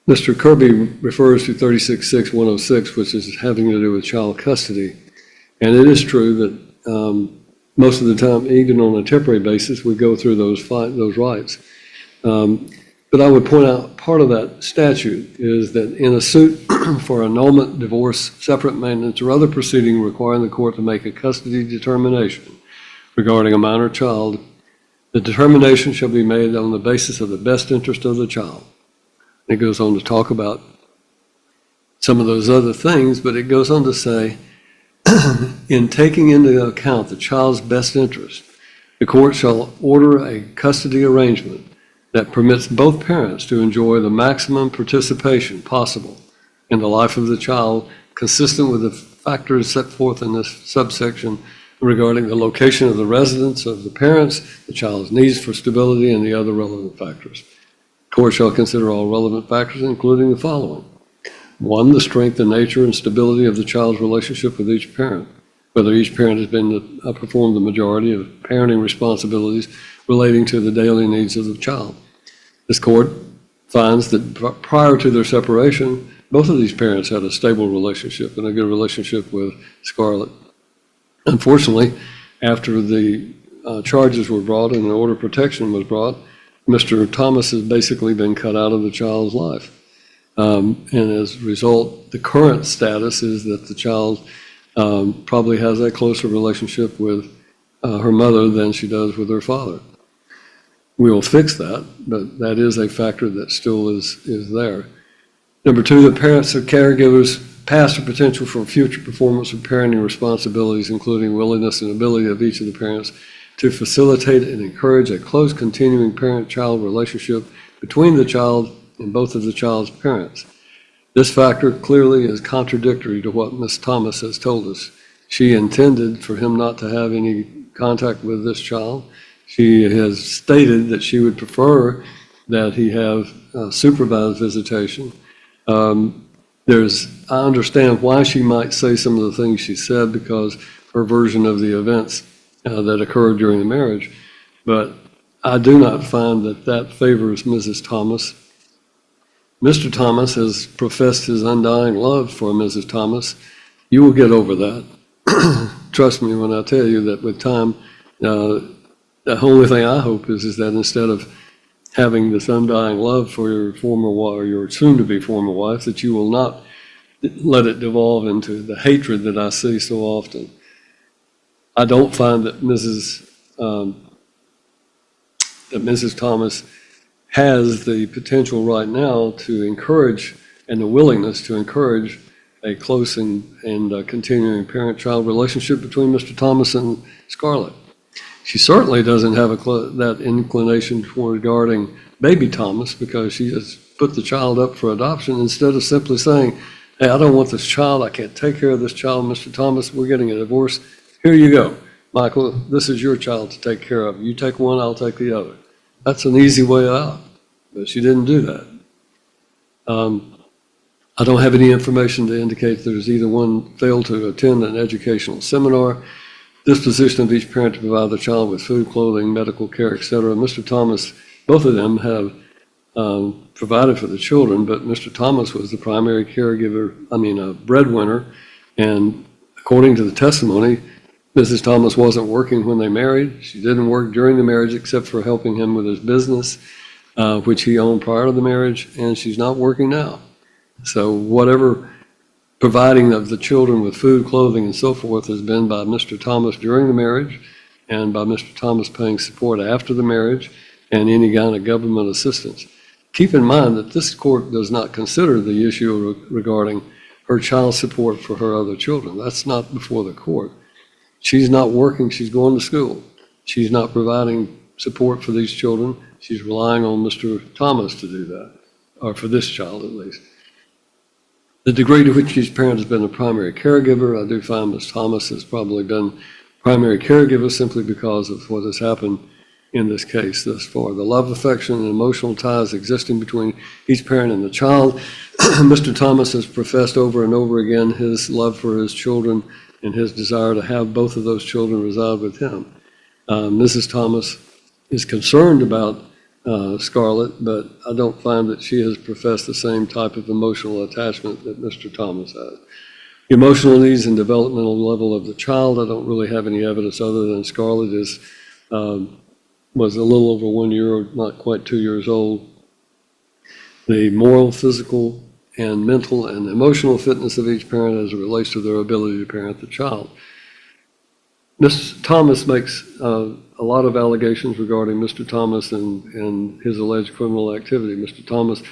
Mr. Kirby refers to 36-6-106, which is having to do with child custody. And it is true that most of the time, even on a temporary basis, we go through those rights. But I would point out part of that statute is that in a suit for annulment, divorce, separate maintenance, or other proceeding requiring the court to make a custody determination regarding a minor child, the determination shall be made on the basis of the best interest of the child. It goes on to talk about some of those other things, but it goes on to say, in taking into account the child's best interest, the court shall order a custody arrangement that permits both parents to enjoy the maximum participation possible in the life of the child, consistent with the factors set forth in this subsection regarding the location of the residence of the parents, the child's needs for stability, and the other relevant factors. The court shall consider all relevant factors, including the following. 1, the strength and nature and stability of the child's relationship with each parent, whether each parent has performed the majority of parenting responsibilities relating to the daily needs of the child. This court finds that prior to their separation, both of these parents had a stable relationship and a good relationship with Scarlett. Unfortunately, after the charges were brought and an order of protection was brought, Mr. Thomas has basically been cut out of the child's life. And as a result, the current status is that the child probably has a closer relationship with her mother than she does with her father. We will fix that, but that is a factor that still is there. Number 2, the parents or caregivers past or potential for future performance of parenting responsibilities, including willingness and ability of each of the parents to facilitate and encourage a close continuing parent-child relationship between the child and both of the child's parents. This factor clearly is contradictory to what Ms. Thomas has told us. She intended for him not to have any contact with this child. She has stated that she would prefer that he have supervised visitation. I understand why she might say some of the things she said because her version of the events that occurred during the marriage, but I do not find that favors Mrs. Thomas. Mr. Thomas has professed his undying love for Mrs. Thomas. You will get over that. Trust me when I tell you that with time, the only thing I hope is that instead of having this undying love for your former wife or your soon-to-be former wife, that you will not let it devolve into the hatred that I see so often. I don't find that Mrs. Thomas has the potential right now to encourage and the willingness to encourage a close and continuing parent-child relationship between Mr. Thomas and Scarlett. She certainly doesn't have that inclination regarding baby Thomas because she has put the child up for adoption instead of simply saying, hey, I don't want this child. I can't take care of this child, Mr. Thomas. We're getting a divorce. Here you go. Michael, this is your child to take care of. You take one, I'll take the other. That's an easy way out, but she didn't do that. I don't have any information to indicate there's either one failed to attend an educational seminar, disposition of each parent to provide the child with food, clothing, medical care, etc. Mr. Thomas, both of them have provided for the children, but Mr. Thomas was the primary breadwinner, and according to the testimony, Mrs. Thomas wasn't working when they married. She didn't work during the marriage except for helping him with his business, which he owned prior to the marriage, and she's not working now. So whatever providing of the children with food, clothing, and so forth has been by Mr. Thomas during the marriage and by Mr. Thomas paying support after the marriage and any kind of government assistance. keep in mind that this court does not consider the issue regarding her child support for her other children. That's not before the court. She's not working, she's going to school. She's not providing support for these children. She's relying on Mr. Thomas to do that, or for this child at least. The degree to which each parent has been a primary caregiver, I do find Ms. Thomas has probably been primary caregiver simply because of what has happened in this case thus far. The love, affection, and emotional ties existing between each parent and the child. Mr. Thomas has professed over and over again his love for his children and his desire to have both of those children reside with him. Mrs. Thomas is concerned about Scarlett, but I don't find that she has professed the same type of emotional attachment that Mr. Thomas has. The emotional needs and developmental level of the child, I don't really have any evidence other than Scarlett was a little over 1 year, not quite 2 years old. The moral, physical, and mental and emotional fitness of each parent as it relates to their ability to parent the child. Ms. Thomas makes a lot of allegations regarding Mr. Thomas and his alleged criminal activity. Mr. Thomas,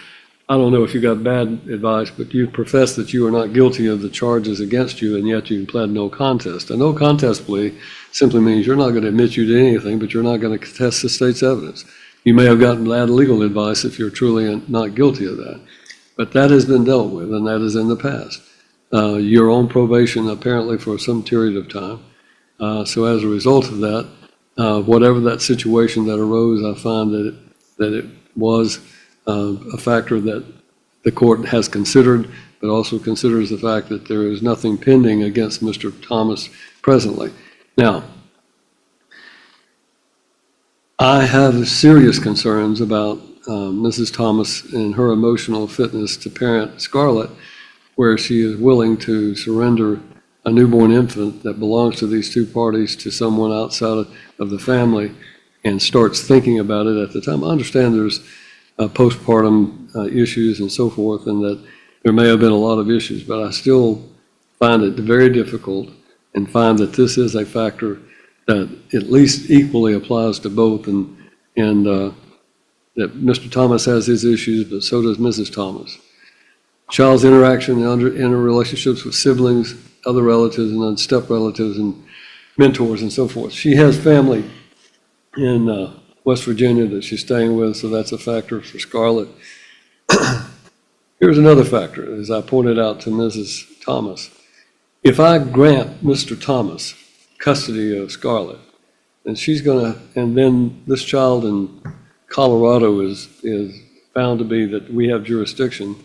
I don't know if you got bad advice, but you profess that you are not guilty of the charges against you, and yet you pled no contest. A no contest plea simply means you're not going to admit you did anything, but you're not going to contest the state's evidence. You may have gotten bad legal advice if you're truly not guilty of that, but that has been dealt with, and that is in the past. You're on probation apparently for some period of time. So as a result of that, whatever that situation that arose, I find that it was a factor that the court has considered, but also considers the fact that there is nothing pending against Mr. Thomas presently. Now, I have serious concerns about Mrs. Thomas and her emotional fitness to parent Scarlett, where she is willing to surrender a newborn infant that belongs to these two parties to someone outside of the family and starts thinking about it at the time. I understand there's postpartum issues and so forth, and that there may have been a lot of issues, but I still find it very difficult and find that this is a factor that at least equally applies to both, and that Mr. Thomas has his issues, but so does Mrs. Thomas. Child's interaction and interrelationships with siblings, other relatives, and then step relatives and mentors and so forth. She has family in West Virginia that she's staying with, so that's a factor for Scarlett. Here's another factor, as I pointed out to Mrs. Thomas. If I grant Mr. Thomas custody of Scarlett, and and then this child in Colorado is found to be that we have jurisdiction,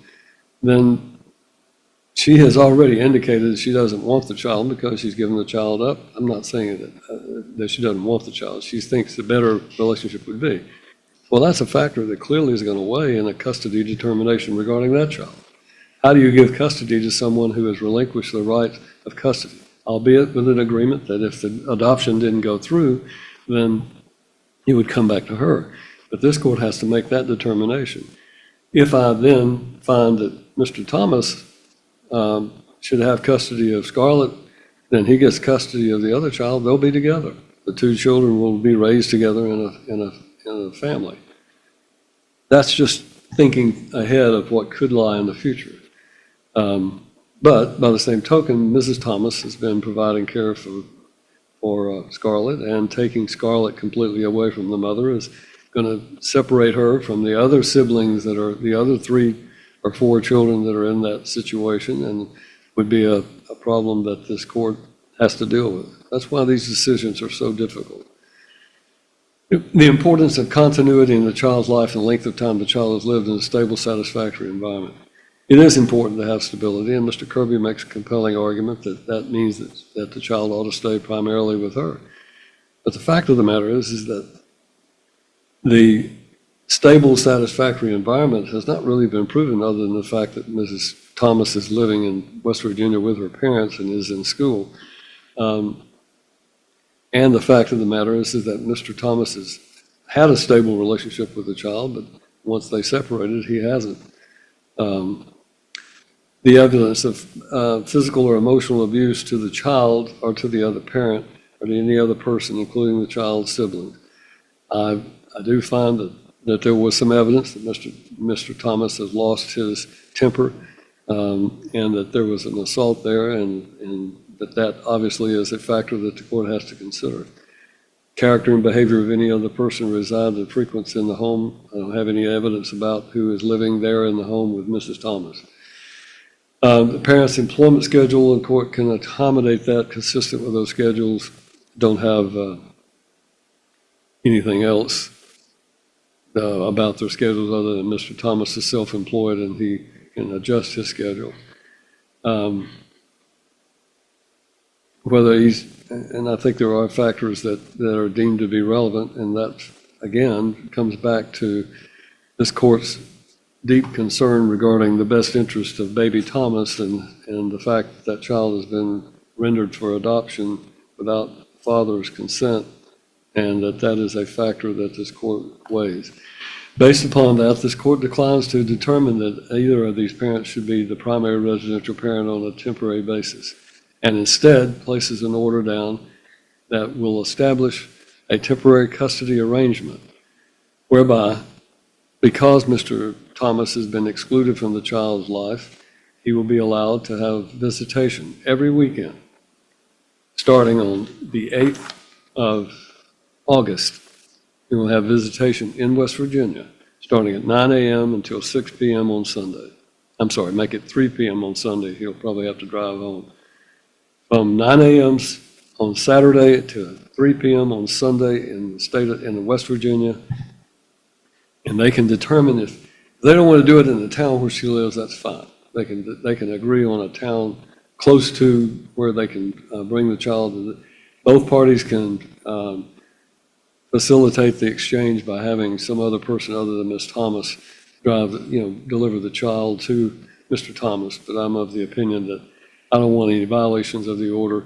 then she has already indicated that she doesn't want the child because she's given the child up. I'm not saying that she doesn't want the child. She thinks a better relationship would be. Well, that's a factor that clearly is going to weigh in a custody determination regarding that child. How do you give custody to someone who has relinquished the right of custody, albeit with an agreement that if the adoption didn't go through, then he would come back to her. But this court has to make that determination. If I then find that Mr. Thomas should have custody of Scarlett, then he gets custody of the other child. They'll be together. The two children will be raised together in a family. That's just thinking ahead of what could lie in the future. But by the same token, Mrs. Thomas has been providing care for Scarlett, and taking Scarlett completely away from the mother is going to separate her from the other siblings that are the other 3 or 4 children that are in that situation, and would be a problem that this court has to deal with. That's why these decisions are so difficult. The importance of continuity in the child's life and length of time the child has lived in a stable, satisfactory environment. It is important to have stability, and Mr. Kirby makes a compelling argument that means that the child ought to stay primarily with her. But the fact of the matter is that the stable, satisfactory environment has not really been proven, other than the fact that Mrs. Thomas is living in West Virginia with her parents and is in school. And the fact of the matter is that Mr. Thomas has had a stable relationship with the child, but once they separated, he hasn't. The evidence of physical or emotional abuse to the child or to the other parent or to any other person, including the child's siblings. I do find that there was some evidence that Mr. Thomas has lost his temper, and that there was an assault there, and that obviously is a factor that the court has to consider. Character and behavior of any other person who resides or frequents in the home. I don't have any evidence about who is living there in the home with Mrs. Thomas. The parent's employment schedule, and court can accommodate that consistent with those schedules. Don't have anything else about their schedules other than Mr. Thomas is self-employed and he can adjust his schedule. Whether he's, and I think there are factors that are deemed to be relevant, and that, again, comes back to this court's deep concern regarding the best interest of baby Thomas and the fact that that child has been rendered for adoption without the father's consent, and that is a factor that this court weighs. Based upon that, this court declines to determine that either of these parents should be the primary residential parent on a temporary basis, and instead places an order down that will establish a temporary custody arrangement whereby, because Mr. Thomas has been excluded from the child's life, he will be allowed to have visitation every weekend, starting on the 8th of August. He will have visitation in West Virginia, starting at 9 a.m. until 6 p.m. on Sunday. I'm sorry, make it 3 p.m. on Sunday. He'll probably have to drive home. From 9 a.m. on Saturday to 3 p.m. on Sunday in the West Virginia. And they can determine if they don't want to do it in the town where she lives, that's fine. They can agree on a town close to where they can bring the child. Both parties can facilitate the exchange by having some other person other than Ms. Thomas deliver the child to Mr. Thomas. But I'm of the opinion that I don't want any violations of the order.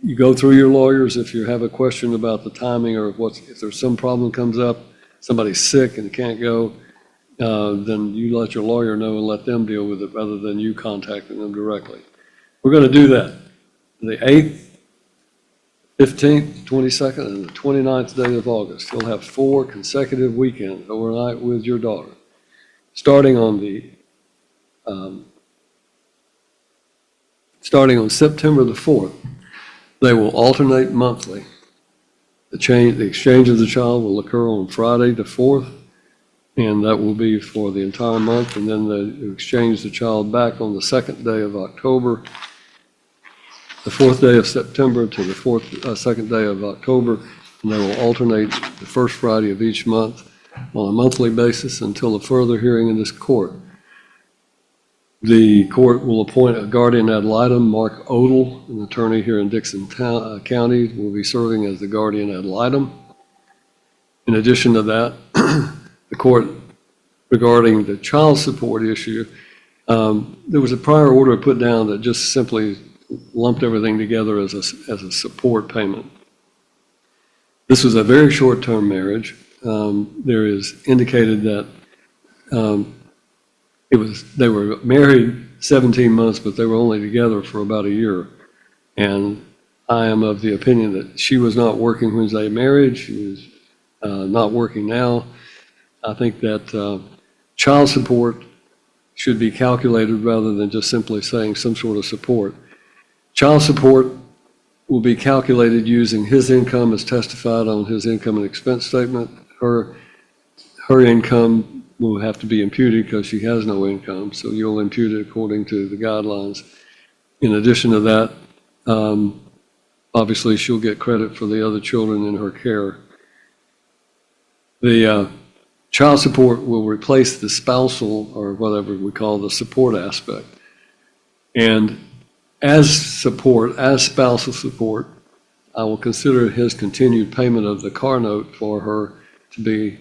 You go through your lawyers if you have a question about the timing or if there's some problem comes up, somebody's sick and can't go, then you let your lawyer know and let them deal with it rather than you contacting them directly. We're going to do that. The 8th, 15th, 22nd, and the 29th day of August. You'll have 4 consecutive weekends overnight with your daughter. Starting on September the 4th, they will alternate monthly. The exchange of the child will occur on Friday the 4th, and that will be for the entire month, and then they exchange the child back on the 2nd day of October, the 4th day of September to the 2nd day of October, and they will alternate the first Friday of each month on a monthly basis until a further hearing in this court. The court will appoint a guardian ad litem. Mark Odell, an attorney here in Dixon County, will be serving as the guardian ad litem. In addition to that, the court, regarding the child support issue, there was a prior order put down that just simply lumped everything together as a support payment. This was a very short-term marriage. There is indicated that they were married 17 months, but they were only together for about a year. And I am of the opinion that she was not working when they married. She was not working now. I think that child support should be calculated rather than just simply saying some sort of support. Child support will be calculated using his income as testified on his income and expense statement. Her income will have to be imputed because she has no income, so you'll impute it according to the guidelines. In addition to that, obviously she'll get credit for the other children in her care. The child support will replace the spousal, or whatever we call the support aspect. And as spousal support, I will consider his continued payment of the car note for her to be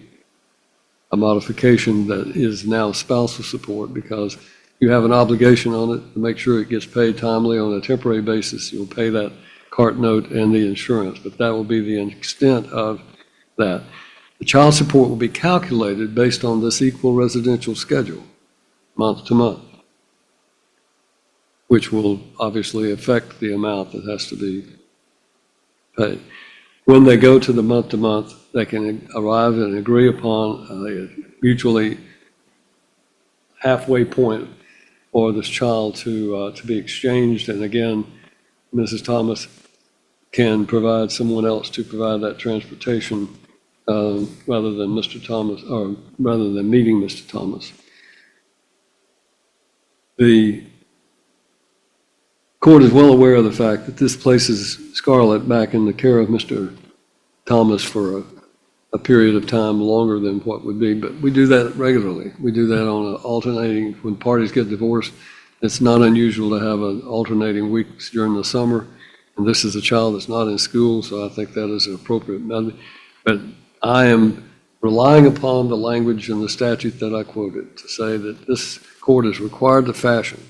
a modification that is now spousal support, because you have an obligation on it to make sure it gets paid timely on a temporary basis. You'll pay that cart note and the insurance, but that will be the extent of that. The child support will be calculated based on this equal residential schedule, month to month, which will obviously affect the amount that has to be paid. when they go to the month-to-month, they can arrive and agree upon a mutually halfway point for this child to be exchanged. And again, Mrs. Thomas can provide someone else to provide that transportation rather than Mr. Thomas, or rather than meeting Mr. Thomas. The court is well aware of the fact that this places Scarlett back in the care of Mr. Thomas for a period of time longer than what would be, but we do that regularly. We do that on an alternating, when parties get divorced, it's not unusual to have an alternating weeks during the summer, and this is a child that's not in school, so I think that is an appropriate method. But I am relying upon the language in the statute that I quoted to say that this court is required to fashion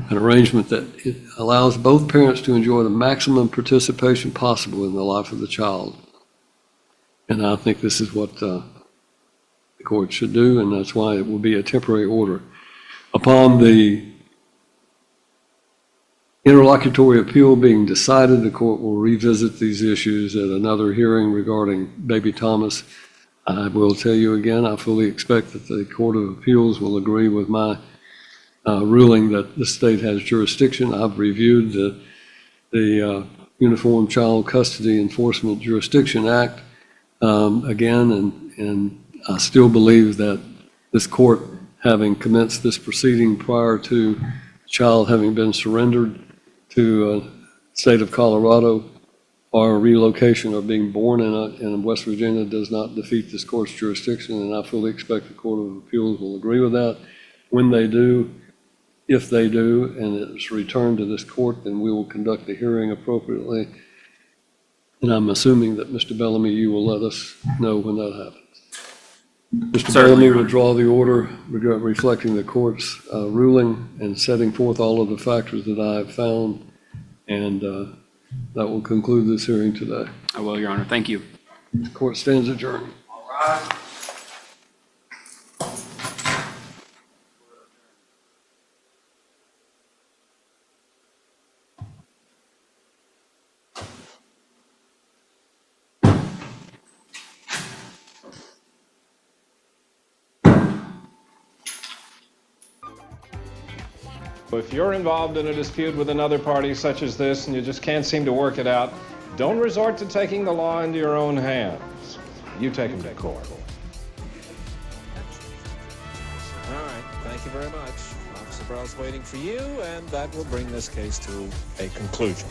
an arrangement that it allows both parents to enjoy the maximum participation possible in the life of the child. And I think this is what the court should do, and that's why it will be a temporary order. Upon the interlocutory appeal being decided, the court will revisit these issues at another hearing regarding baby Thomas. I will tell you again, I fully expect that the Court of Appeals will agree with my ruling that the state has jurisdiction. I've reviewed the Uniform Child Custody Enforcement Jurisdiction Act again, and I still believe that this court, having commenced this proceeding prior to the child having been surrendered to the state of Colorado, or relocation or being born in West Virginia, does not defeat this court's jurisdiction, and I fully expect the Court of Appeals will agree with that. When they do, if they do, and it's returned to this court, then we will conduct the hearing appropriately. And I'm assuming that, Mr. Bellamy, you will let us know when that happens. Mr. Certainly, Bellamy will draw the order reflecting the court's ruling and setting forth all of the factors that I have found, and that will conclude this hearing today. I will, Your Honor. Thank you. The court stands adjourned. All right. If you're involved in a dispute with another party such as this and you just can't seem to work it out, don't resort to taking the law into your own hands. You take them to court. All right, thank you very much. Officer Bell's waiting for you, and that will bring this case to a conclusion.